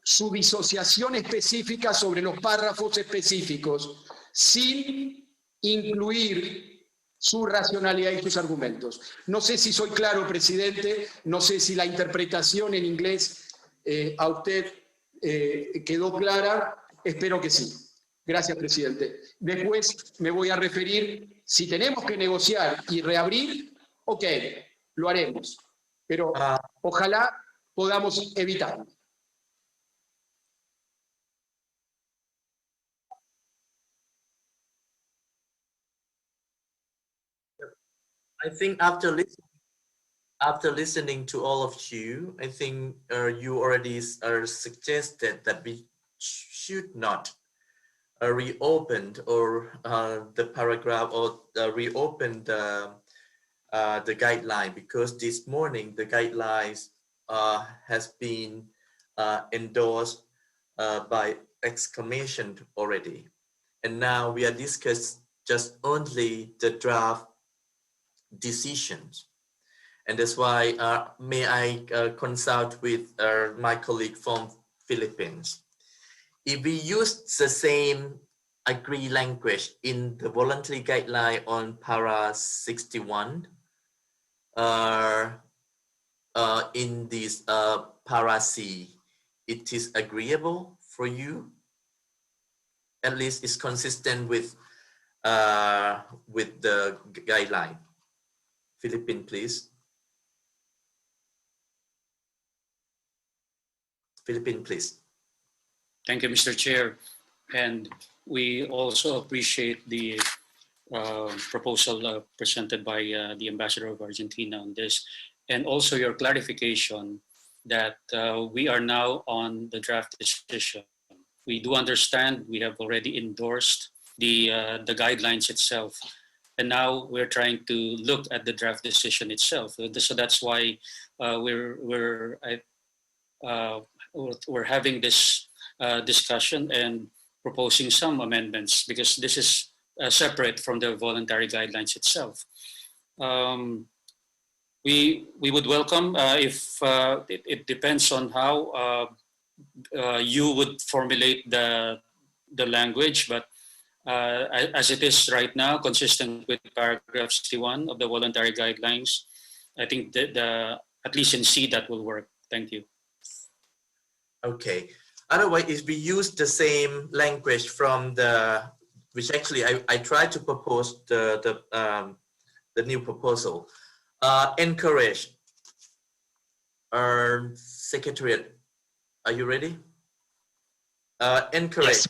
su disociación específica sobre los párrafos específicos, sin incluir su racionalidad y sus argumentos. No sé si soy claro, presidente, no sé si la interpretación en inglés a usted quedó clara, espero que sí. Gracias, presidente. Después me voy a referir, si tenemos que negociar y reabrir, ok, lo haremos, pero ojalá podamos evitarlo. I think after listening to all of you, I think you already suggested that we should not reopen or the paragraph or reopen the guideline, because this morning the guidelines has been endorsed by exclamation already, and now we are discussing just only the draft decisions. And that's why may I consult with my colleague from Philippines. If we use the same agree language in the voluntary guideline on para 61, in this para C, it is agreeable for you? At least it's consistent with the guideline. Philippine, please. Philippine, please. Thank you, Mr. Chair. And we also appreciate the proposal presented by the Ambassador of Argentina on this, and also your clarification that we are now on the draft decision. We do understand we have already endorsed the guidelines itself, and now we're trying to look at the draft decision itself. So that's why we're having this discussion and proposing some amendments, because this is separate from the voluntary guidelines itself. We would welcome if it depends on how you would formulate the language, but as it is right now, consistent with paragraph 61 of the voluntary guidelines, I think that at least in C that will work. Thank you. Okay. Otherwise, if we use the same language from which actually I tried to propose the new proposal, encourage. Secretariat, are you ready? Encourage, yes.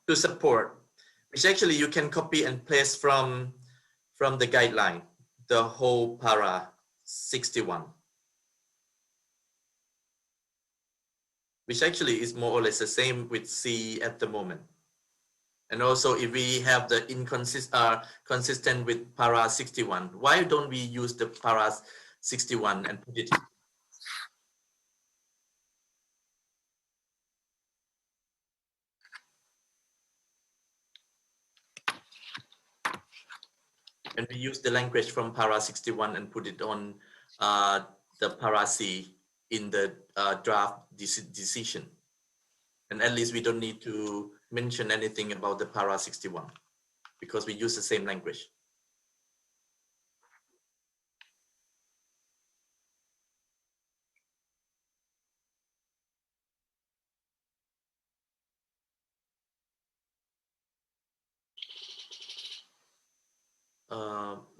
To support, which actually you can copy and paste from the guideline, the whole para 61. Which actually is more or less the same with C at the moment. And also if we have the consistent with para 61, why don't we use the para 61 and put it? And we use the language from para 61 and put it on the para C in the draft decision. And at least we don't need to mention anything about the para 61 because we use the same language.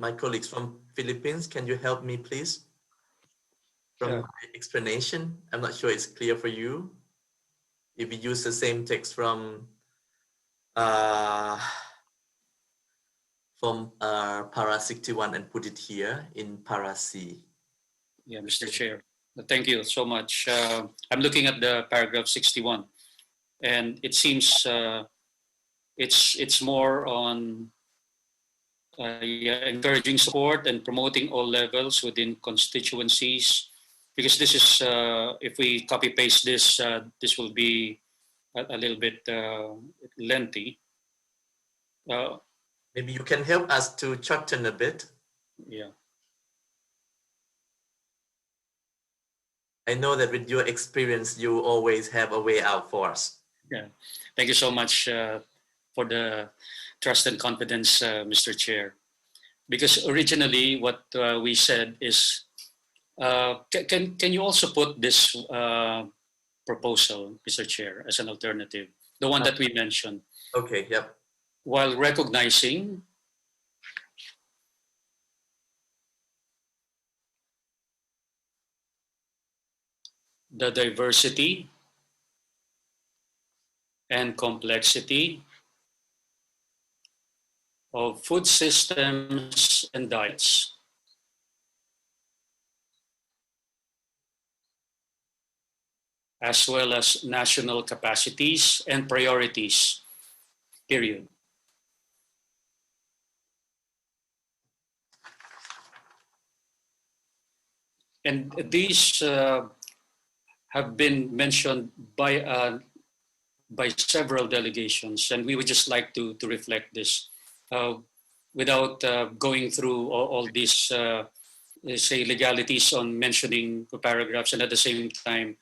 My colleagues from Philippines, can you help me please? From my explanation, I'm not sure it's clear for you. If we use the same text from para 61 and put it here in para C. Yeah, Mr. Chair. Thank you so much. I'm looking at the paragraph 61. and it seems it's more on encouraging support and promoting all levels within constituencies, because this is if we copy paste this, this will be a little bit lengthy. Maybe you can help us to shorten a bit. Yeah. I know that with your experience, you always have a way out for us. Yeah. Thank you so much for the trust and confidence, Mr. Chair. Because originally what we said is, can you also put this proposal, Mr. Chair, as an alternative, the one that we mentioned? Okay, yep. While recognizing the diversity and complexity of food systems and diets, as well as national capacities and priorities, period. And these have been mentioned by several delegations, and we would just like to reflect this without going through all these, say, legalities on mentioning the paragraphs, and at the same time,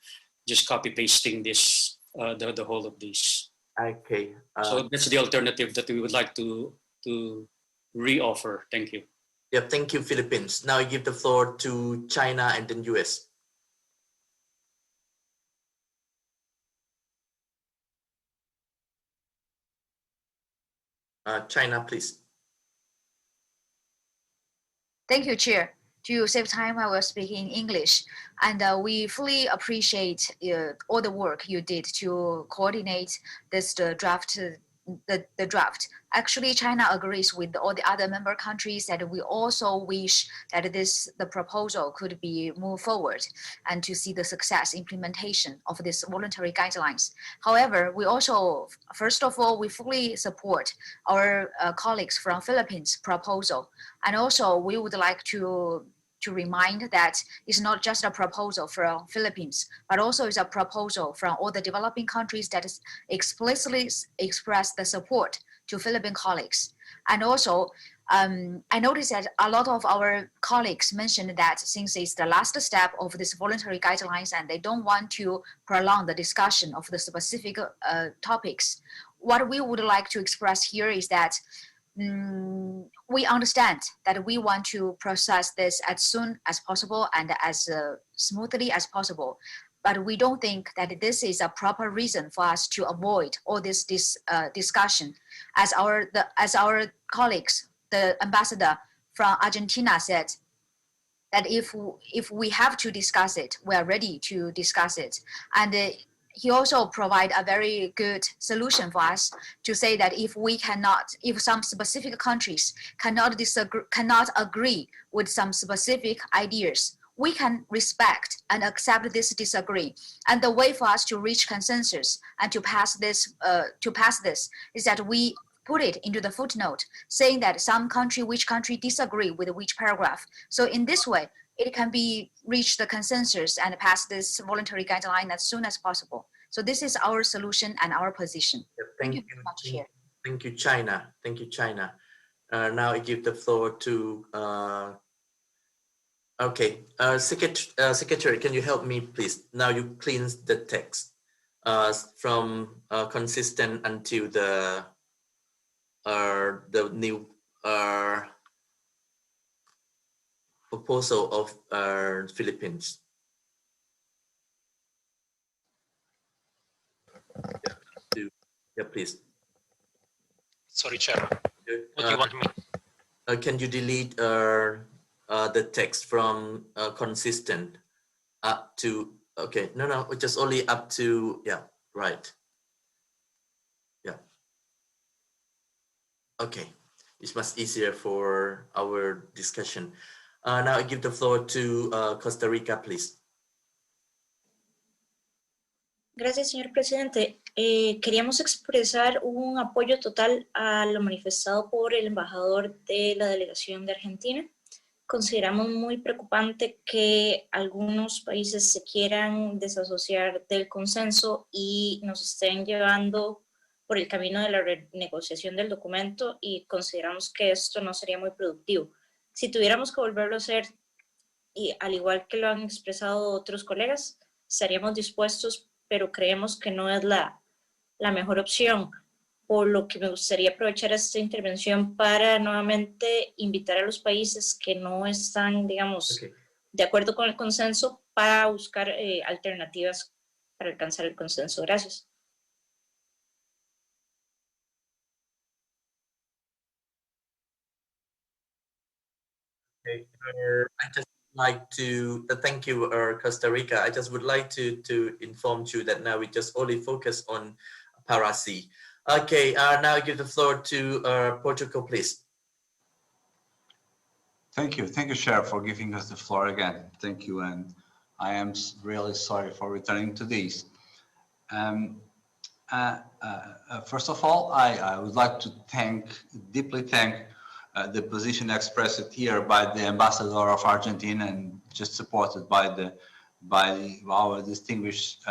just copy pasting this, the whole of these. Okay. So that's the alternative that we would like to re-offer. Thank you. Yeah, thank you, Philippines. Now I give the floor to China and then US. China, please. Thank you, Chair. To save time, I will speak in English. And we fully appreciate all the work you did to coordinate this draft. The draft. Actually, China agrees with all the other member countries that we also wish that the proposal could be moved forward and to see the success implementation of this voluntary guidelines. However, we also, first of all, we fully support our colleagues from Philippines proposal. And also we would like to remind that it's not just a proposal from Philippines, but also it's a proposal from all the developing countries that is explicitly express the support to Philippine colleagues. And also, I noticed that a lot of our colleagues mentioned that since it's the last step of this voluntary guidelines and they don't want to prolong the discussion of the specific topics, what we would like to express here is that we understand that we want to process this as soon as possible and as smoothly as possible. But we don't think that this is a proper reason for us to avoid all this discussion. As our colleagues, the ambassador from Argentina said, that if we have to discuss it, we are ready to discuss it. And he also provide a very good solution for us to say that if some specific countries cannot agree with some specific ideas, we can respect and accept this disagree. And the way for us to reach consensus and to pass this is that we put it into the footnote saying that which country disagree with which paragraph. So in this way, it can be reach the consensus and pass this voluntary guideline as soon as possible. So this is our solution and our position. Thank you very much, Chair. Thank you, China. Thank you, China. Now I give the floor to, Secretary, can you help me, please? Now you cleanse the text from consistent until the new proposal of Philippines. Yeah, please. Sorry, Chair. What do you want me? Can you delete the text from consistent up to, okay, no, just only up to, yeah, right. Yeah. Okay, it's much easier for our discussion. Now I give the floor to Costa Rica, please. Gracias, señor presidente. Queríamos expresar un apoyo total a lo manifestado por el embajador de la delegación de Argentina. Consideramos muy preocupante que algunos países se quieran desasociar del consenso y nos estén llevando por el camino de la renegociación del documento, y consideramos que esto no sería muy productivo. Si tuviéramos que volverlo a hacer, y al igual que lo han expresado otros colegas, estaríamos dispuestos, pero creemos que no es la mejor opción, por lo que me gustaría aprovechar esta intervención para nuevamente invitar a los países que no están, digamos, de acuerdo con el consenso, para buscar alternativas para alcanzar el consenso. Gracias. Okay. I just like to thank you, Costa Rica. I just would like to inform you that now we just only focus on Para C. Okay, now I give the floor to Portugal, please. Thank you, Chair, for giving us the floor again. Thank you, and I am really sorry for returning to this. First of all, I would like to deeply thank the position expressed here by the ambassador of Argentina and just supported by our distinguished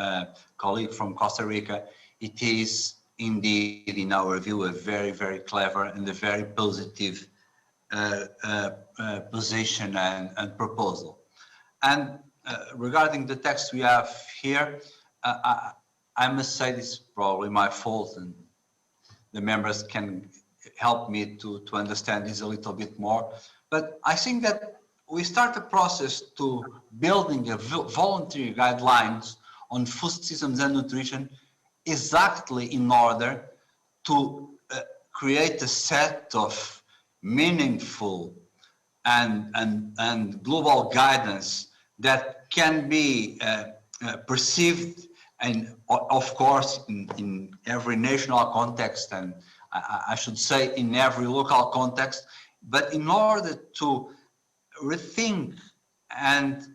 colleague from Costa Rica. It is indeed, in our view, a very, very clever and a very positive position and proposal. And regarding the text we have here, I must say this is probably my fault, and the members can help me to understand this a little bit more. But I think that we start a process to building a voluntary guidelines on food systems and nutrition exactly in order to create a set of meaningful and global guidance that can be perceived, and of course in every national context, and I should say in every local context, but in order to rethink and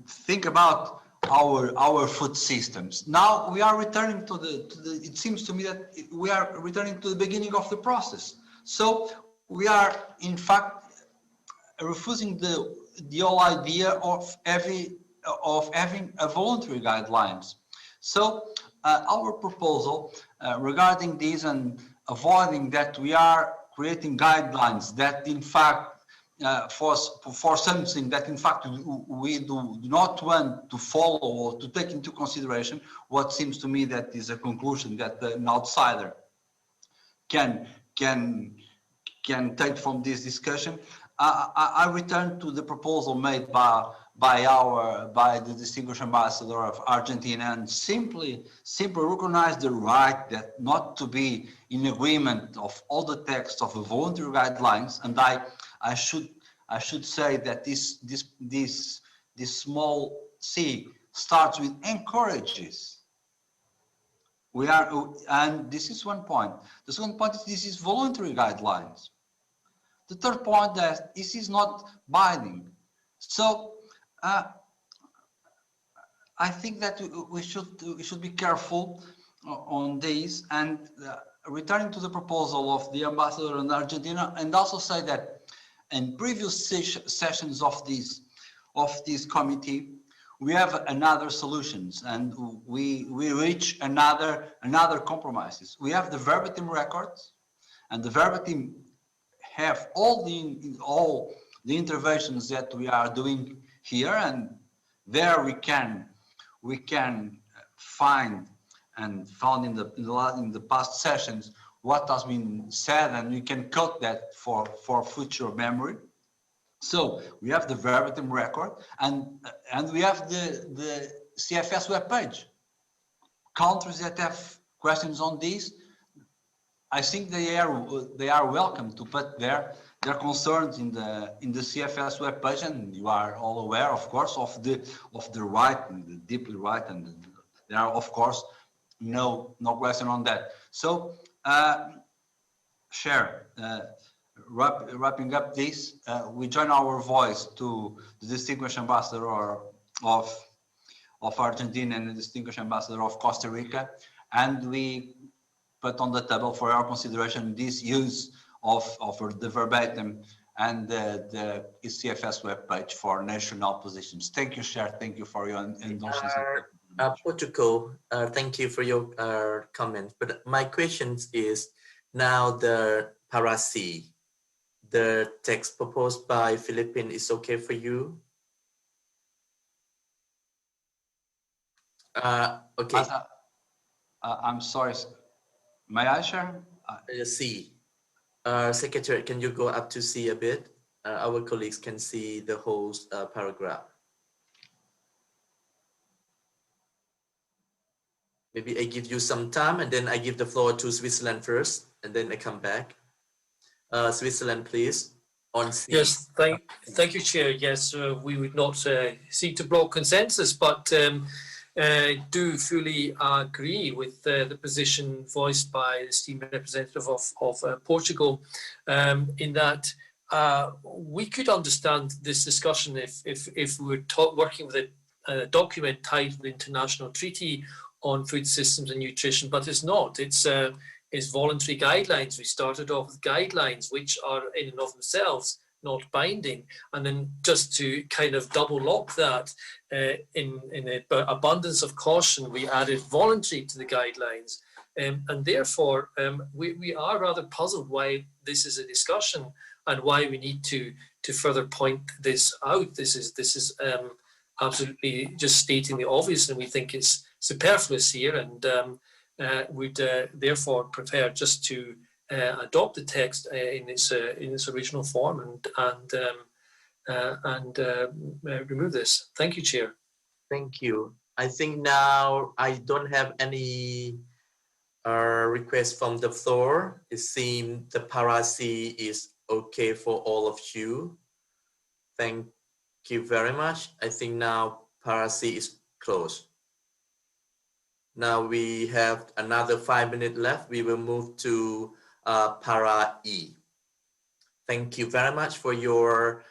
think about our food systems. Now we are returning to the it seems to me that we are returning to the beginning of the process. So we are in fact refusing the whole idea of having a voluntary guidelines. So our proposal regarding this and avoiding that we are creating guidelines that in fact for something that in fact we do not want to follow or to take into consideration, what seems to me that is a conclusion that an outsider can take from this discussion. I return to the proposal made by the distinguished ambassador of Argentina, and simply recognize the right that not to be in agreement of all the text of the voluntary guidelines. And I should say that this small c starts with encourages. And this is one point. The second point is this is voluntary guidelines. The third point that this is not binding. So I think that we should be careful on this, and returning to the proposal of the ambassador in Argentina, and also say that in previous sessions of this committee, we have another solutions, and we reach another compromises. We have the verbatim records, and the verbatim have all the interventions that we are doing here, and there we can find and found in the past sessions what has been said, and we can quote that for future memory. So we have the verbatim record, and we have the CFS webpage. Countries that have questions on this, I think they are welcome to put their concerns in the CFS webpage, and you are all aware, of course, of the right, and the deeply right, and there are, of course, no question on that. So, wrapping up this, we join our voice to the distinguished ambassador of Argentina and the distinguished ambassador of Costa Rica, and we put on the table for our consideration this use of the verbatim and the CFS webpage for national positions. Thank you, Chair. Thank you for your indulgence. Portugal, thank you for your comment. But my question is now the para C, the text proposed by Philippines is okay for you? Okay. I'm sorry. May I share? C. Secretary, can you go up to C a bit? Our colleagues can see the whole paragraph. Maybe I give you some time and then I give the floor to Switzerland first and then I come back. Switzerland, please. On C. Yes, thank you, Chair. Yes, we would not seek to block consensus, but do fully agree with the position voiced by the esteemed representative of Portugal, in that we could understand this discussion if we were working with a document titled International Treaty on Food Systems and Nutrition, but it's not. It's voluntary guidelines. We started off with guidelines, which are in and of themselves not binding. And then just to kind of double lock that, in an abundance of caution, we added voluntary to the guidelines. And therefore, we are rather puzzled why this is a discussion and why we need to further point this out. This is absolutely just stating the obvious, and we think it's superfluous here, and would therefore prefer just to adopt the text in its original form and remove this. Thank you, Chair. Thank you. I think now I don't have any requests from the floor. It seems the para C is okay for all of you. Thank you very much. I think now para C is closed. Now we have another 5 minutes left. We will move to para E. Thank you very much for your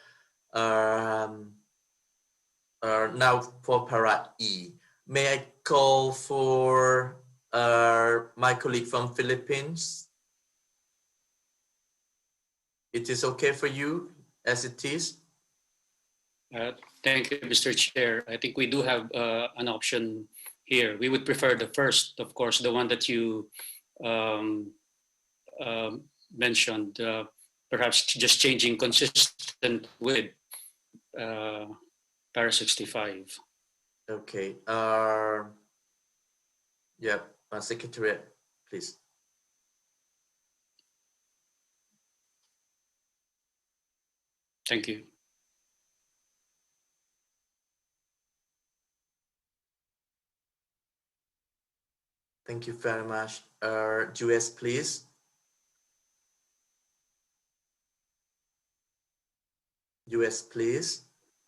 now for para E. May I call for my colleague from Philippines? It is okay for you as it is? Thank you, Mr. Chair. I think we do have an option here. We would prefer the first, of course, the one that you mentioned, perhaps just changing consistent with para 65. Okay. Yeah, Secretariat, please. Thank you. Thank you very much. US, please. US, please.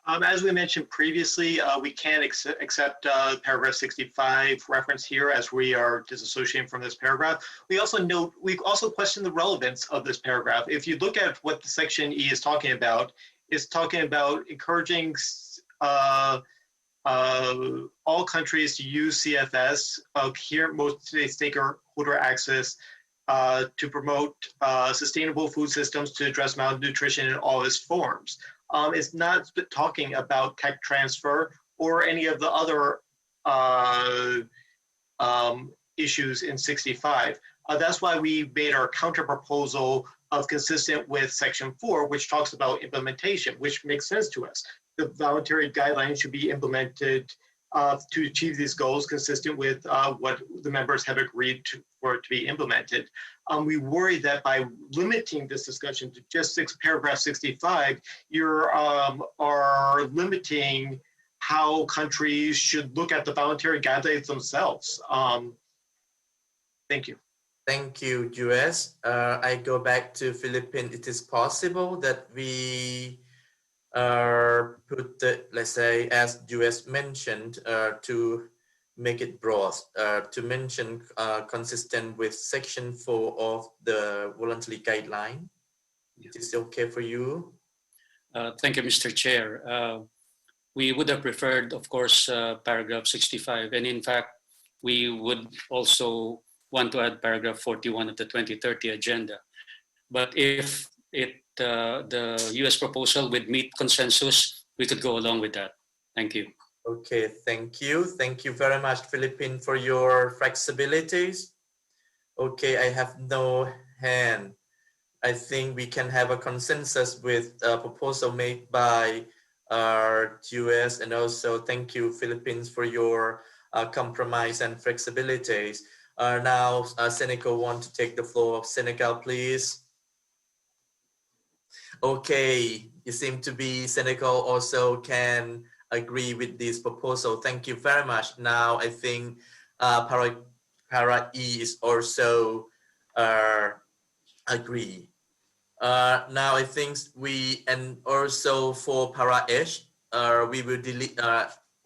As we mentioned previously, we can't accept paragraph 65 reference here as we are disassociating from this paragraph. We also question the relevance of this paragraph. If you look at what the section E is talking about, it's talking about encouraging all countries to use CFS, most stakeholder access, to promote sustainable food systems to address malnutrition in all its forms. It's not talking about tech transfer or any of the other issues in 65. That's why we made our counter proposal of consistent with section 4, which talks about implementation, which makes sense to us. The voluntary guidelines should be implemented to achieve these goals consistent with what the members have agreed for it to be implemented. We worry that by limiting this discussion to just paragraph 65, you are limiting how countries should look at the voluntary guidelines themselves. Thank you. Thank you, US. I go back to Philippines. It is possible that we put the, let's say, as US mentioned, to make it broad, to mention consistent with section 4 of the voluntary guideline. It is okay for you? Thank you, Mr. Chair. We would have preferred, of course, paragraph 65. And in fact, we would also want to add paragraph 41 of the 2030 agenda. But if the US proposal would meet consensus, we could go along with that. Thank you. Okay, thank you. Thank you very much, Philippine, for your flexibilities. Okay, I have no hand. I think we can have a consensus with a proposal made by our US, and also thank you, Philippines, for your compromise and flexibilities. Now, Senegal want to take the floor. Senegal, please. Okay, it seems to be Senegal also can agree with this proposal. Thank you very much. Now, I think para E is also agree. Now I think we, and also for para H, we will delete,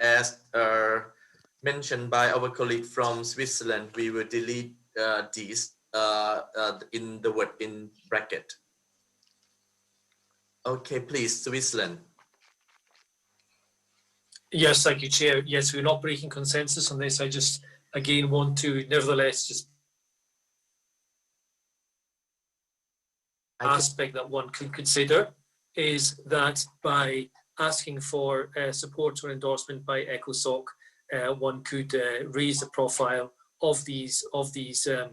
as mentioned by our colleague from Switzerland, we will delete these in the word in bracket. Okay, please, Switzerland. Yes, thank you, Chair. Yes, we're not breaking consensus on this. I just, again, want to nevertheless just aspect that one could consider is that by asking for support or endorsement by ECOSOC, one could raise the profile of these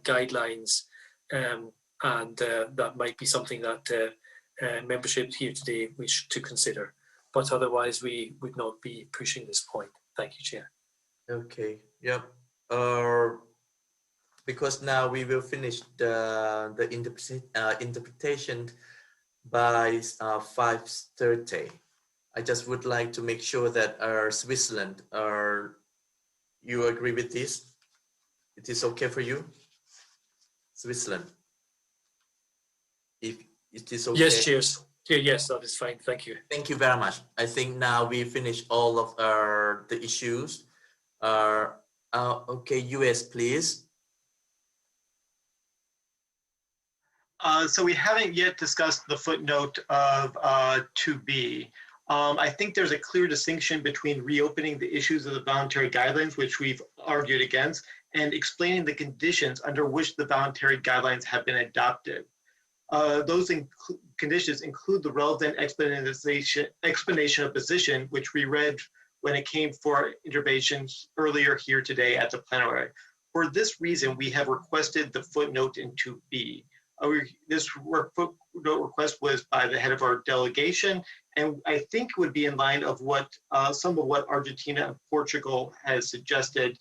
guidelines, and that might be something that membership here today wish to consider. But otherwise, we would not be pushing this point. Thank you, Chair. Okay. Yep. Because now we will finish the interpretation by 5:30. I just would like to make sure that Switzerland, you agree with this? It is okay for you, Switzerland? If it is okay. Yes, cheers. Yes, that is fine. Thank you. Thank you very much. I think now we finish all of the issues. Okay, US, please. So we haven't yet discussed the footnote of 2B. I think there's a clear distinction between reopening the issues of the voluntary guidelines, which we've argued against, and explaining the conditions under which the voluntary guidelines have been adopted. Those conditions include the relevant explanation of position, which we read when it came for interventions earlier here today at the plenary. For this reason, we have requested the footnote in 2B. This footnote request was by the head of our delegation, and I think would be in line of what some of what Argentina and Portugal has suggested.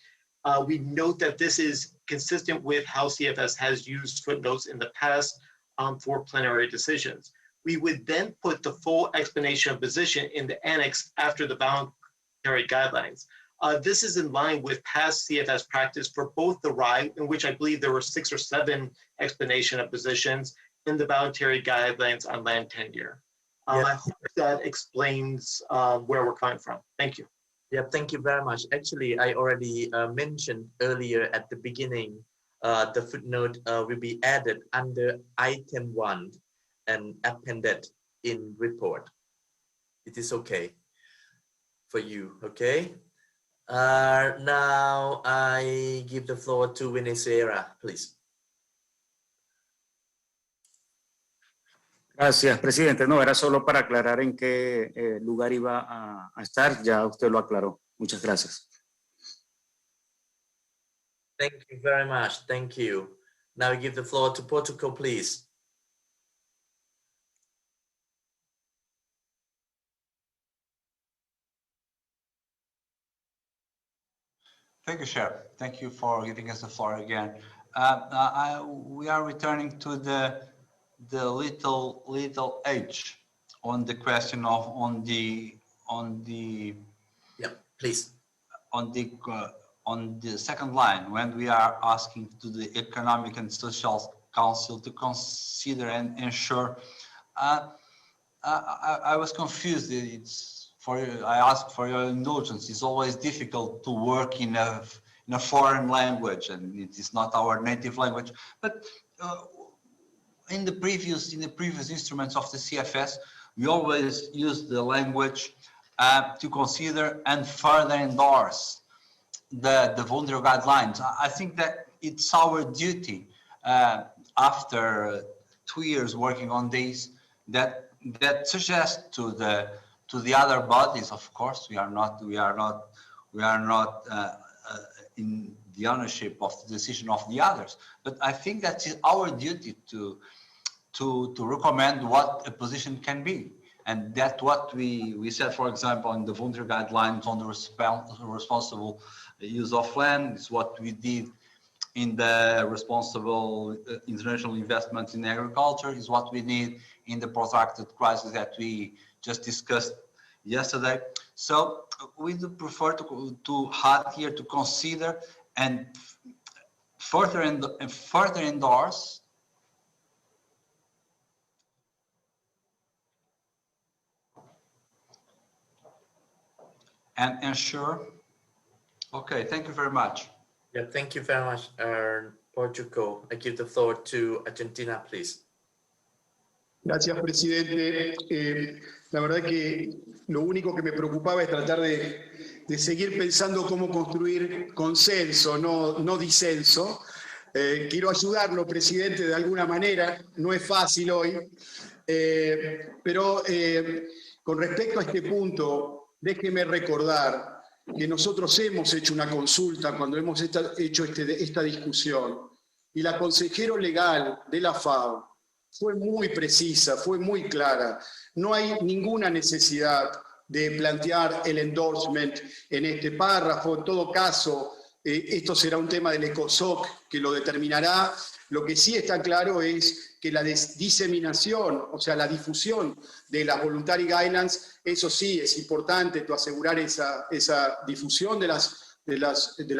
We note that this is consistent with how CFS has used footnotes in the past for plenary decisions. We would then put the full explanation of position in the annex after the voluntary guidelines. This is in line with past CFS practice for both the RIE, in which I believe there were 6 or 7 explanation of positions, and the voluntary guidelines on land tenure. I hope that explains where we're coming from. Thank you. Yeah, thank you very much. Actually, I already mentioned earlier at the beginning, the footnote will be added under item 1 and appended in report. It is okay for you, okay? Now I give the floor to Venezuela, please. Gracias, presidente. No, era solo para aclarar en qué lugar iba a estar. Ya usted lo aclaró. Muchas gracias. Thank you very much. Thank you. Now I give the floor to Portugal, please. Thank you, Chair. Thank you for giving us the floor again. We are returning to the little H on the question of on the yeah, please, on the second line, when we are asking to the Economic and Social Council to consider and ensure. I was confused. I ask for your indulgence. It's always difficult to work in a foreign language, and it is not our native language. But in the previous instruments of the CFS, we always use the language to consider and further endorse the voluntary guidelines. I think that it's our duty after 2 years working on these that suggests to the other bodies. Of course, we are not in the ownership of the decision of the others, but I think that it's our duty to recommend what a position can be. And that's what we said, for example, in the voluntary guidelines on the responsible use of land. Is what we did in the responsible international investments in agriculture, is what we need in the protracted crisis that we just discussed yesterday. So we do prefer to add here to consider and further endorse and ensure. Okay, thank you very much. Yeah, thank you very much, Portugal. I give the floor to Argentina, please. Gracias, presidente. La verdad que lo único que me preocupaba es tratar de seguir pensando cómo construir consenso, no disenso. Quiero ayudarlo, presidente, de alguna manera. No es fácil hoy. Pero con respecto a este punto, déjeme recordar que nosotros hemos hecho una consulta cuando hemos hecho esta discusión, y la consejera legal de la FAO fue muy precisa, fue muy clara. No hay ninguna necesidad de plantear el endorsement en este párrafo. En todo caso, esto será un tema del ECOSOC que lo determinará. Lo que sí está claro es que la diseminación, o sea, la difusión de las voluntary guidelines, eso sí es importante, asegurar esa difusión de las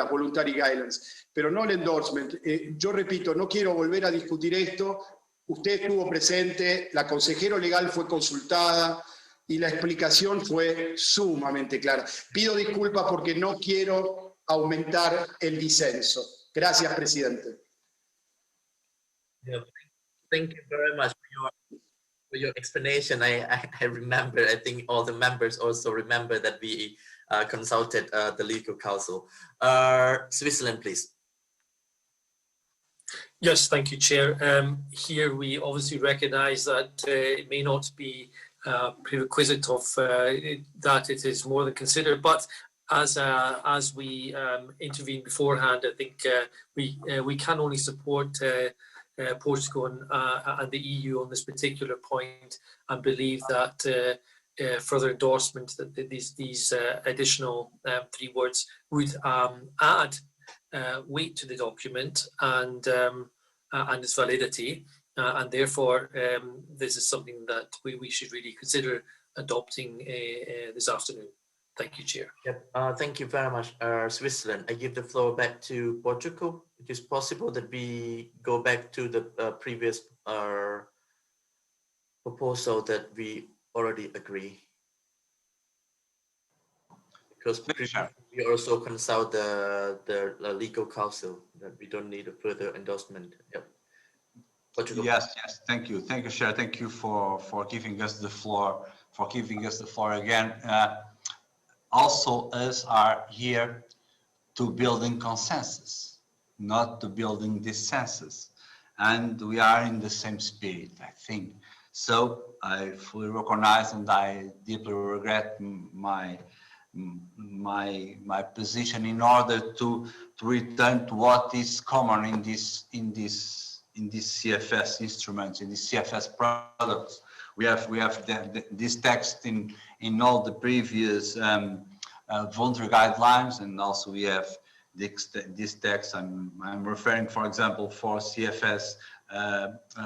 voluntary guidelines, pero no el endorsement. Yo repito, no quiero volver a discutir esto. Usted estuvo presente, la consejera legal fue consultada y la explicación fue sumamente clara. Pido disculpas porque no quiero aumentar el disenso. Gracias, presidente. Yeah, thank you very much for your explanation. I remember, I think all the members also remember that we consulted the legal counsel. Switzerland, please. Yes, thank you, Chair. Here we obviously recognise that it may not be prerequisite of that it is more than considered, but as we intervened beforehand, I think we can only support Portugal and the EU on this particular point, and believe that further endorsement that these additional 3 words would add weight to the document and its validity, and therefore this is something that we should really consider adopting this afternoon. Thank you, Chair. Yep. Thank you very much, Switzerland. I give the floor back to Portugal. It is possible that we go back to the previous proposal that we already agree. Because we also consult the legal counsel that we don't need a further endorsement. Yep. Portugal. Yes, thank you, Chair. Thank you for giving us the floor, again. Also, us are here to building consensus, not to building dissensus, and we are in the same spirit, I think. So I fully recognize and I deeply regret my position in order to return to what is common in these CFS instruments, in these CFS products. We have this text in all the previous voluntary guidelines, and also we have this text. I'm referring, for example, for CFS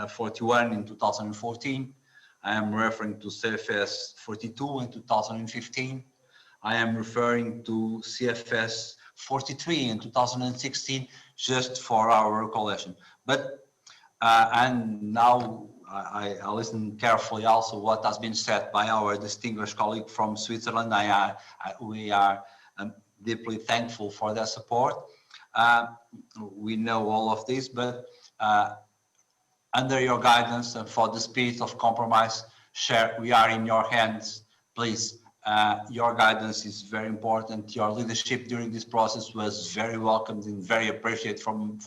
41 in 2014. I am referring to CFS 42 in 2015. I am referring to CFS 43 in 2016, just for our recollection. But and now I listen carefully also what has been said by our distinguished colleague from Switzerland. We are deeply thankful for their support. We know all of this, but under your guidance and for the spirit of compromise, Chair, we are in your hands. Please Your guidance is very important. Your leadership during this process was very welcomed and very appreciated from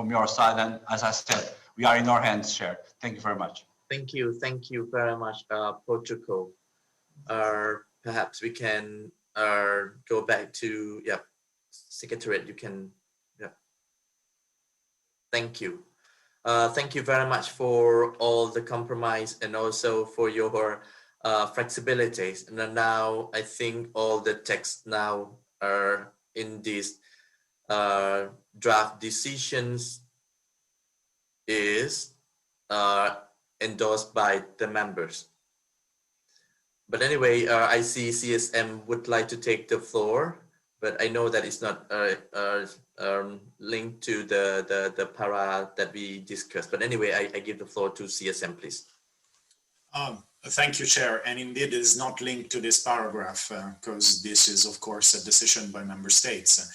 your side. And as I said, we are in your hands, Chair. Thank you very much. Thank you very much, Portugal. Perhaps we can go back to Secretariat. You can, Thank you. Thank you very much for all the compromise and also for your flexibilities. And now I think all the text now are in these draft decisions is endorsed by the members. But anyway, I see CSM would like to take the floor, but I know that it's not linked to the para that we discussed. But anyway, I give the floor to CSM, please. Thank you, Chair. And indeed, it is not linked to this paragraph because this is, of course, a decision by member states.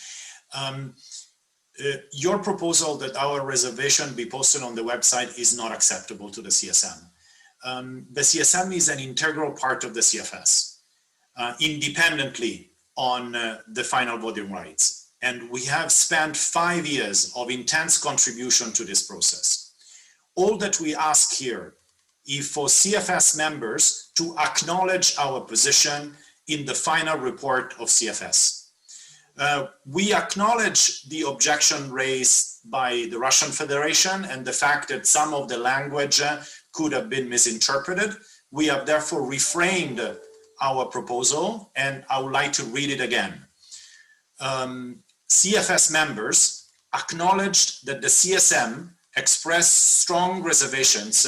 Your proposal that our reservation be posted on the website is not acceptable to the CSM. The CSM is an integral part of the CFS, independently on the final voting rights. And we have spent 5 years of intense contribution to this process. All that we ask here is for CFS members to acknowledge our position in the final report of CFS. We acknowledge the objection raised by the Russian Federation and the fact that some of the language could have been misinterpreted. We have therefore reframed our proposal, and I would like to read it again. CFS members acknowledged that the CSM expressed strong reservations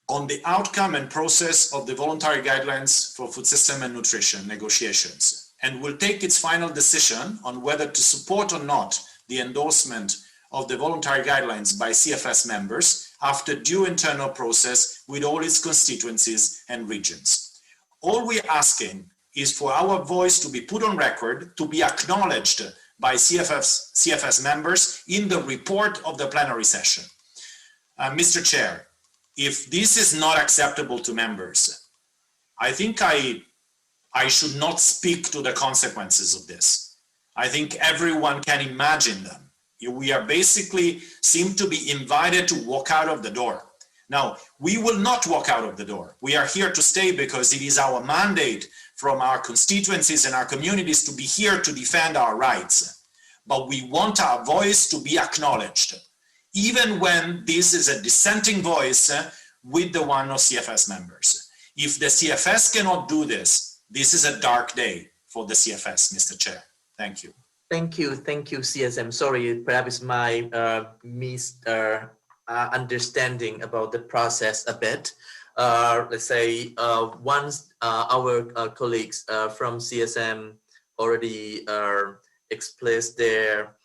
on the outcome and process of the voluntary guidelines for food system and nutrition negotiations, and will take its final decision on whether to support or not the endorsement of the voluntary guidelines by CFS members after due internal process with all its constituencies and regions. All we're asking is for our voice to be put on record, to be acknowledged by CFS members in the report of the plenary session. Mr. Chair, if this is not acceptable to members, I think I should not speak to the consequences of this. I think everyone can imagine them. We are basically seem to be invited to walk out of the door. Now, we will not walk out of the door. We are here to stay because it is our mandate from our constituencies and our communities to be here to defend our rights. But we want our voice to be acknowledged, even when this is a dissenting voice with the one of CFS members. If the CFS cannot do this, this is a dark day for the CFS, Mr. Chair. Thank you. Thank you, CSM. Sorry, perhaps my understanding about the process a bit. Let's say once our colleagues from CSM already expressed their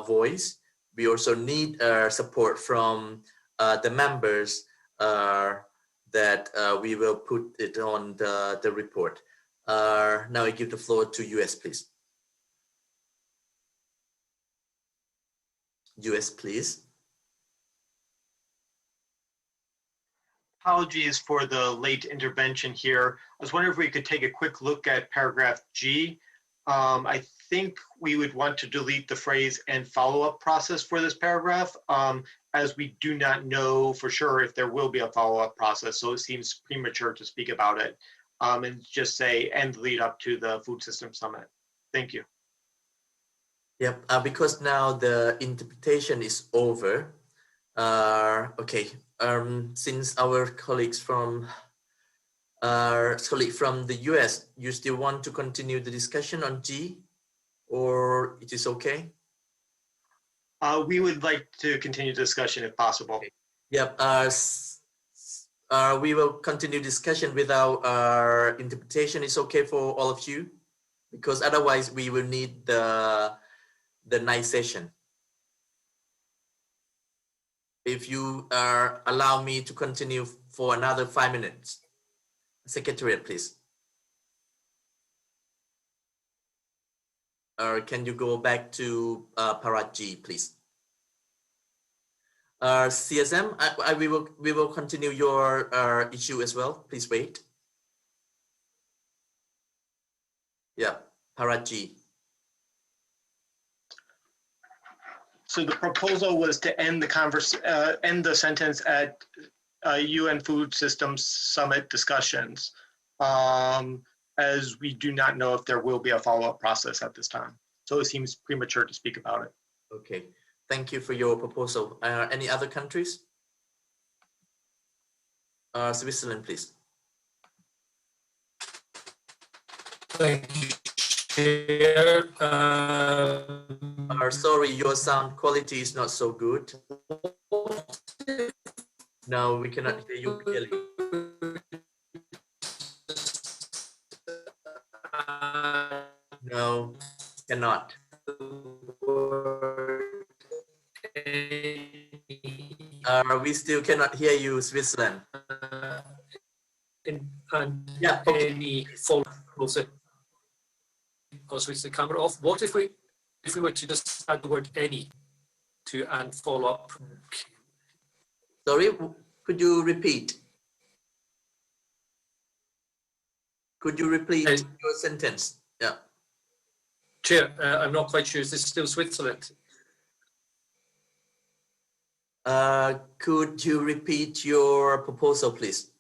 voice, we also need support from the members that we will put it on the report. Now I give the floor to US, please. US, please. Apologies for the late intervention here. I was wondering if we could take a quick look at paragraph G. I think we would want to delete the phrase "and follow-up process" for this paragraph, as we do not know for sure if there will be a follow-up process, so it seems premature to speak about it, and just say "and lead up to the Food System Summit." Thank you. Yep, because now the interpretation is over. Okay, since our colleagues from the US, you still want to continue the discussion on G, or it is okay? We would like to continue discussion if possible. Okay. Yep, we will continue discussion without our interpretation. It's okay for all of you, because otherwise we will need the night session. If you allow me to continue for another 5 minutes. Secretariat, please. Or can you go back to para G, please? CSM, we will continue your issue as well. Please wait. Yeah, Paraji. So the proposal was to end the sentence at UN Food Systems Summit discussions, as we do not know if there will be a follow-up process at this time. So it seems premature to speak about it. Okay, thank you for your proposal. Any other countries? Switzerland, please. Thank you, Chair. Sorry, your sound quality is not so good. No, we cannot hear you clearly. No, cannot. We still cannot hear you, Switzerland. Yeah, okay. Any follow-up process. I'll switch the camera off. What if we were to just add the word any to and follow up? Sorry, could you repeat? Could you repeat your sentence? Yeah. Chair, I'm not quite sure. Is this still Switzerland? Could you repeat your proposal, please?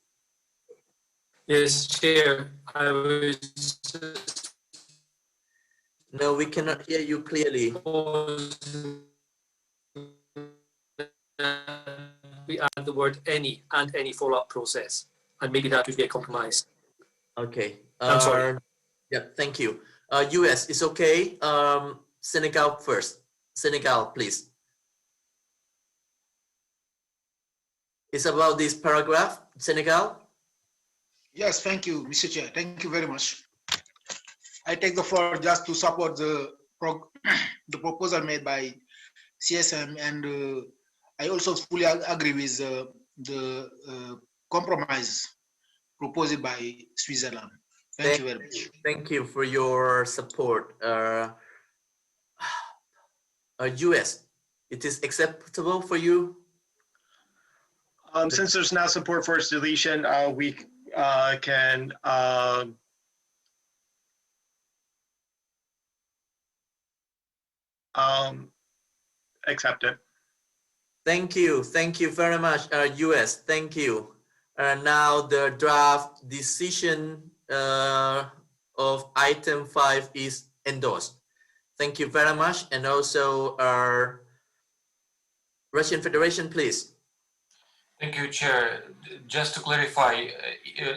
Yes, Chair. I was. No, we cannot hear you clearly. We add the word any and any follow-up process, and maybe that would be a compromise. Okay. I'm sorry. Yeah, thank you. US is okay. Senegal first. Senegal, please. It's about this paragraph, Senegal. Yes, thank you, Mr. Chair. Thank you very much. I take the floor just to support the proposal made by CSM, and I also fully agree with the compromise proposed by Switzerland. Thank you very much. Thank you for your support. US, it is acceptable for you? Since there's now support for its deletion, we can accept it. Thank you very much, US. Thank you. Now the draft decision of item 5 is endorsed. Thank you very much, and also Russian Federation, please. Thank you, Chair. Just to clarify,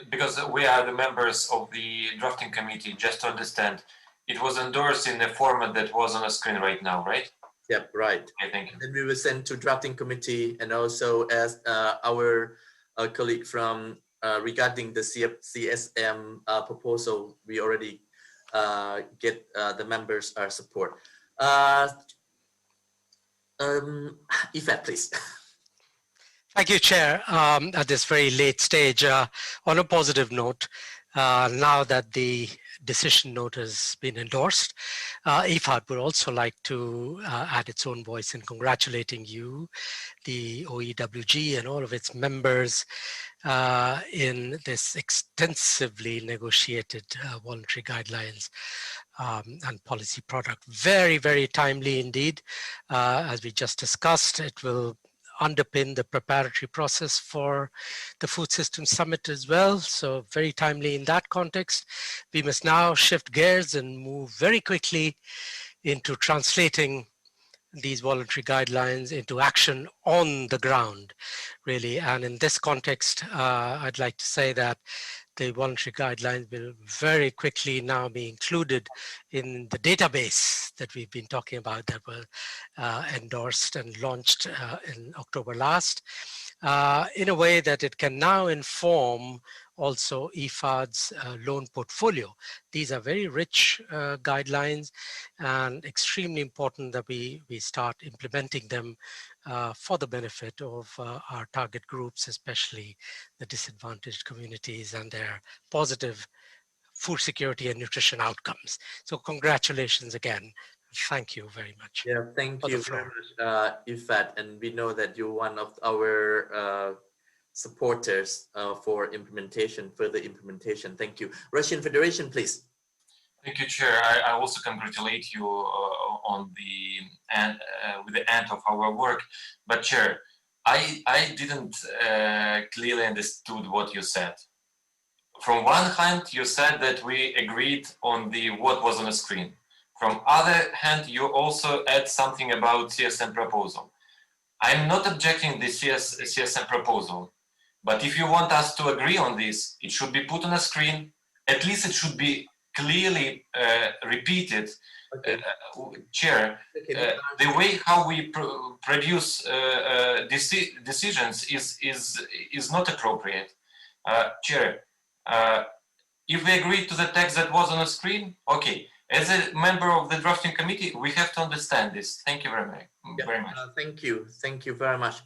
because we are the members of the drafting committee, just to understand, it was endorsed in the format that was on the screen right now, right? Yep, right. Okay, thank you. Then we will send to drafting committee, and also as our colleague from regarding the CSM proposal, we already get the members' support. Ifat, please. Thank you, Chair. At this very late stage, on a positive note, now that the decision note has been endorsed, IFAD would also like to add its own voice in congratulating you, the OEWG, and all of its members in this extensively negotiated voluntary guidelines and policy product. Very, very timely indeed. As we just discussed, it will underpin the preparatory process for the Food Systems Summit as well. So very timely in that context. We must now shift gears and move very quickly into translating these voluntary guidelines into action on the ground, really. And in this context, I'd like to say that the voluntary guidelines will very quickly now be included in the database that we've been talking about, that were endorsed and launched in October last, in a way that it can now inform also IFAD's loan portfolio. These are very rich guidelines, and extremely important that we start implementing them for the benefit of our target groups, especially the disadvantaged communities and their positive food security and nutrition outcomes. So congratulations again Thank you very much. Yeah, thank you very much, Ifat. And we know that you're one of our supporters for implementation, further implementation. Thank you. Russian Federation, please. Thank you, Chair. I also congratulate you on the end, with the end of our work. But Chair, I didn't clearly understood what you said. From one hand, you said that we agreed on the what was on the screen. From other hand, you also add something about CSM proposal. I'm not objecting the CSM proposal, but if you want us to agree on this, it should be put on a screen. At least it should be clearly repeated. Okay. Chair, the way how we produce decisions is not appropriate. Chair, if we agree to the text that was on the screen, okay. As a member of the drafting committee, we have to understand this. Thank you very much. Thank you. Thank you very much,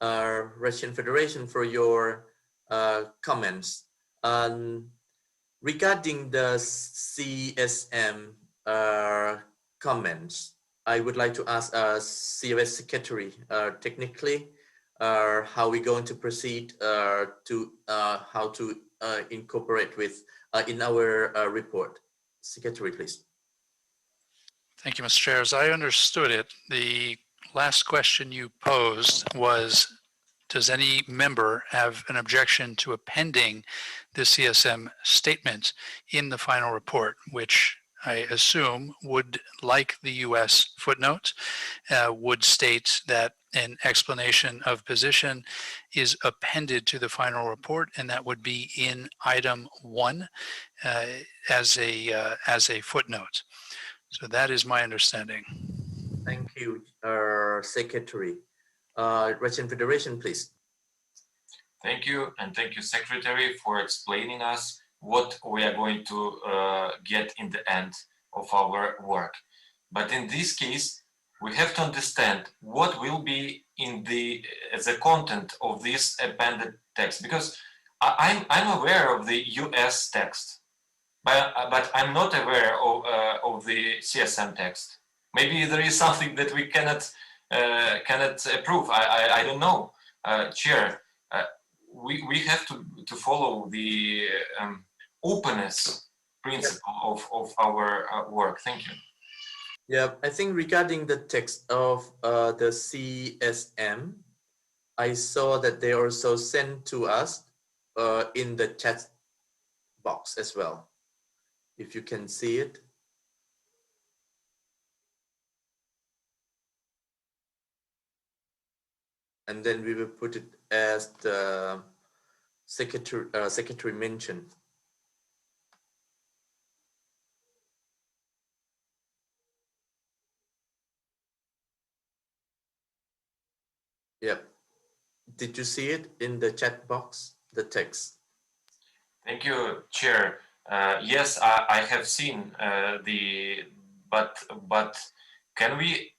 Russian Federation, for your comments. Regarding the CSM comments, I would like to ask CFS Secretary technically how we're going to proceed to how to incorporate with in our report. Secretary, please. Thank you, Mr. Chair. As I understood it, the last question you posed was, does any member have an objection to appending the CSM statement in the final report, which I assume would, like the US footnote, would state that an explanation of position is appended to the final report, and that would be in item 1 as a footnote. So that is my understanding. Thank you, Secretary. Russian Federation, please. Thank you, and thank you, Secretary, for explaining us what we are going to get in the end of our work. But in this case, we have to understand what will be in the content of this appended text, because I'm aware of the US text, but I'm not aware of the CSM text. Maybe there is something that we cannot approve. I don't know, Chair. We have to follow the openness principle of our work. Thank you. Yeah, I think regarding the text of the CSM, I saw that they also sent to us in the chat box as well. If you can see it. And then we will put it as the secretary mentioned. Yep. Did you see it in the chat box, the text? Thank you, Chair. Yes, I have seen but can we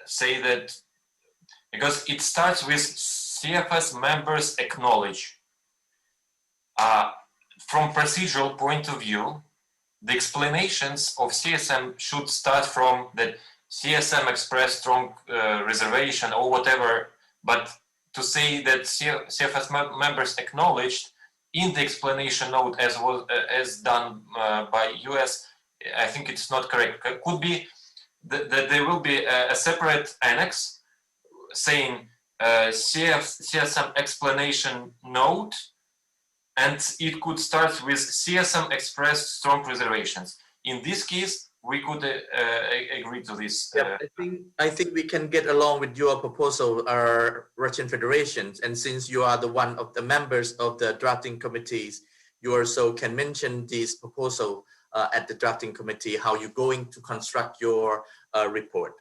say that, because it starts with CFS members acknowledge. From procedural point of view, the explanations of CSM should start from that CSM expressed strong reservation or whatever, but to say that CFS members acknowledged in the explanation note as done by US, I think it's not correct. It could be that there will be a separate annex saying CSM explanation note, and it could start with CSM expressed strong reservations. In this case, we could agree to this. Yeah, I think we can get along with your proposal, Russian Federation, and since you are the one of the members of the drafting committees, you also can mention this proposal at the drafting committee, how you're going to construct your report.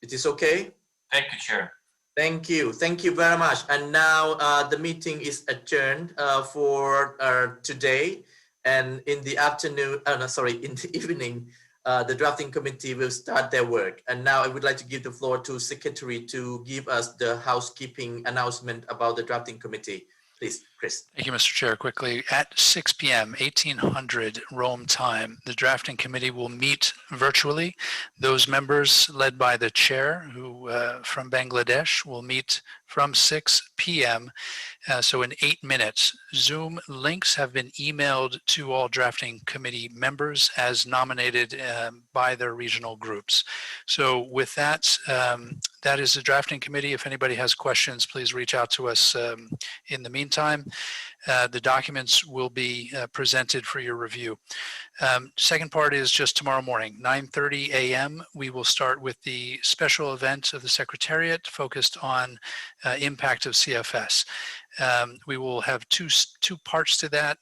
It is okay? Thank you, Chair. Thank you. Thank you very much. And now the meeting is adjourned for today. And in the afternoon, in the evening, the drafting committee will start their work. And now I would like to give the floor to Secretary to give us the housekeeping announcement about the drafting committee, please. Chris. Thank you, Mr. Chair. Quickly, at 6 p.m., 1800 Rome time, the drafting committee will meet virtually. Those members led by the chair, who from Bangladesh, will meet from 6 p.m. So in 8 minutes. Zoom links have been emailed to all drafting committee members as nominated by their regional groups. So with that, that is the drafting committee. If anybody has questions, please reach out to us in the meantime. The documents will be presented for your review. Second part is just tomorrow morning, 9:30 a.m. We will start with the special event of the Secretariat focused on impact of CFS. We will have two parts to that,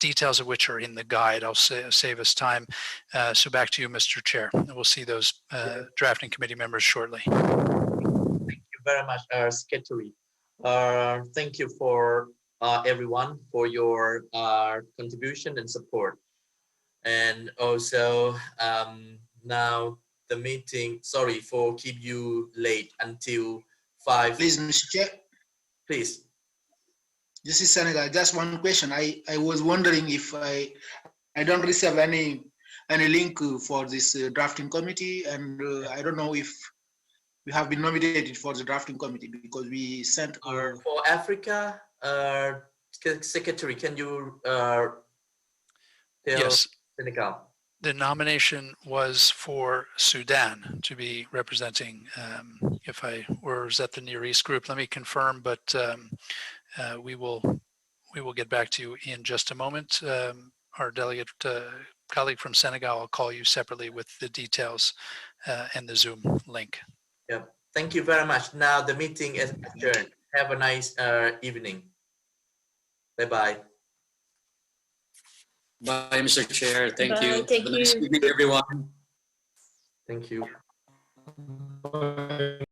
details of which are in the guide. I'll save us time. So back to you, Mr. Chair. We'll see those drafting committee members shortly. Thank you very much, Secretary. Thank you for everyone for your contribution and support. And also now the meeting, sorry for keep you late until 5. Please, Mr. Chair. Please. This is Senegal. Just one question. I was wondering if I don't receive any link for this drafting committee, and I don't know if we have been nominated for the drafting committee because we sent our for Africa. Secretary, can you tell Yes. Senegal? The nomination was for Sudan to be representing. If I was at the Near East group, let me confirm, but we will get back to you in just a moment. Our delegate colleague from Senegal will call you separately with the details and the Zoom link. Yeah, thank you very much. Now the meeting is adjourned. Have a nice evening. Bye-bye. Bye, Mr. Chair. Thank Bye, you. thank Have a nice you. evening, everyone. Thank you. Bye.